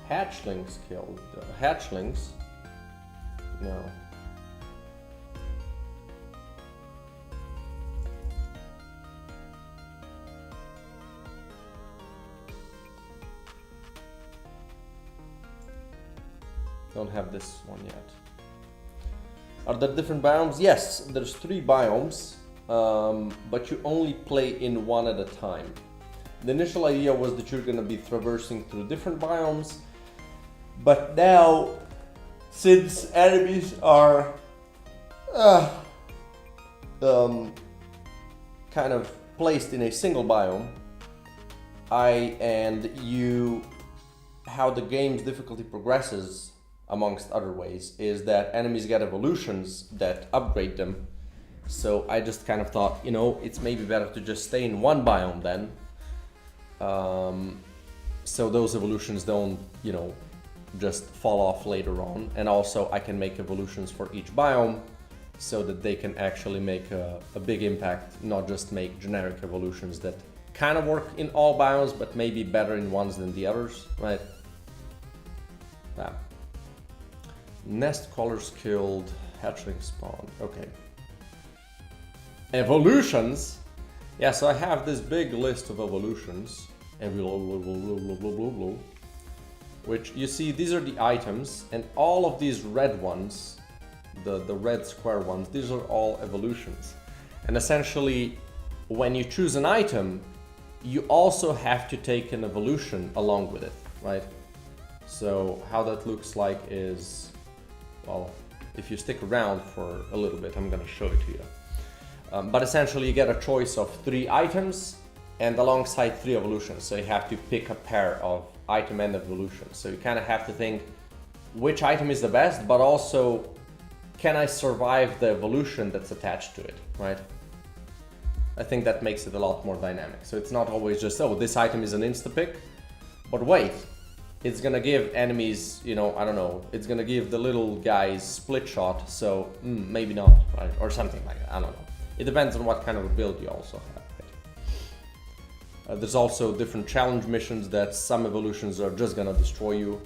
Hatchlings killed. Hatchlings? No. Don't have this one yet. Are there different biomes? Yes, there's 3 biomes, but you only play in one at a time. The initial idea was that you're gonna be traversing through different biomes, but now, since enemies are kind of placed in a single biome, how the game's difficulty progresses, amongst other ways, is that enemies get evolutions that upgrade them. So I just kind of thought, you know, it's maybe better to just stay in one biome then. So those evolutions don't, you know, just fall off later on. And also I can make evolutions for each biome so that they can actually make a big impact, not just make generic evolutions that kind of work in all biomes, but maybe better in ones than the others, right? Yeah. Nest collars killed, hatchling spawned, okay. Evolutions? Yeah, so I have this big list of evolutions, which you see, these are the items, and all of these red ones, the red square ones, these are all evolutions. And essentially, when you choose an item, you also have to take an evolution along with it, right? So how that looks like is, well, if you stick around for a little bit, I'm gonna show it to you. But essentially you get a choice of 3 items and alongside 3 evolutions. So you have to pick a pair of item and evolution. So you kind of have to think which item is the best, but also can I survive the evolution that's attached to it, right? I think that makes it a lot more dynamic. So it's not always just, oh, this item is an insta-pick, but wait, it's gonna give enemies, you know, I don't know, it's gonna give the little guys split shot, so maybe not, right? Or something like that, I don't know. It depends on what kind of a build you also have. Right? There's also different challenge missions that some evolutions are just gonna destroy you.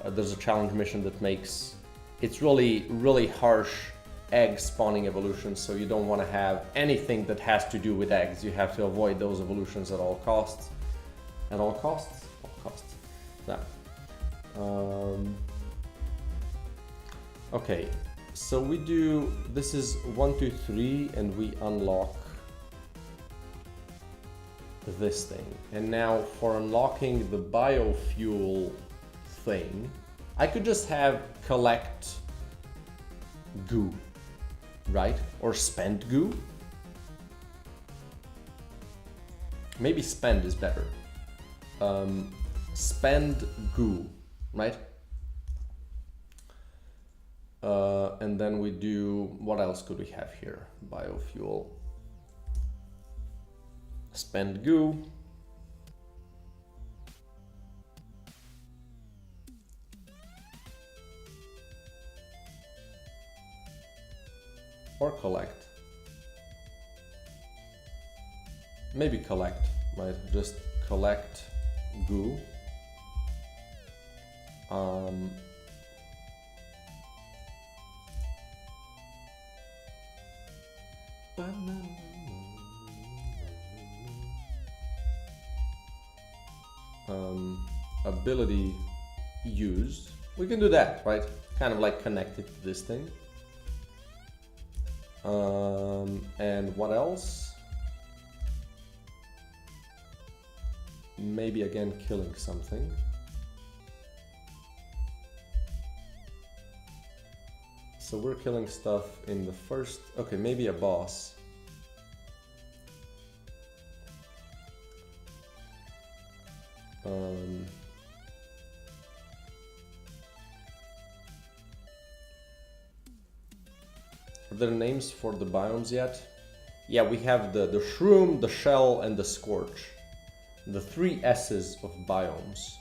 There's a challenge mission that makes, it's really, really harsh egg spawning evolutions, so you don't want to have anything that has to do with eggs. You have to avoid those evolutions at all costs. At all costs? All costs. Yeah. Okay, so we do, this is 1, 2, 3, and we unlock this thing. And now for unlocking the biofuel thing, I could just have collect goo, right? Or spend goo. Maybe spend is better. Spend goo, right? And then we do, what else could we have here? Biofuel. Spend goo. or collect. Maybe collect, right? Just collect goo. Ability used. We can do that, right? Kind of like connected to this thing. And what else? Maybe again killing something. So we're killing stuff in the first... Okay, maybe a boss. Are there names for the biomes yet? Yeah, we have the shroom, the shell, and the scorch. The 3 S's of biomes.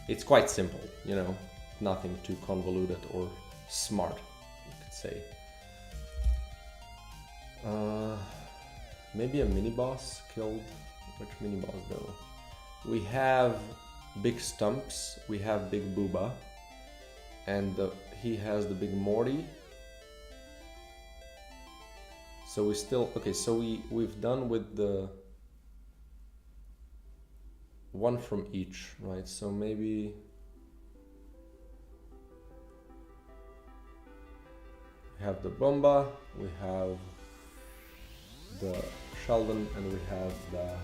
It's quite simple, you know, nothing too convoluted or smart, you could say. Maybe a mini boss killed. Which mini boss though? We have big Stumps, we have big Booba, and he has the big Morty. So we still, okay, so we've done with the one from each, right? So maybe we have the Bomba, we have the Sheldon, and we have the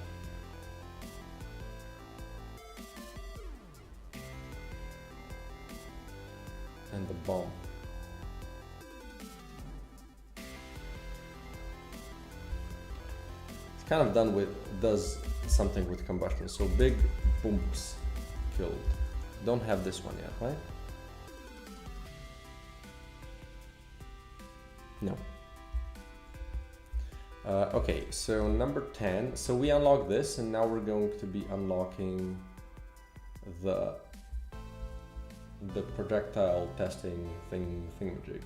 bomb. It's kind of done with, does something with combustion. So big booms killed. Don't have this one yet, right? No. Okay, so number 10. So we unlock this, and now we're going to be unlocking the projectile testing thingamajig.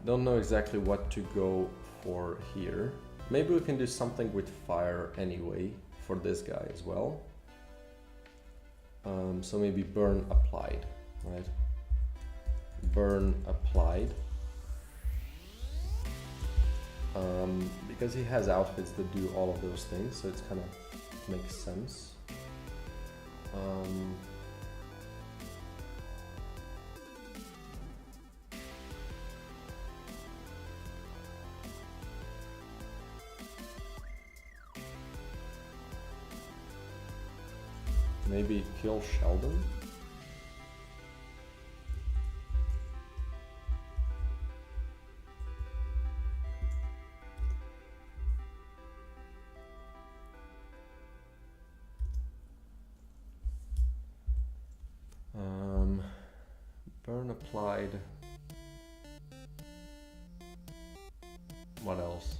Don't know exactly what to go for here. Maybe we can do something with fire anyway for this guy as well. So maybe burn applied, right? Burn applied. Because he has outfits that do all of those things, so it's kind of makes sense. Maybe kill Sheldon? Burn applied. What else?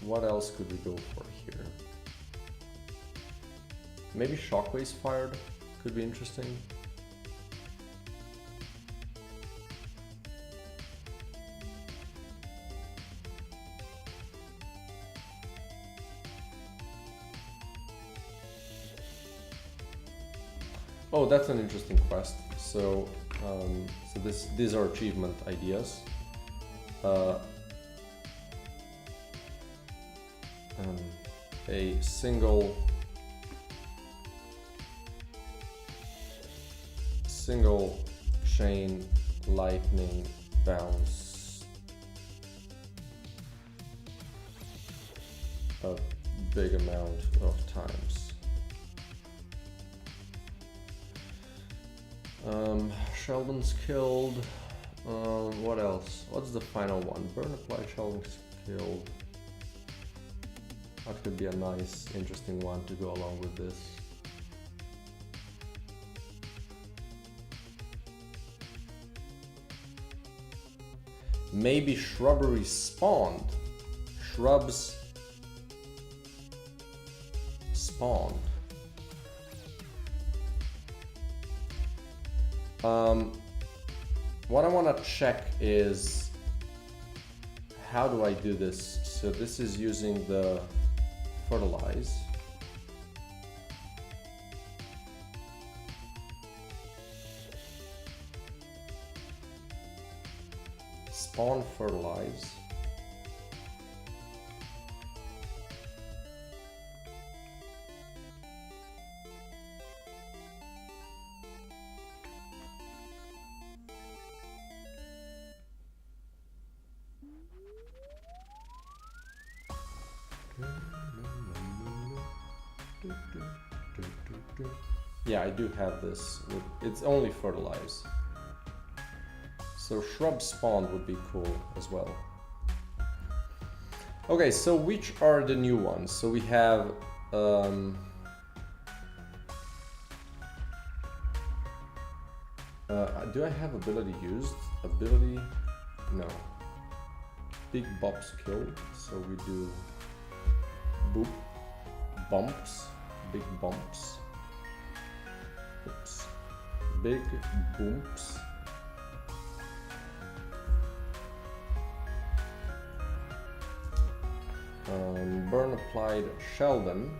What else could we go for here? Maybe shockwaves fired could be interesting. Oh, that's an interesting quest. So, these are achievement ideas. A single chain lightning bounce a big amount of times. Sheldon's killed. What else? What's the final one? Burn applied, Sheldon's killed. That could be a nice, interesting one to go along with this. Maybe shrubbery spawned. Shrubs spawned. What I want to check is how do I do this? So this is using the fertilize. Spawn fertilize. Yeah, I do have this. It's only fertilize. So shrub spawned would be cool as well. Okay, so which are the new ones? So we have do I have ability used? Ability? No. Big bops killed. So we do boop, bumps, big bumps. Oops. Big bumps. Burn applied Sheldon.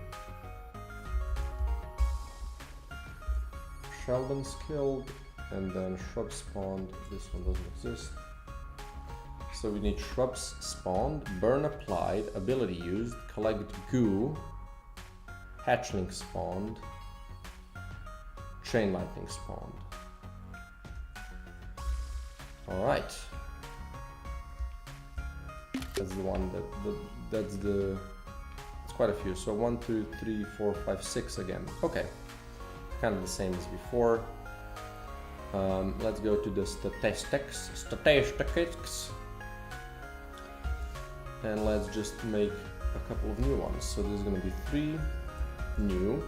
Sheldon's killed, and then shrub spawned. This one doesn't exist. So we need shrubs spawned, burn applied, ability used, collect goo, hatchling spawned, chain lightning spawned. Alright. That's the one that's it's quite a few. So 1, 2, 3, 4, 5, 6 again. Okay. Kind of the same as before. Let's go to the statistics. And let's just make a couple of new ones. So there's gonna be 3 new.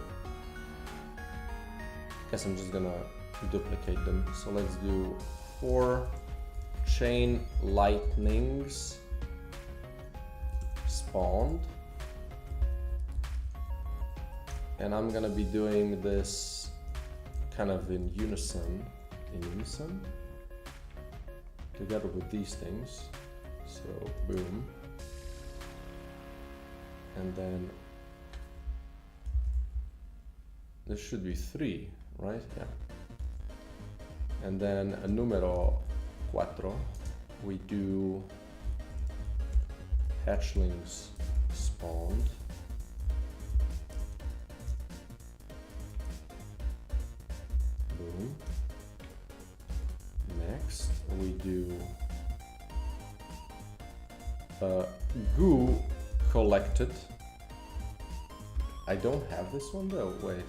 Guess I'm just gonna duplicate them. So let's do 4 chain lightnings spawned. And I'm gonna be doing this kind of in unison, together with these things. So boom. And then there should be 3, right? Yeah. And then a numero 4, we do hatchlings spawned. Boom. Next, we do goo collected. I don't have this one though, wait.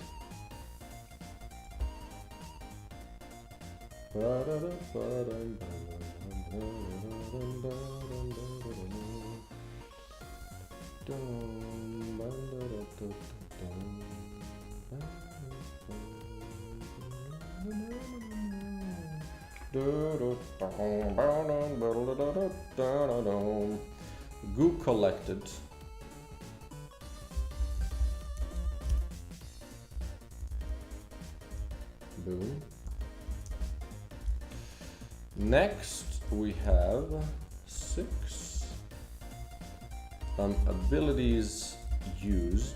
Goo collected. Boom. Next we have 6 abilities used.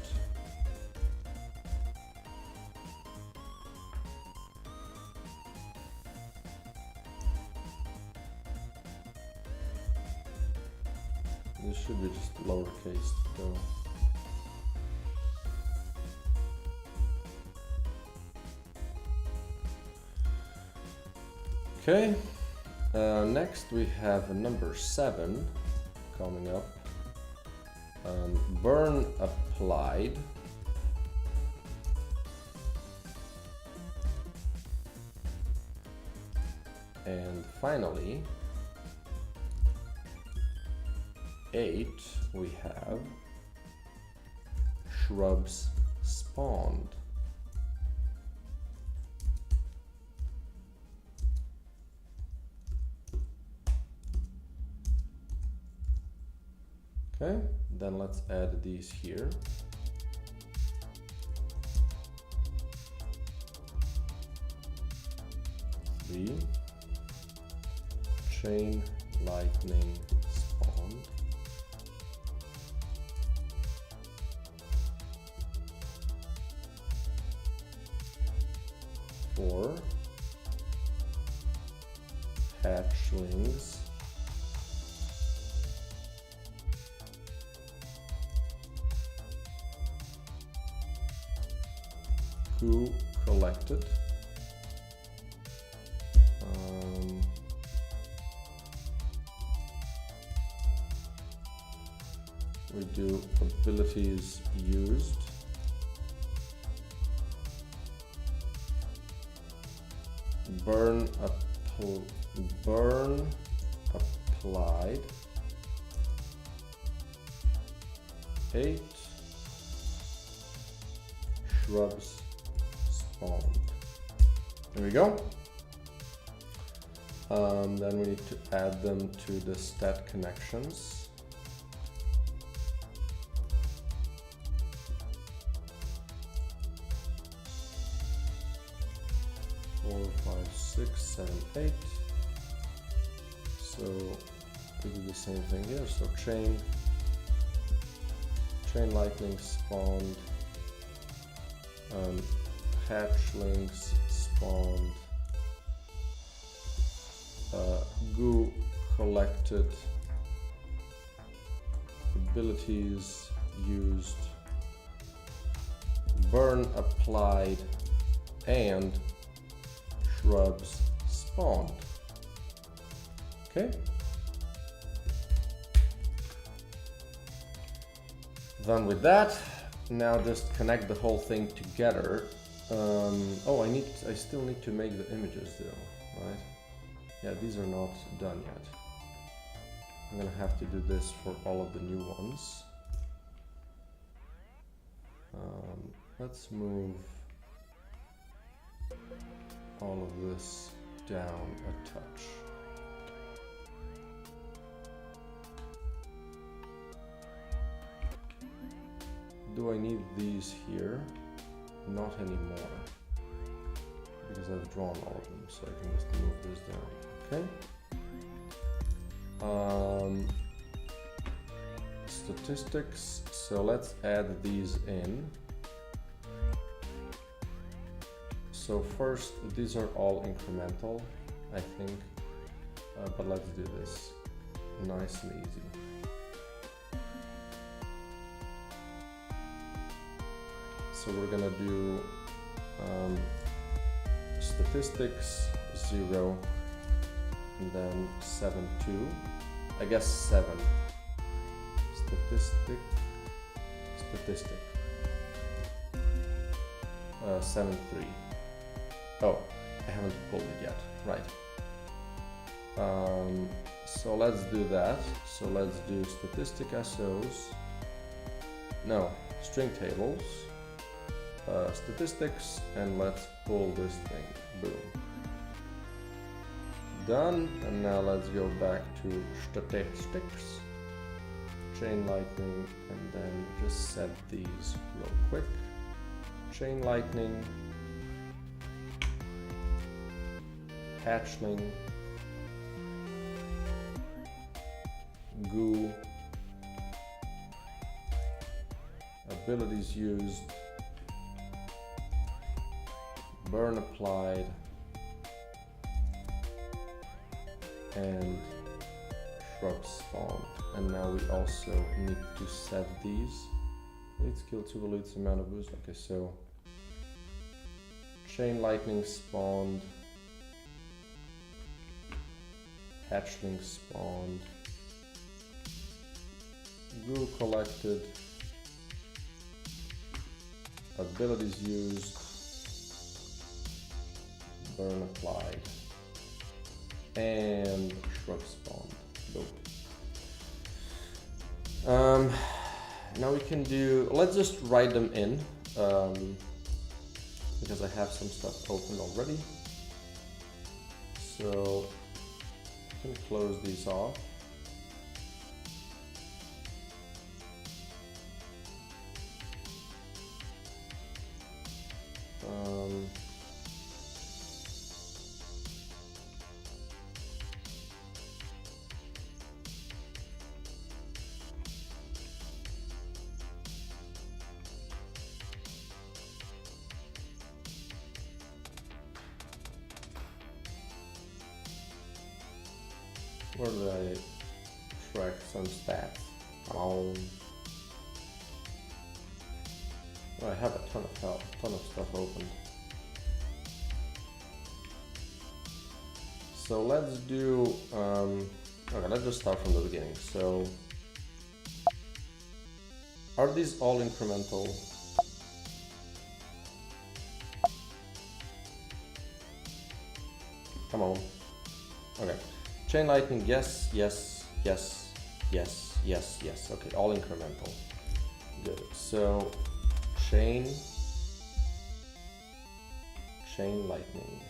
This should be just lowercase though. Okay, next we have number 7 coming up. Burn applied. And finally, 8 we have shrubs spawned. Okay, then let's add these here. Three. Chain lightning spawned. 4 hatchlings. Goo collected. We do abilities used. Burn applied. 8 shrubs spawned. There we go. Then we need to add them to the stat connections. 4, 5, 6, 7, 8. So we do the same thing here. So chain lightning spawned, hatchlings spawned, goo collected, abilities used, burn applied, and shrubs spawned. Okay. Done with that. Now just connect the whole thing together. Oh, I still need to make the images though, right? Yeah, these are not done yet. I'm gonna have to do this for all of the new ones. Let's move all of this down a touch. Do I need these here? Not anymore, because I've drawn all of them, so I can just move this down. Okay. Statistics. So let's add these in. So first, these are all incremental, I think, but let's do this nice and easy. So we're gonna do statistics 0 and then 7, 2. I guess 7. Statistic. 7, 3. Oh, I haven't pulled it yet. Right. So let's do that. So let's do statistic SOs. No, string tables. Statistics, and let's pull this thing. Boom. Done. And now let's go back to statistics. Chain lightning, and then just set these real quick. Chain lightning. Hatchling. Goo. Abilities used. Burn applied, and shrub spawned. And now we also need to set these. Lead skill 2 leads amount of boost. Okay, so chain lightning spawned, hatchling spawned, goo collected, abilities used, burn applied, and shrub spawned. Nope. now we can do, let's just write them in, because I have some stuff open already. So I can close these off. Where did I track some stats? Oh, I have a ton of stuff open. So let's do, okay, let's just start from the beginning. So, are these all incremental? Come on. Okay. Chain lightning, yes, yes, yes, yes, yes, yes. Okay, all incremental. Good. So, chain lightning.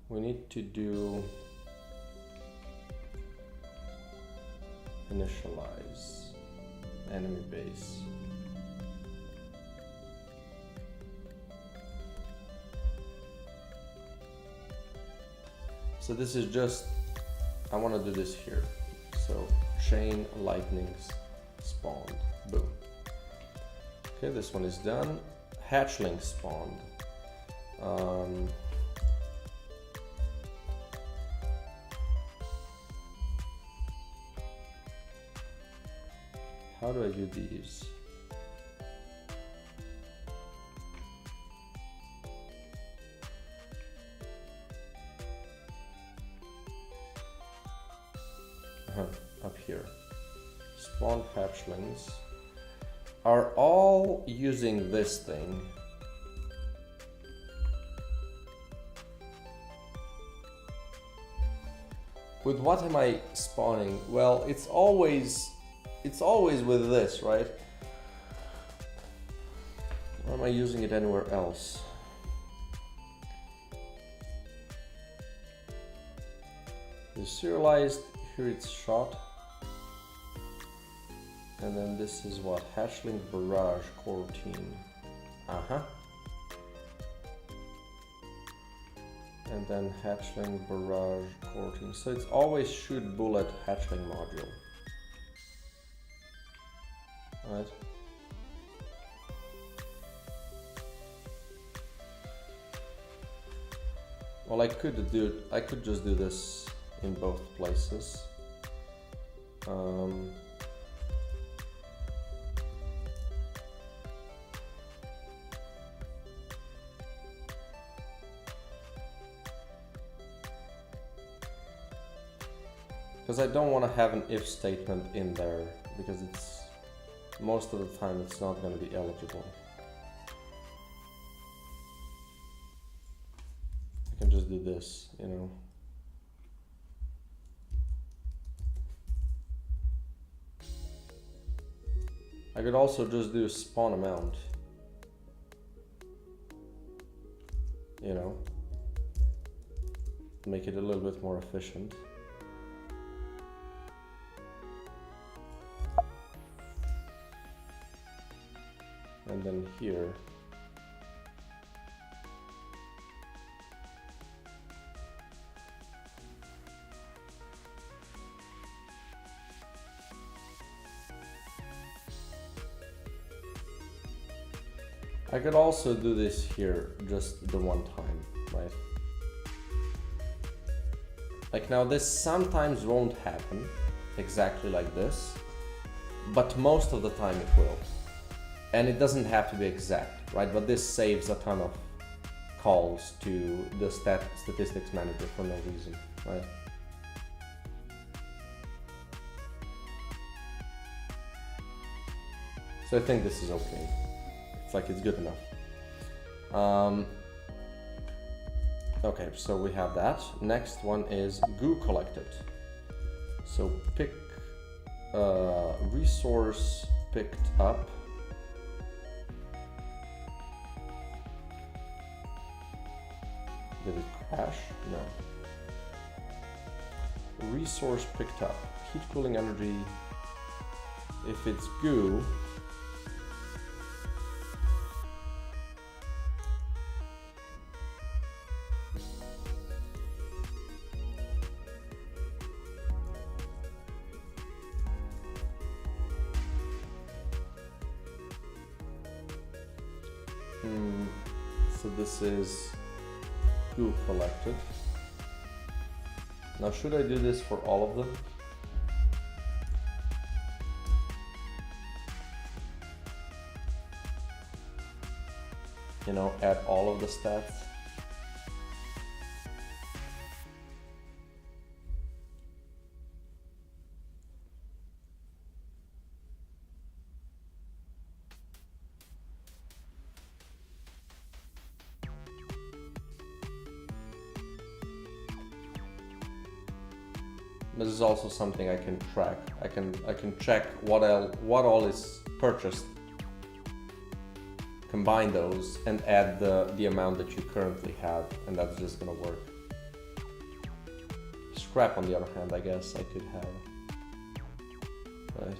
We need to do initialize enemy base. So this is just, I want to do this here. So chain lightnings spawned, boom. Okay, this one is done. Hatchling spawned. How do I do these? Up here. Spawn hatchlings are all using this thing. With what am I spawning? Well, it's always with this, right? Or am I using it anywhere else? The serialized, here it's shot. And then this is what? Hatchling barrage core team. And then hatchling barrage core team. So it's always shoot bullet hatchling module. Right. Well, I could just do this in both places. Because I don't want to have an if statement in there, because it's most of the time it's not going to be eligible. I can just do this, you know. I could also just do spawn amount, you know, make it a little bit more efficient. And then here, I could also do this here just the one time, right? Like now this sometimes won't happen exactly like this, but most of the time it will. And it doesn't have to be exact, right? But this saves a ton of calls to the statistics manager for no reason, right? So I think this is okay. It's like it's good enough. Okay, so we have that. Next one is goo collected. So pick resource picked up. Did it crash? No. Resource picked up. Heat cooling energy. If it's goo, so this is goo collected. Now should I do this for all of them? You know, add all of the stats. This is also something I can track. I can check what all is purchased. Combine those and add the amount that you currently have, and that's just gonna work. Scrap, on the other hand, I guess I could have. Right.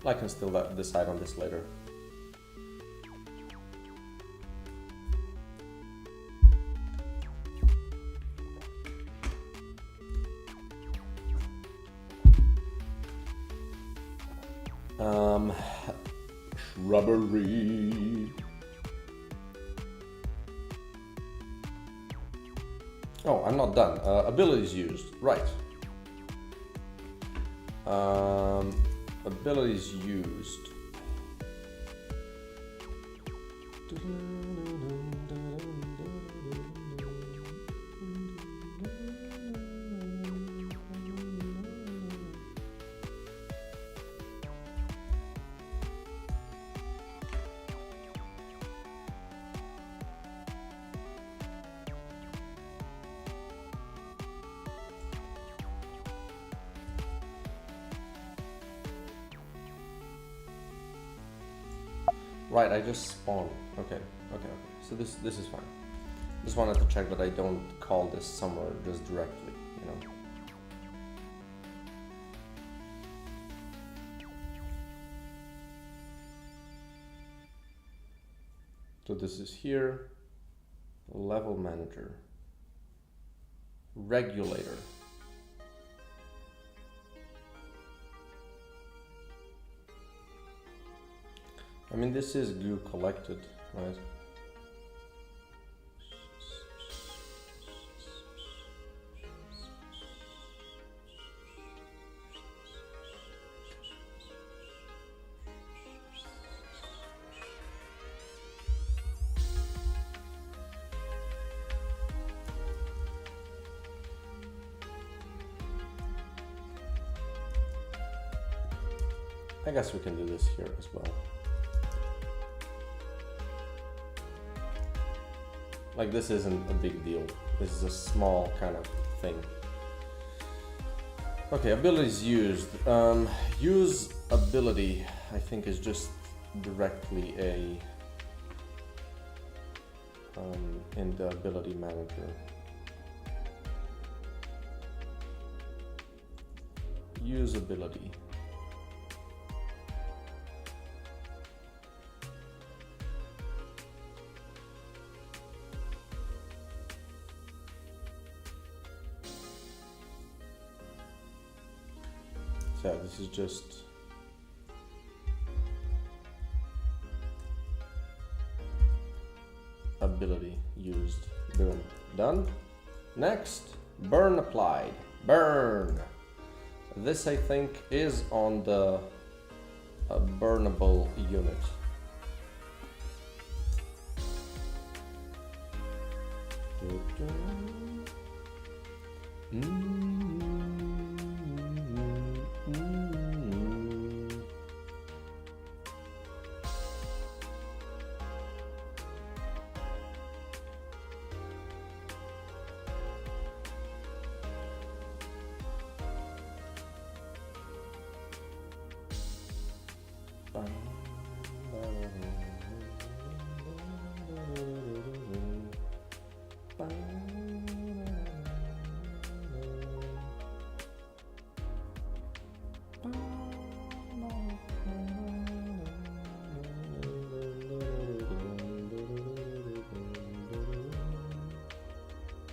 I can still decide on this later. Shrubbery. Oh, I'm not done. Abilities used, right. Abilities used. Right, I just spawned. Okay. So this is fine. Just wanted to check that I don't call this somewhere just directly, you know. So this is here. Level manager. Regulator. I mean, this is goo collected, right? I guess we can do this here as well. Like, this isn't a big deal. This is a small kind of thing. Okay, abilities used. Use ability, I think, is just directly a in the ability manager. Use ability. Yeah, this is just ability used. Boom. Done. Next, burn applied. Burn. This I think is on the burnable unit.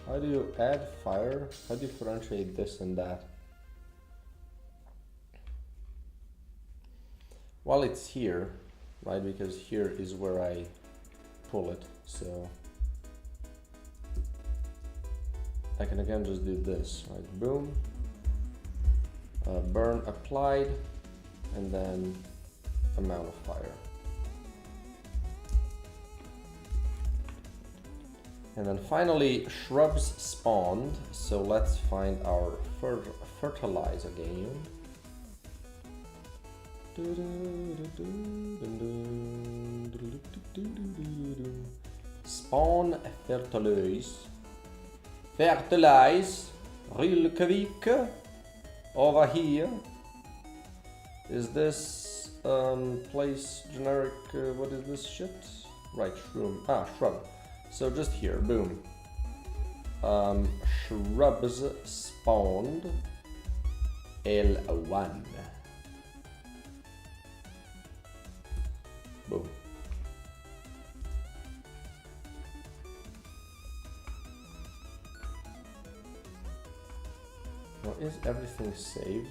How do you add fire? How do you differentiate this and that? Well, it's here, right? Because here is where I pull it, so I can again just do this, right? Boom, burn applied, and then amount of fire. And then finally, shrubs spawned. So let's find our fertilize again. Spawn fertilize. Fertilize. Real quick. Over here. Is this place generic? What is this shit? Right, shroom. Ah, shrub. So just here, boom. Shrubs spawned. L1. Boom. Now, is everything saved?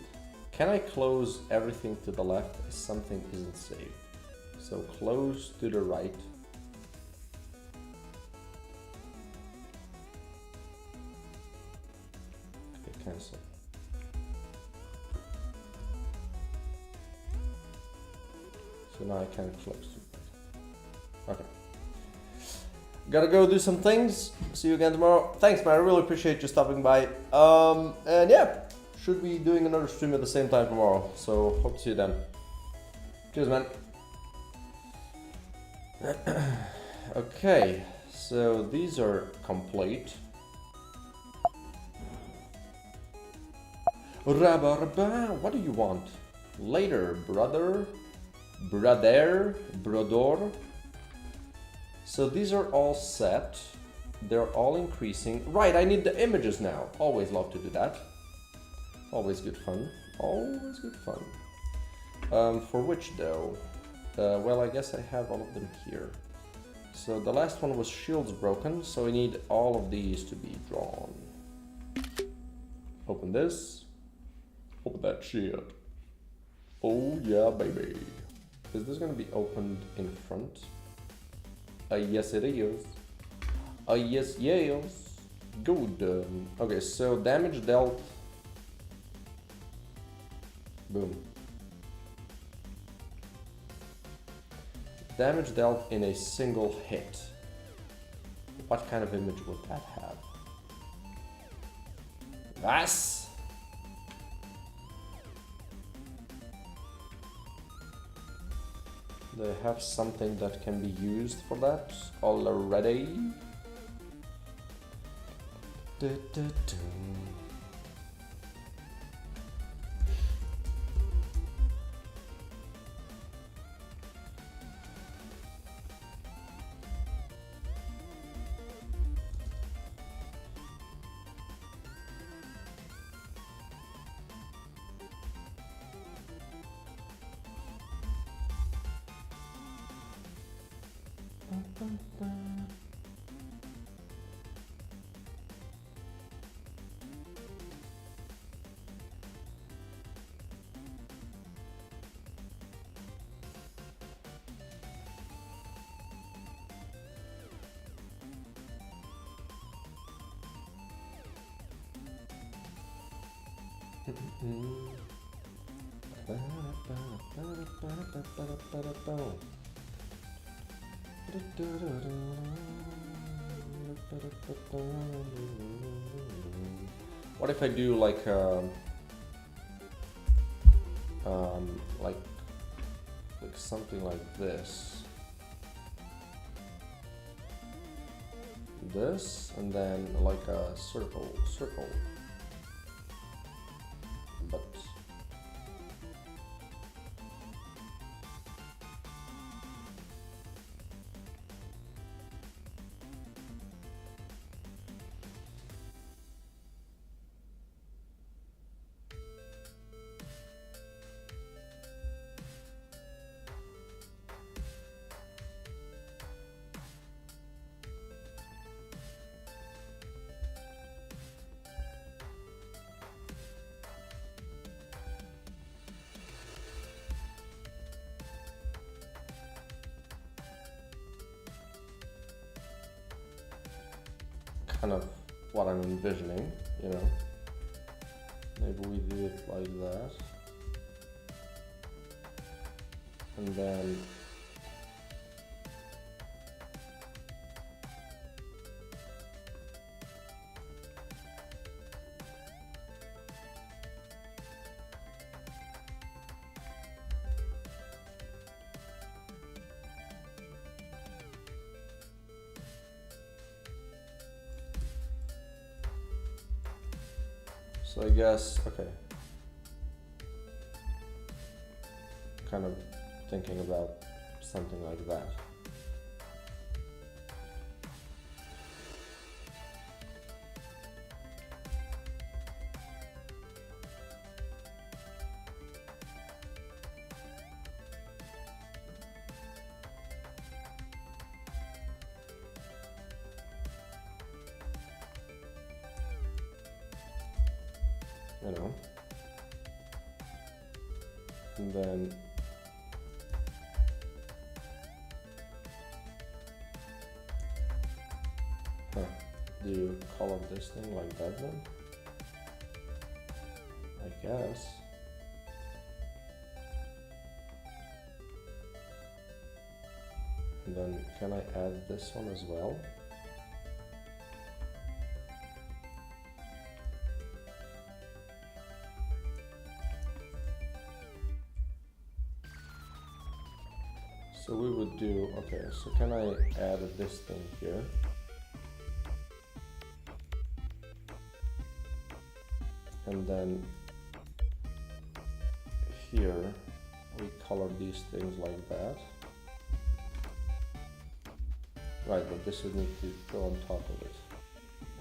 Can I close everything to the left if something isn't saved? So close to the right. Okay, cancel. So now I can close to it. Okay. Gotta go do some things. See you again tomorrow. Thanks, man. I really appreciate you stopping by. And yeah, should be doing another stream at the same time tomorrow. So hope to see you then. Cheers, man. Okay, so these are complete. What do you want? Later, brother. Brodor. So these are all set. They're all increasing. Right, I need the images now. Always love to do that. Always good fun. Always good fun. For which though? Well, I guess I have all of them here. So the last one was shields broken, so I need all of these to be drawn. Open this. Open that shit. Oh yeah, baby. Is this gonna be opened in front? Yes it is. Yes. Good. Okay, so damage dealt. Boom. Damage dealt in a single hit. What kind of image would that have? Was? They have something that can be used for that already. What if I do like something like this, and then like a circle, but kind of what I'm envisioning, you know. Maybe we do it like that. And then so I guess, okay. Kind of thinking about something like that. You know, and then do you color this thing like that then? I guess. And then can I add this one as well? So we would do, okay, so can I add this thing here? And then here we color these things like that. Right, but this would need to go on top of it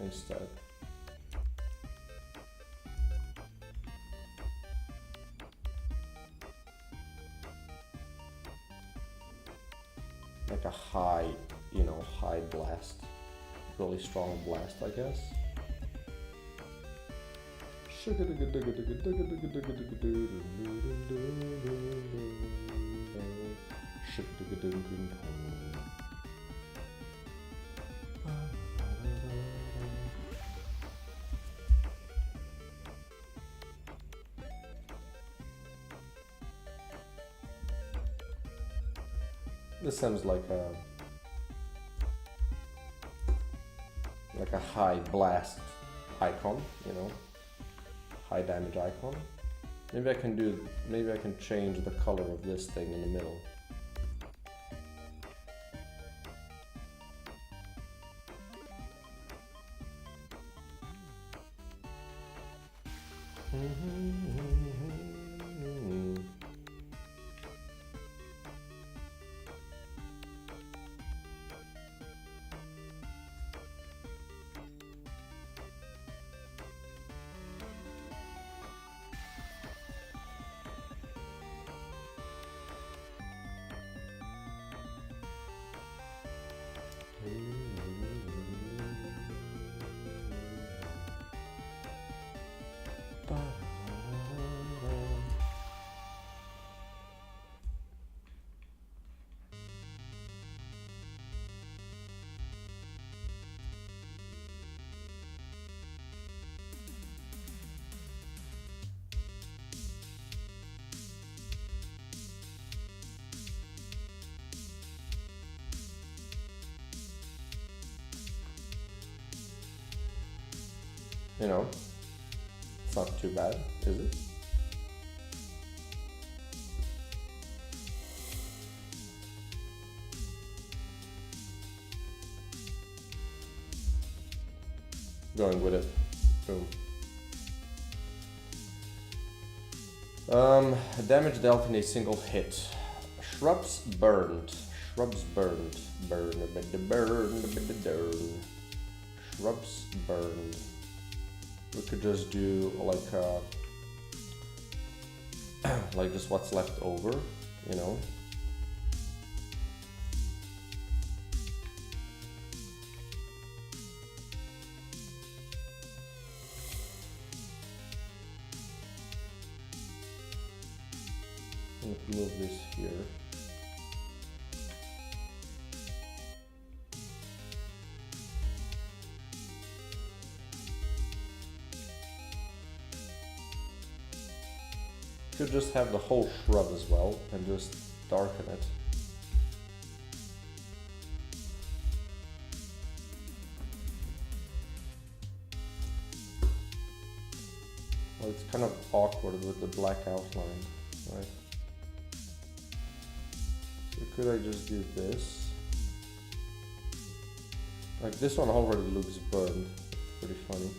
instead. Like a high, you know, high blast, really strong blast, I guess. This sounds like a high blast icon, you know, high damage icon. Maybe I can change the color of this thing in the middle. you know, it's not too bad, is it? Going with it. Boom. Damage dealt in a single hit. Shrubs burned. Shrubs burned. Burn a bit, burn a bit, burn. Shrubs burned. We could just do like just what's left over, you know. Move this here. Could just have the whole shrub as well and just darken it. Well, it's kind of awkward with the black outline, right? Could I just do this? Like this one already looks burned. Pretty funny.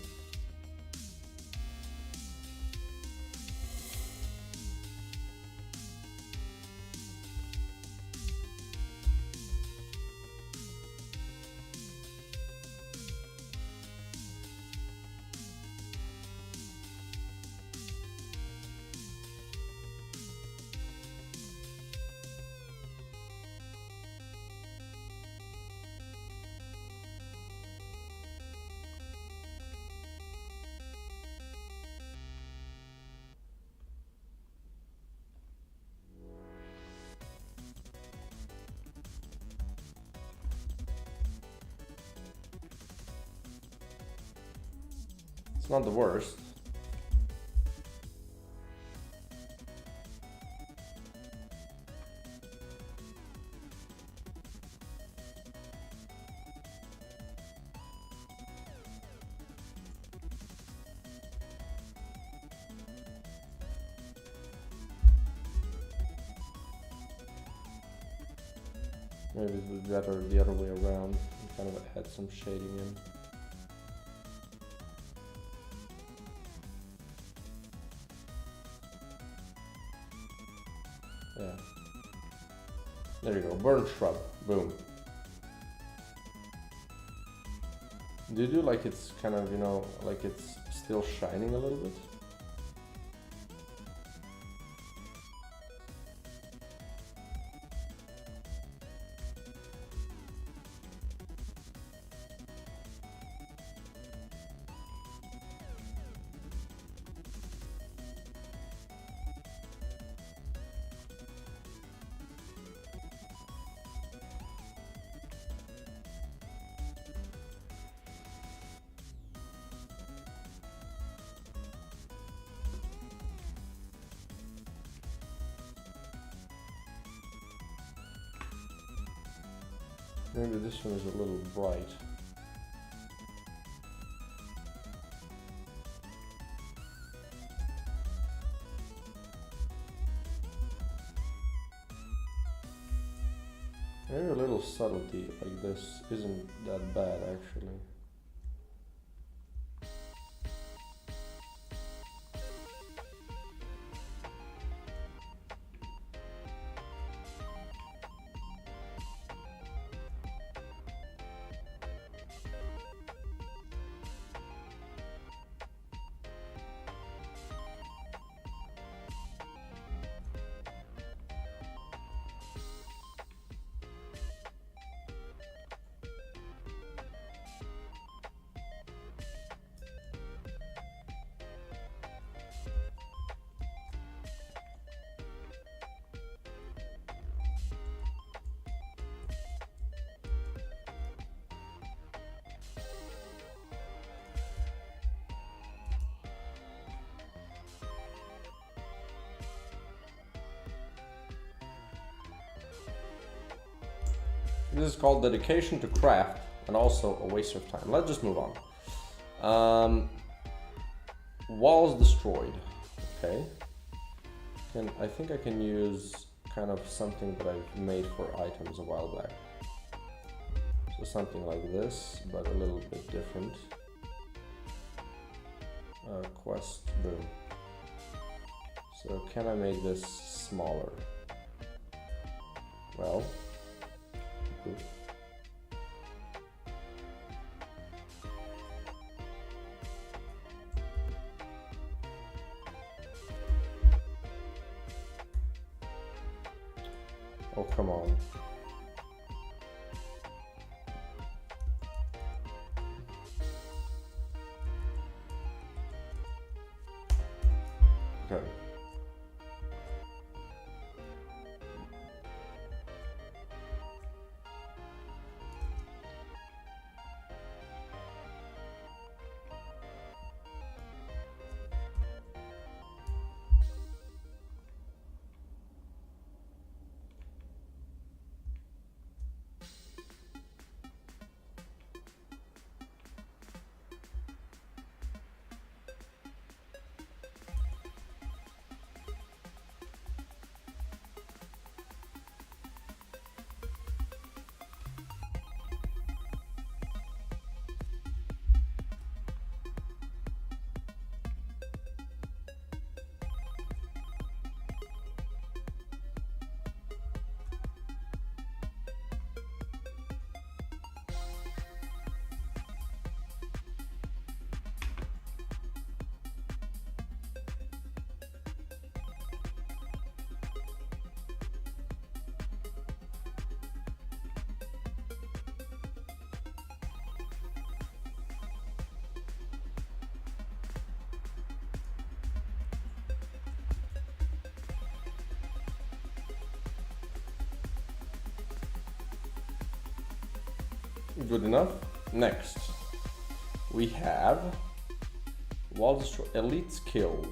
Not the worst. Maybe it would be better the other way around and kind of add some shading in. Yeah. There you go, burnt shrub, boom. Do you do like it's kind of, you know, like it's still shining a little bit? Maybe this one is a little bright. Maybe a little subtlety like this isn't that bad actually. This is called dedication to craft and also a waste of time. Let's just move on. Walls destroyed. Okay. I think I can use kind of something that I've made for items a while back. So something like this, but a little bit different. Quest, boom. So can I make this smaller? Well, good. Oh, come on. Okay. Good enough. Next, we have wall destroy. Elites killed.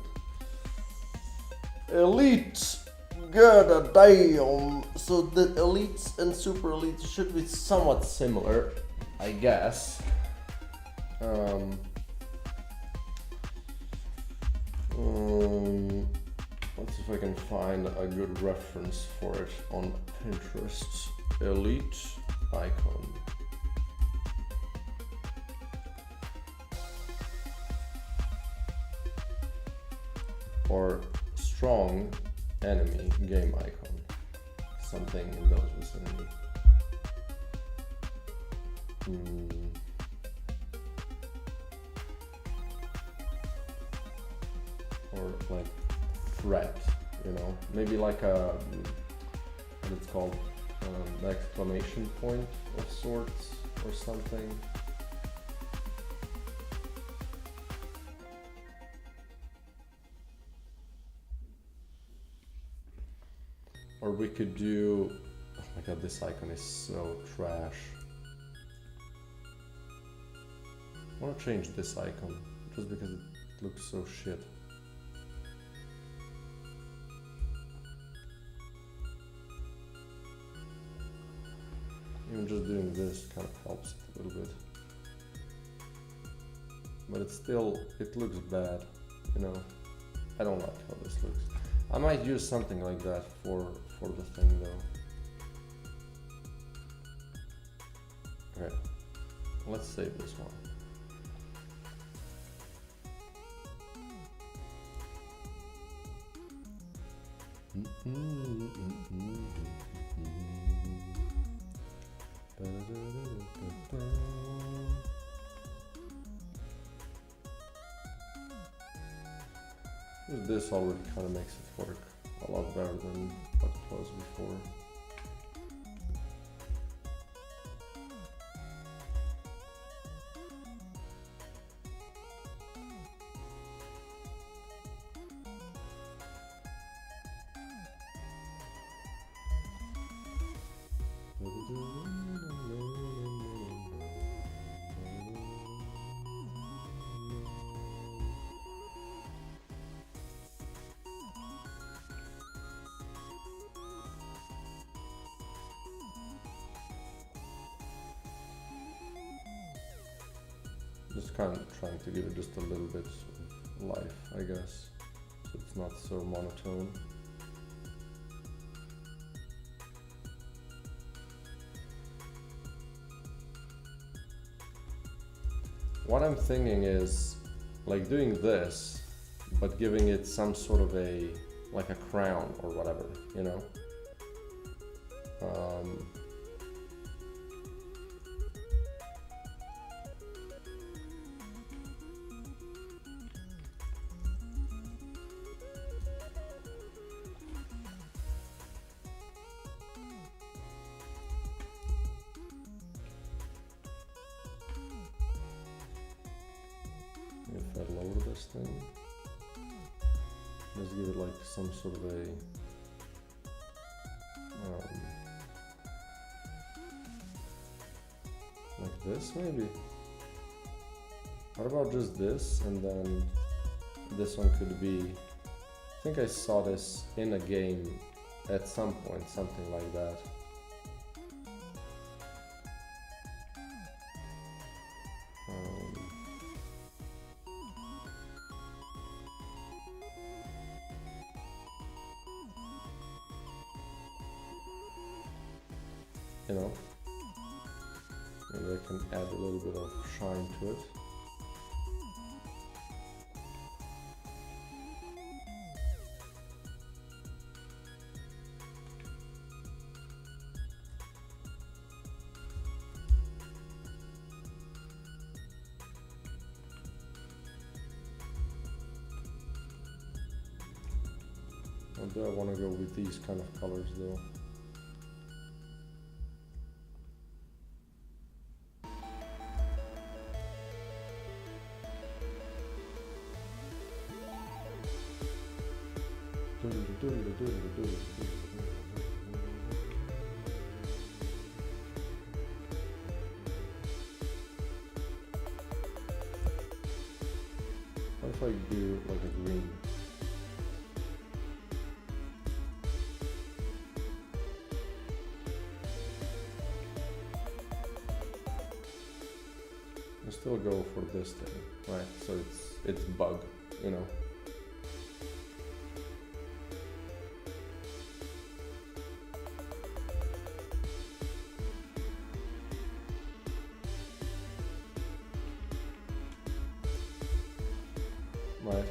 Elites. God damn. So the elites and super elites should be somewhat similar, I guess. Let's see if I can find a good reference for it on Pinterest. Elite icon. Or strong enemy game icon. Something in those vicinity. Or like threat, you know, maybe like a what it's called, an exclamation point of sorts or something. Or we could do, oh my god, this icon is so trash. I want to change this icon just because it looks so shit. Even just doing this kind of helps it a little bit. But it's still, it looks bad, you know. I don't like how this looks. I might use something like that for the thing though. Okay, let's save this one. This already kind of makes it work a lot better than what it was before. Just kind of trying to give it just a little bit life, I guess. So it's not so monotone. What I'm thinking is like doing this, but giving it some sort of a, like a crown or whatever, you know? If I lower this thing, let's give it like some sort of a like this maybe. What about just this, and then this one could be, I think I saw this in a game at some point, something like that. You know, maybe I can add a little bit of shine to it. Or do I want to go with these kind of colors though? What if I do like a green? I still go for this thing, right? So it's bug, you know. Right.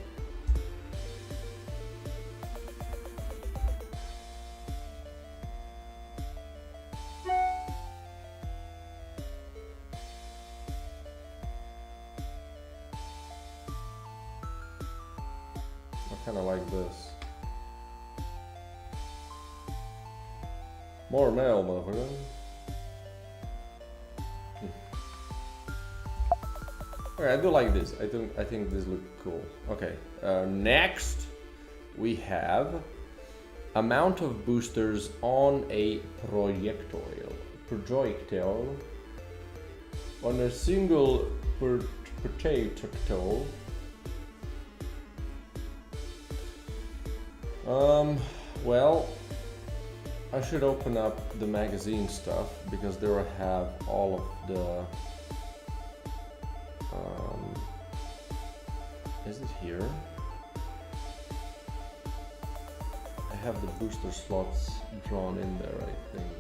I kind of like this. More mail, motherfucker. Okay, I do like this. I think this looks cool. Okay, next we have amount of boosters on a projectile on a single projectile. Well, I should open up the magazine stuff because there I have all of the. Is it here? I have the booster slots drawn in there, I think.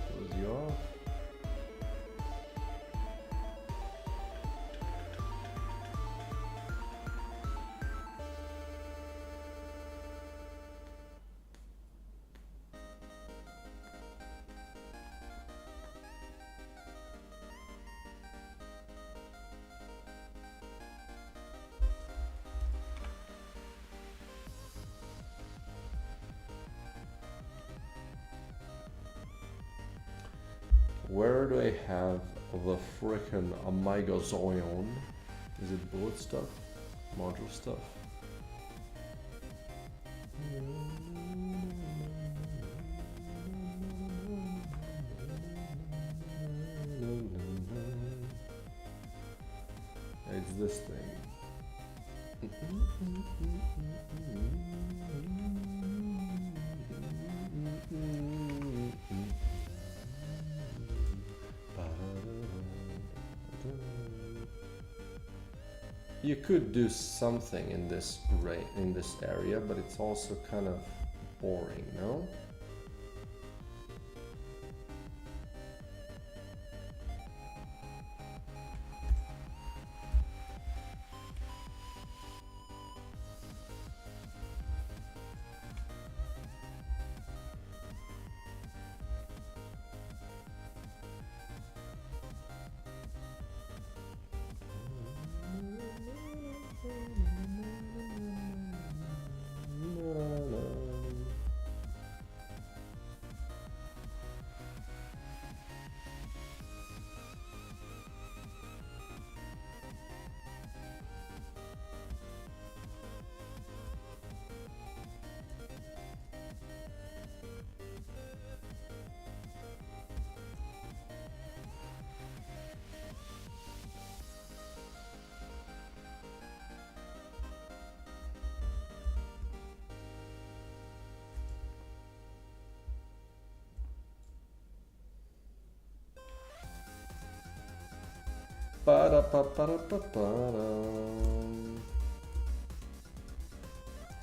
Close you off. Where do I have the frickin' Amigazoion? Is it bullet stuff? Module stuff? It's this thing. You could do something in this area, but it's also kind of boring, no?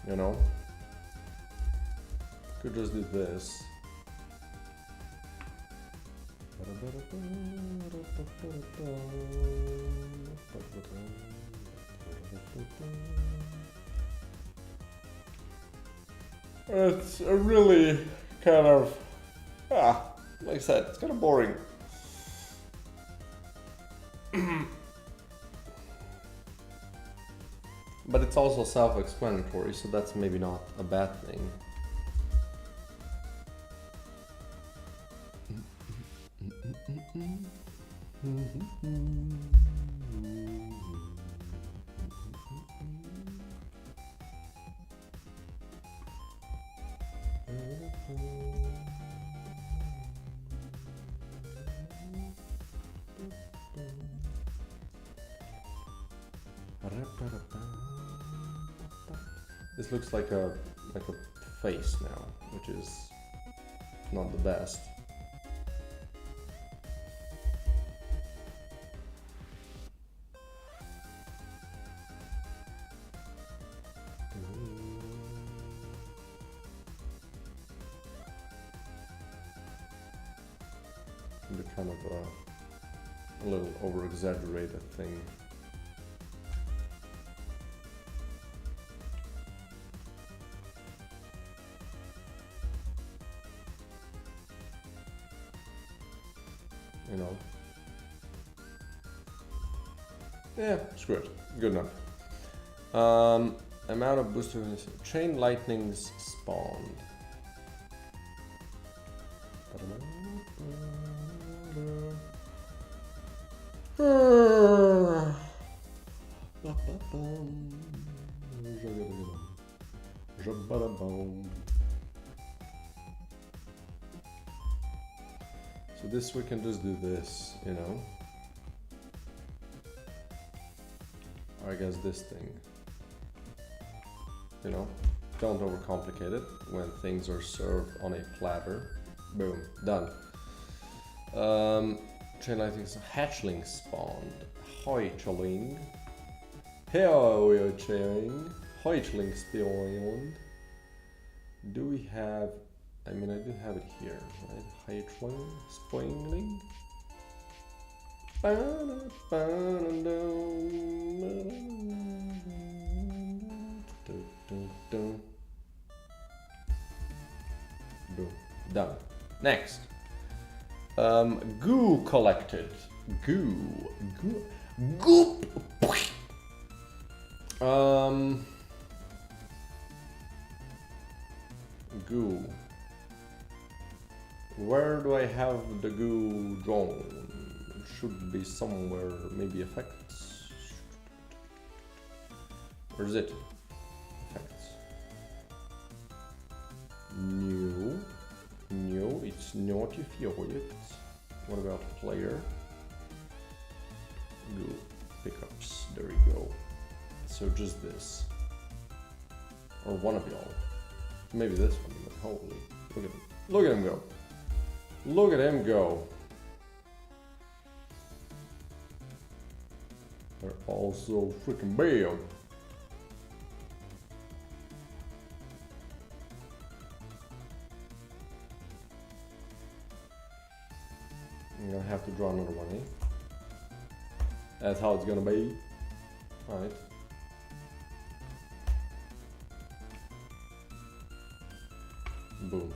You know, could just do this. It's a really kind of, like I said, it's kind of boring. But it's also self-explanatory, so that's maybe not a bad thing. This looks like a face now, which is not the best. The kind of a little over-exaggerated thing. You know. Yeah, screw it. Good enough. Amount of boosters. Chain lightnings spawned. So this we can just do this, you know. Or I guess this thing. You know, don't overcomplicate it when things are served on a platter. Boom, done. Chain lightnings, hatchling spawned. Hatchling. Hatchling. Hatchling spawned. Do we have? I mean, I do have it here, right? Hatchling, spoiling. Boom. Done. Next. Goo collected. Goo. Goop. Goo. Where do I have the goo drawn? It should be somewhere, maybe effects. Where is it? Effects. New, it's not effect. What about player? Goo. Pickups, there we go. So just this. Or one of y'all. Maybe this one, but holy. Look at him. Look at him go. Look at him go. They're all so freaking big. I'm gonna have to draw another one, eh? That's how it's gonna be. Alright. Boom.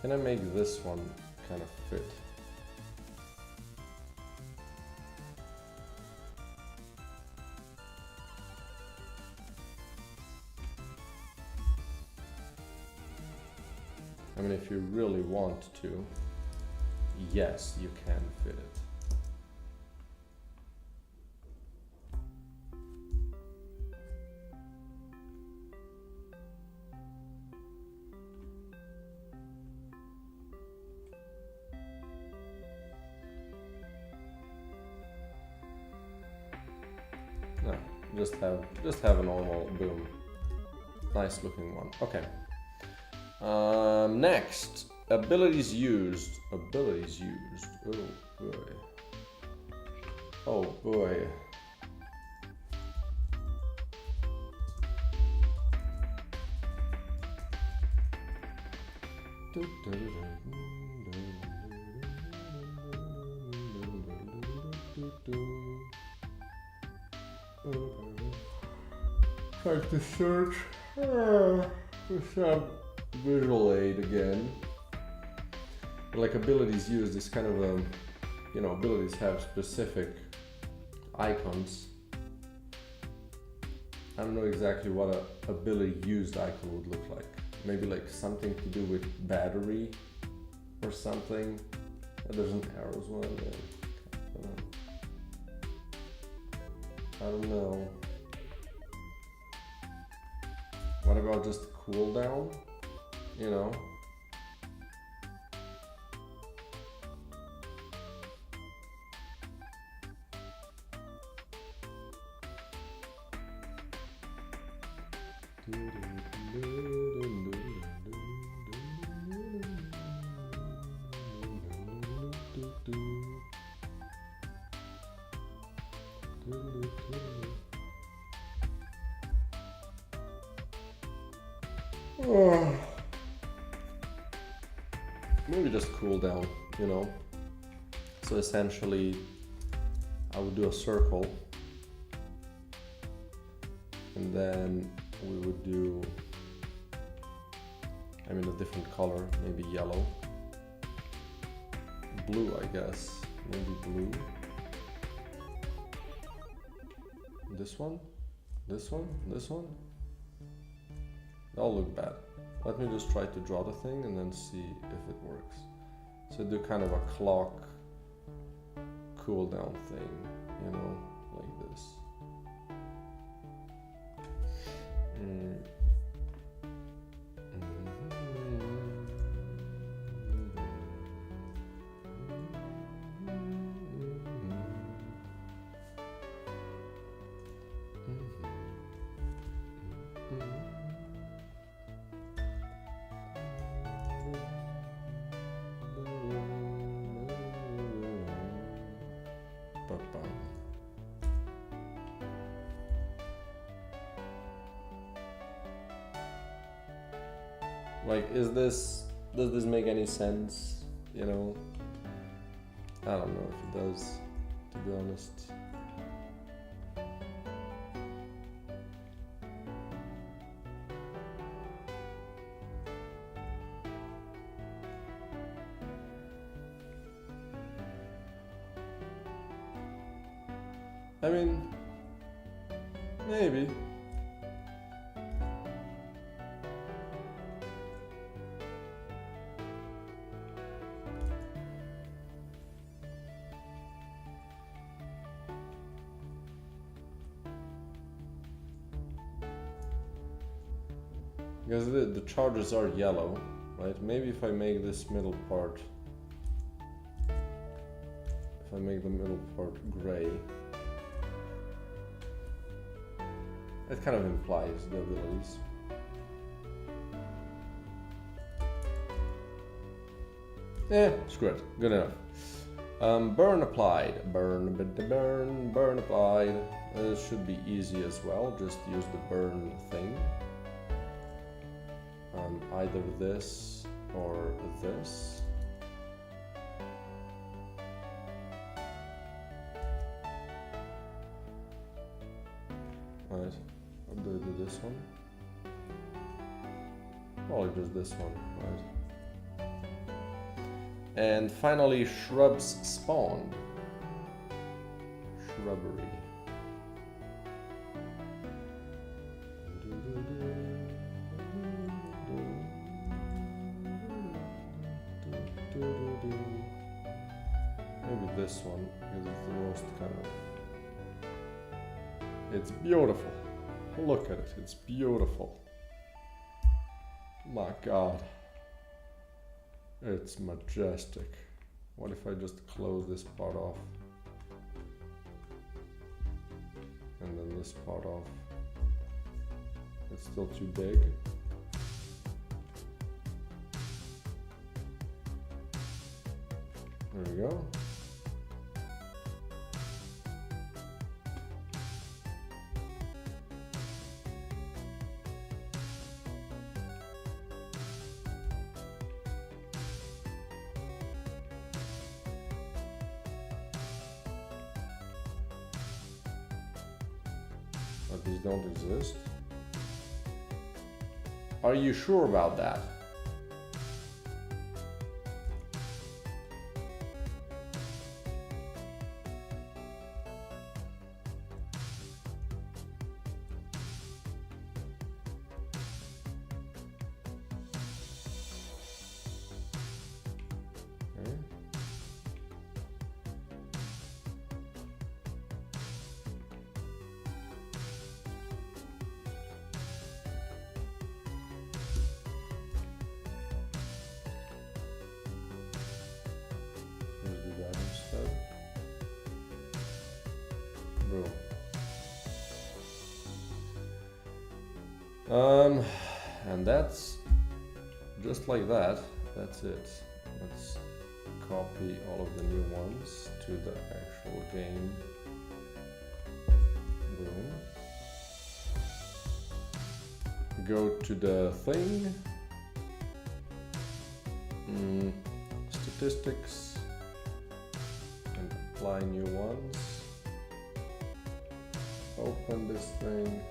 Can I make this one kind of fit? I mean, if you really want to, yes, you can fit it. No, just have a normal boom. Nice looking one. Okay. Next, abilities used. Abilities used. Oh boy. Oh boy. Try to search for some visual aid again. Like abilities used is kind of a, you know, abilities have specific icons. I don't know exactly what a ability used icon would look like. Maybe like something to do with battery or something. There's an arrows one there. I don't know. What about just cooldown? You know? Maybe just cool down, you know. So essentially, I would do a circle, and then we would do, I mean, a different color, maybe yellow, blue, I guess, maybe blue. This one, this one, this one. They all look bad. Let me just try to draw the thing and then see if it works. So do kind of a clock cooldown thing, you know, like this. Like, does this make any sense? You know? I don't know if it does, to be honest. I mean, maybe. Because the charges are yellow, right? Maybe if I make this middle part, if I make the middle part gray, it kind of implies the abilities. Screw it. Good enough. Burn applied. Burn applied. This should be easy as well. Just use the burn thing. Either this or this. Right. I'll do this one. Probably just this one. Right. And finally, shrubs spawned. Shrubbery. Maybe this one, because it's the most kind of... It's beautiful. Look at it, it's beautiful. My God. It's majestic. What if I just close this part off? And then this part off. It's still too big. There we go. But these don't exist. Are you sure about that? And that's just like that. That's it. Let's copy all of the new ones to the actual game. Boom. Go to the thing. Statistics. And apply new ones. Open this thing.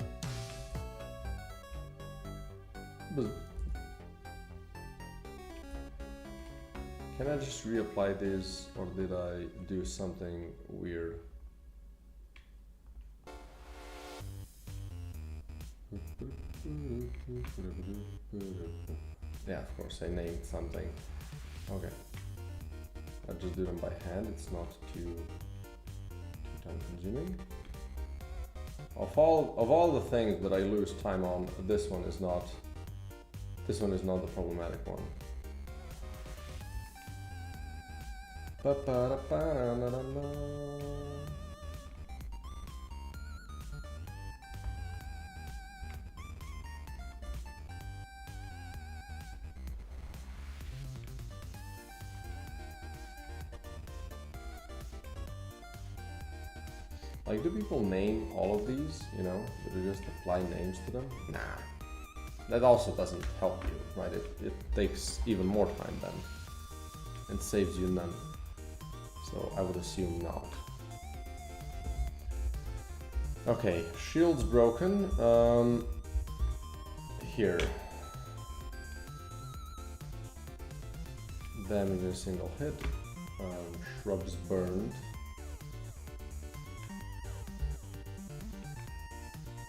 Can I just reapply this, or did I do something weird? Yeah, of course, I named something. Okay. I just do them by hand, it's not too time consuming. Of all the things that I lose time on, this one is not the problematic one. Like, do people name all of these, you know? Do they just apply names to them? Nah. That also doesn't help you, right? It takes even more time then. And saves you none. So I would assume not. Okay, shield's broken. Here. Damage in a single hit. Shrubs burned.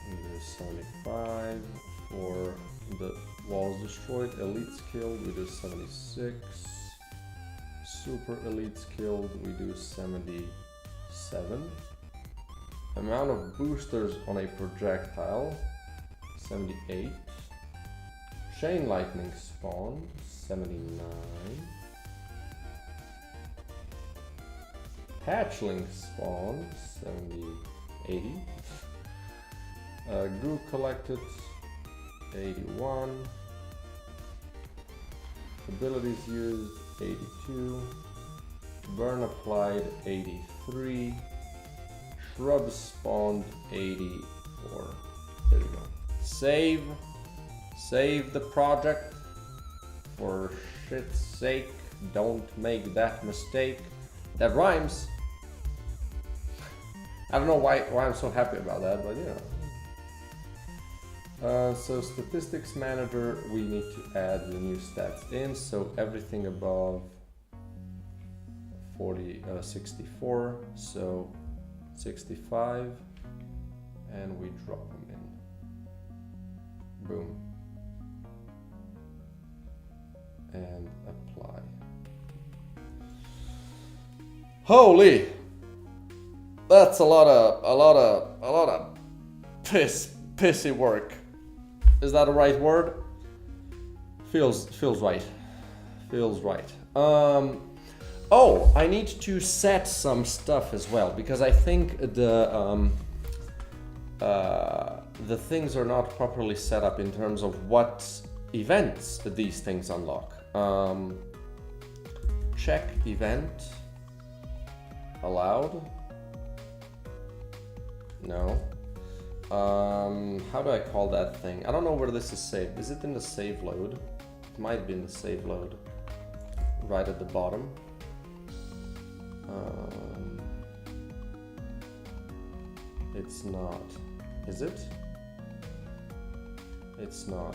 And there's 75 for the walls destroyed. Elites killed, we do 76. Super elites killed, we do 77. Amount of boosters on a projectile, 78. Chain lightning spawned, 79. Hatchling spawned, 80. Goo collected, 81. Abilities used, 82. Burn applied, 83. Shrubs spawned, 84. There you go. Save the project. For shit's sake, don't make that mistake. That rhymes. I don't know why I'm so happy about that, but you know. So statistics manager, we need to add the new stats in. So everything above 64, so 65, and we drop them in. Boom. And apply. Holy! That's a lot of pissy work. Is that the right word? Feels right. Feels right. Oh, I need to set some stuff as well because I think the things are not properly set up in terms of what events these things unlock. Check event allowed. No. How do I call that thing? I don't know where this is saved. Is it in the save load? It might be in the save load. Right at the bottom. It's not. Is it? It's not.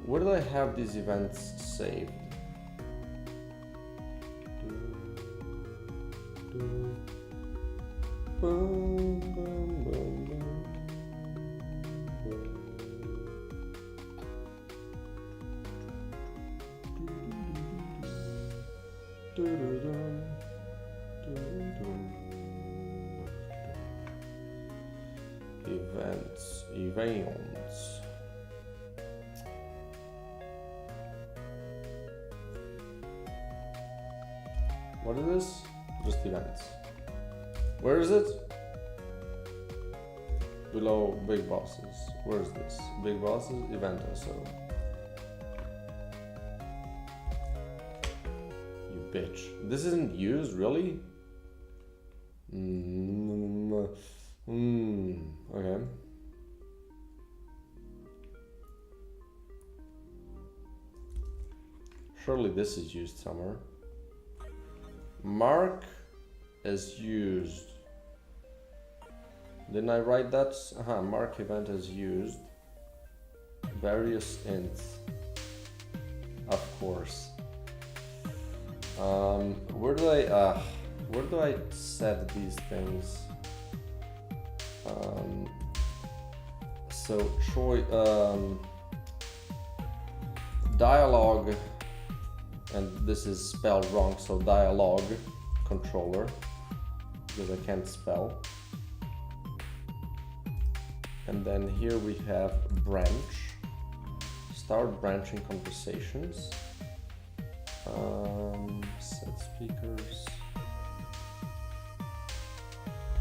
Where do I have these events saved? Boom, boom, boom, boom. Events. What is this? Just events. Where is it? Below big bosses. Where is this? Big bosses, event also. You bitch. This isn't used, really? Okay. Surely this is used somewhere. Mark as used. Didn't I write that? Mark event as used. Various ints. Of course. Where do I set these things? So Tsoi, dialogue, and this is spelled wrong, so dialogue controller, because I can't spell. And then here we have branch, start branching conversations, set speakers.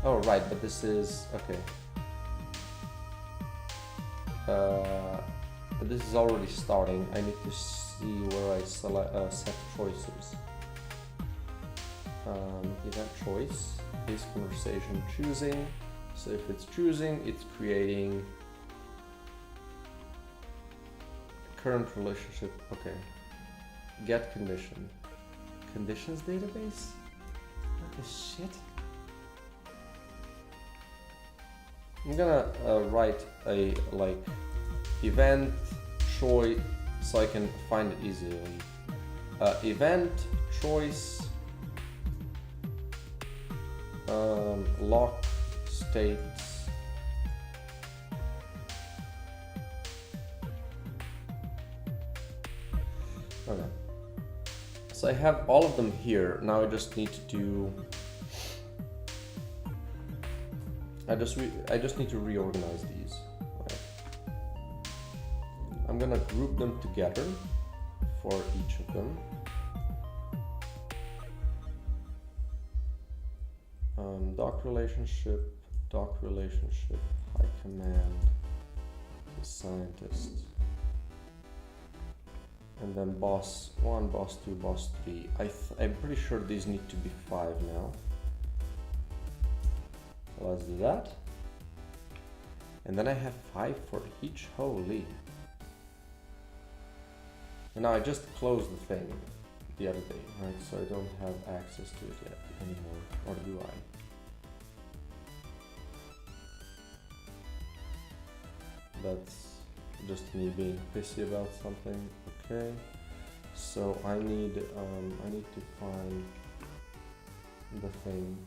Oh right, but this is, okay. But this is already starting. I need to see where I set choices. Event choice is conversation choosing. So if it's choosing, it's creating current relationship. Okay. Get condition. Conditions database? What the shit? I'm gonna write a event choice so I can find it easily. Event choice lock states. Okay. So I have all of them here. Now I just need to do. I just need to reorganize these. Right. I'm gonna group them together for each of them. Doc relationship, high command, the scientist. And then boss 1, boss 2, boss 3. I'm pretty sure these need to be 5 now. So let's do that. And then I have 5 for each. Holy. And now I just closed the thing the other day, right? So I don't have access to it yet anymore. Or do I? That's just me being pissy about something. Okay. So I need to find the thing.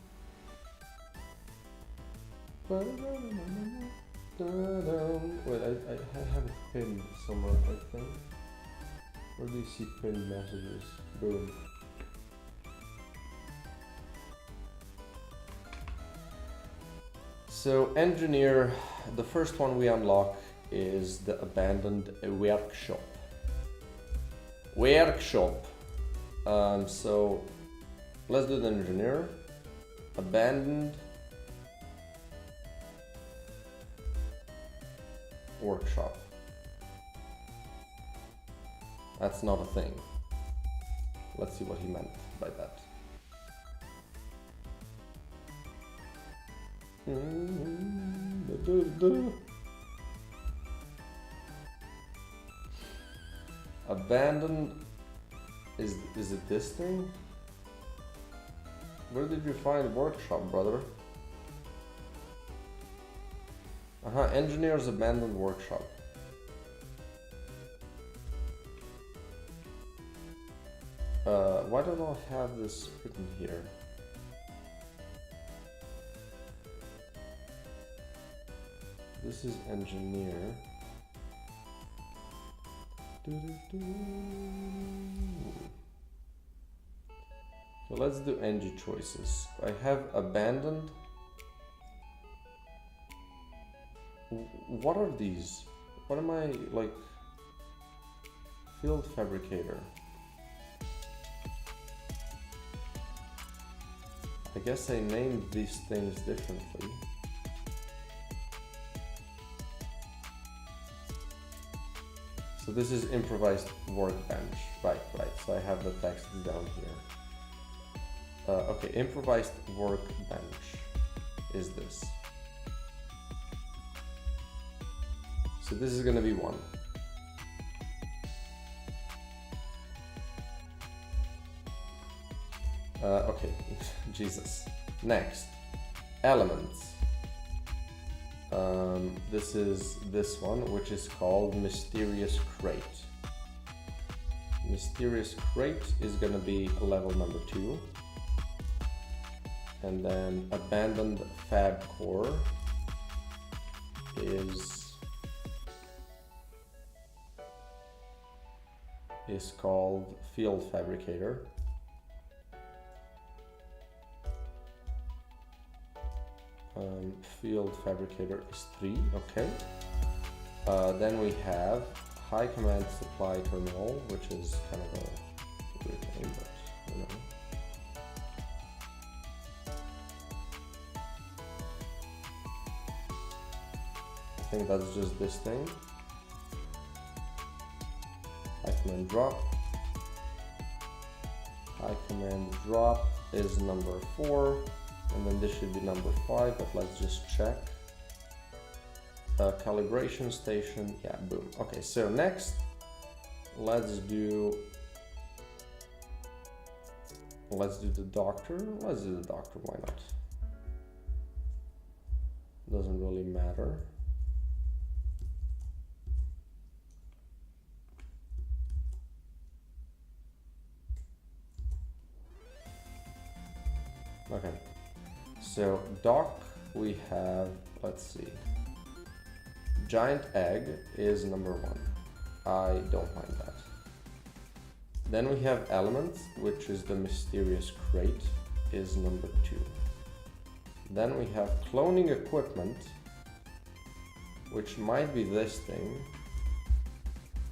Wait, I have it pinned somewhere, I think. Where do you see pinned messages? Boom. So engineer, the first one we unlock is the abandoned workshop. So let's do the engineer. Abandoned workshop. That's not a thing. Let's see what he meant by that. Abandoned, is it this thing? Where did you find workshop, brother? Engineer's abandoned workshop. Why don't I have this written here? This is engineer. So let's do NG choices. I have abandoned. What are these? What am I like? Field fabricator. I guess I named these things differently. So this is improvised workbench. Right. So I have the text down here. Okay, improvised workbench is this. So this is gonna be 1. Okay, Jesus. Next, elements. This is this one, which is called Mysterious Crate. Mysterious Crate is gonna be level number 2. And then Abandoned Fab Core is called Field Fabricator. Field Fabricator is 3, okay. Then we have High Command Supply Terminal, which is kind of a weird name, but you know. I think that's just this thing. High Command Drop. High Command Drop is number 4. And then this should be number 5, but let's just check. Calibration station, yeah, boom. Okay, so next, let's do the doctor. Let's do the doctor, why not? Doesn't really matter. Okay. So dock, we have, let's see, giant egg is number 1. I don't mind that. Then we have elements, which is the mysterious crate, is number 2. Then we have cloning equipment, which might be this thing.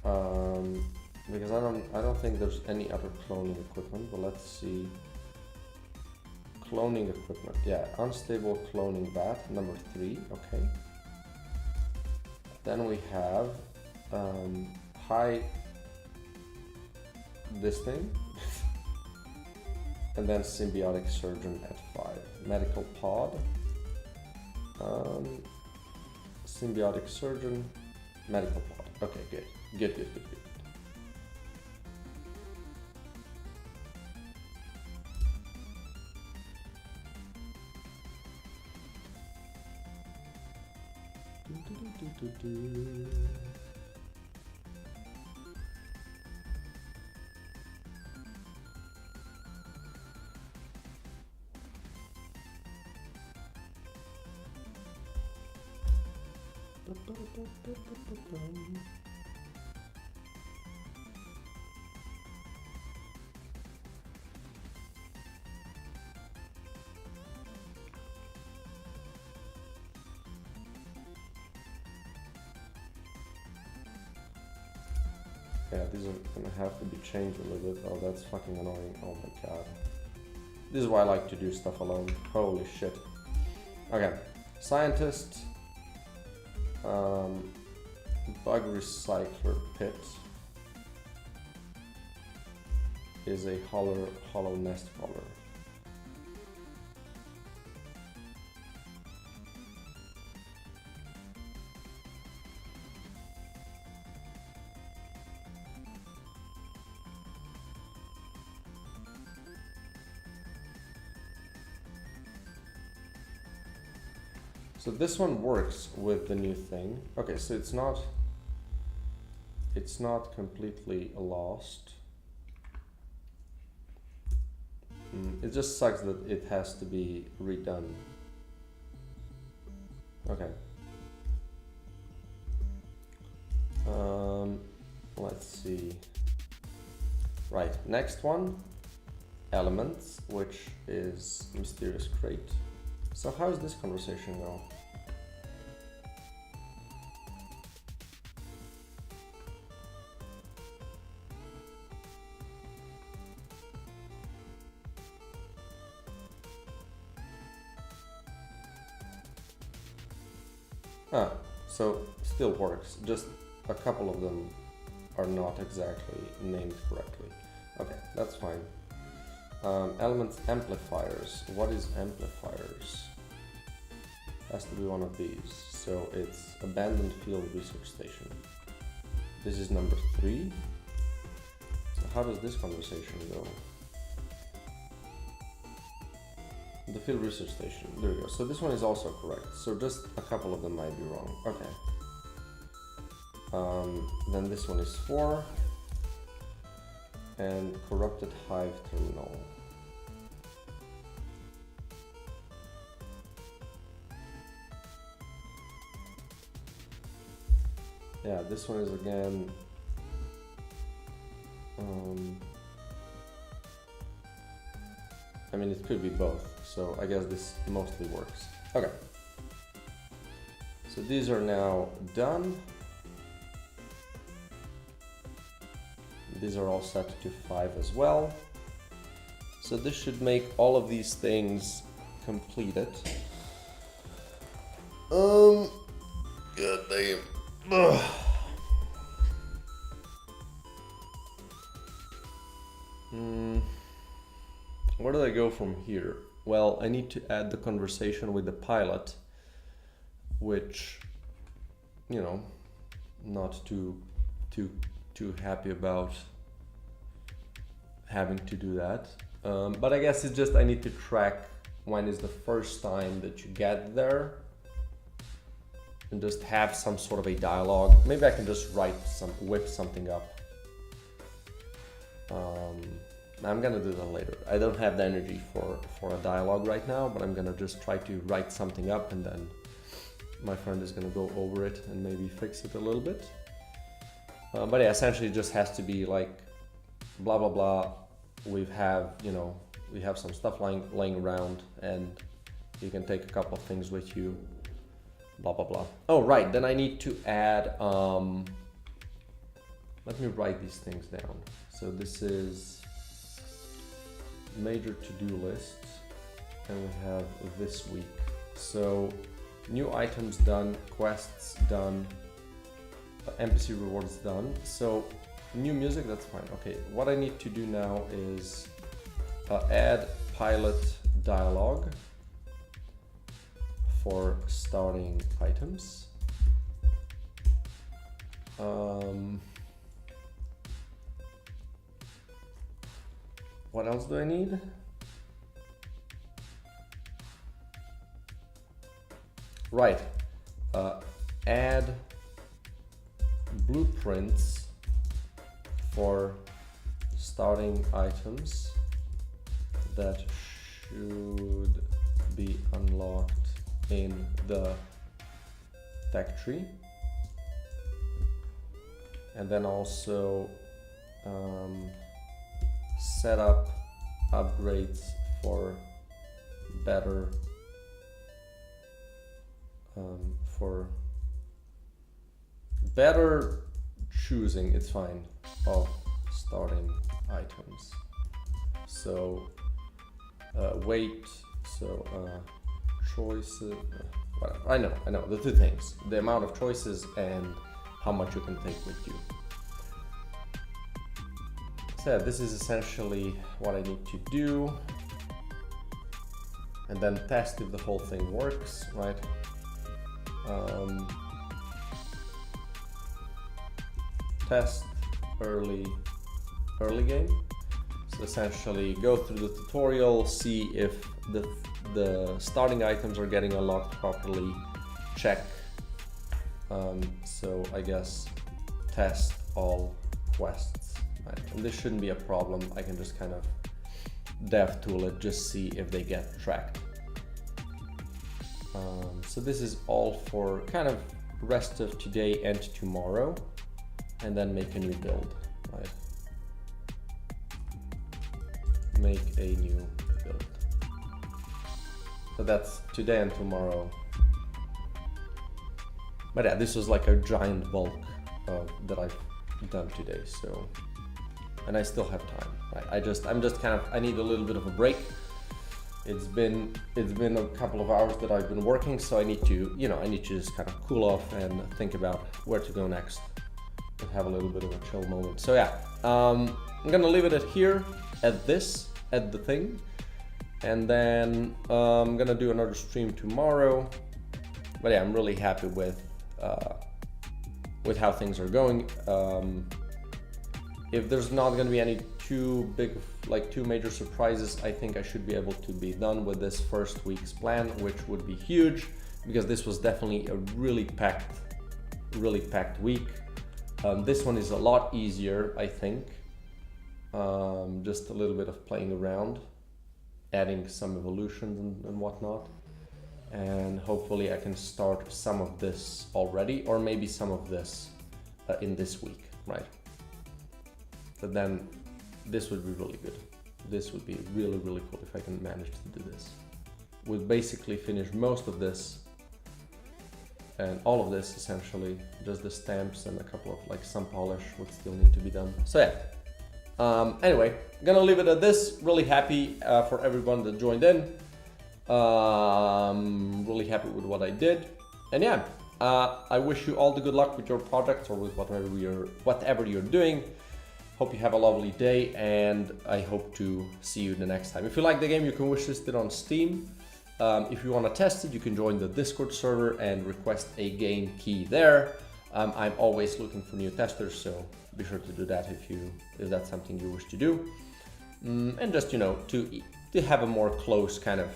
Because I don't think there's any other cloning equipment, but let's see. Cloning equipment, yeah, unstable cloning bat, number 3, okay. Then we have high this thing, and then symbiotic surgeon at 5. Medical pod, symbiotic surgeon, medical pod. Okay, good. Yeah, these are gonna have to be changed a little bit. Oh, that's fucking annoying. Oh my god. This is why I like to do stuff alone. Holy shit. Okay. Scientist. Bug recycler pit is a hollow nest color. So this one works with the new thing. Okay, so it's not completely lost. It just sucks that it has to be redone. Okay. Let's see. Right, next one. Elements, which is mysterious crate. So how is this conversation go? Ah, so still works, just a couple of them are not exactly named correctly. Okay, that's fine. Elements amplifiers. What is amplifiers? Has to be one of these. So it's abandoned field research station. This is number 3. So how does this conversation go? The field research station. There we go. So this one is also correct. So just a couple of them might be wrong. Okay. Then this one is 4. And corrupted hive terminal. Yeah, this one is again I mean, it could be both, so I guess this mostly works. Okay. So these are now done. These are all set to 5 as well. So this should make all of these things completed. God damn. Ugh. Where do I go from here? Well, I need to add the conversation with the pilot, which, you know, not too happy about having to do that. But I guess it's just I need to track when is the first time that you get there and just have some sort of a dialogue. Maybe I can just whip something up. I'm gonna do that later. I don't have the energy for a dialogue right now, but I'm gonna just try to write something up and then my friend is gonna go over it and maybe fix it a little bit. But yeah, essentially it just has to be like blah blah blah. We have some stuff laying around and you can take a couple of things with you. Blah blah blah. Oh right, then I need to add let me write these things down. So this is major to-do list, and we have this week. So new items done, quests done, NPC rewards done. So new music, that's fine. Okay, what I need to do now is add pilot dialogue for starting items. What else do I need? Right, add blueprints for starting items that should be unlocked in the tech tree. And then also set up upgrades for better choosing, it's fine, of starting items. So weight, so choices, whatever. I know the two things, the amount of choices and how much you can take with you. So this is essentially what I need to do, and then test if the whole thing works, right? Test early game. So essentially go through the tutorial, see if the starting items are getting unlocked properly, check. So I guess test all quests, right? And this shouldn't be a problem. I can just kind of dev tool it, just see if they get tracked. So this is all for kind of rest of today and tomorrow, and then make a new build, right? Make a new build. So that's today and tomorrow. But yeah, this was like a giant bulk that I've done today. So, and I still have time. Right? I need a little bit of a break. It's been a couple of hours that I've been working, so I need to just kind of cool off and think about where to go next and have a little bit of a chill moment. So yeah, I'm gonna leave it at here, at the thing, and then I'm gonna do another stream tomorrow. But yeah, I'm really happy with how things are going. If there's not going to be any two major surprises, I think I should be able to be done with this first week's plan, which would be huge, because this was definitely a really packed week. This one is a lot easier, I think. Just a little bit of playing around, adding some evolutions and whatnot. And hopefully I can start some of this already, or maybe some of this in this week, right? But then this would be really good. This would be really, really cool if I can manage to do this. We'll basically finish most of this and all of this essentially, just the stamps and a couple of some polish would still need to be done. So yeah, anyway, gonna leave it at this. Really happy for everyone that joined in. Really happy with what I did. And yeah, I wish you all the good luck with your projects or with whatever you're doing. Hope you have a lovely day, and I hope to see you the next time. If you like the game, you can wishlist it on Steam. If you want to test it, you can join the Discord server and request a game key there. I'm always looking for new testers, so be sure to do that if that's something you wish to do. And just to have a more close kind of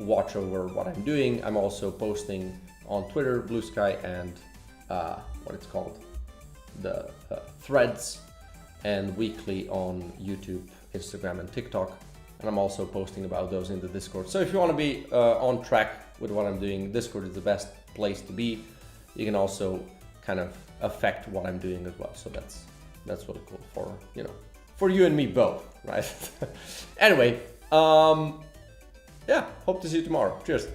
watch over what I'm doing. I'm also posting on Twitter, Blue Sky, and what it's called, the Threads, and weekly on YouTube, Instagram, and TikTok. And I'm also posting about those in the Discord. So if you want to be on track with what I'm doing, Discord is the best place to be. You can also kind of affect what I'm doing as well. So that's really cool for you and me both, right? Anyway, yeah, hope to see you tomorrow. Cheers.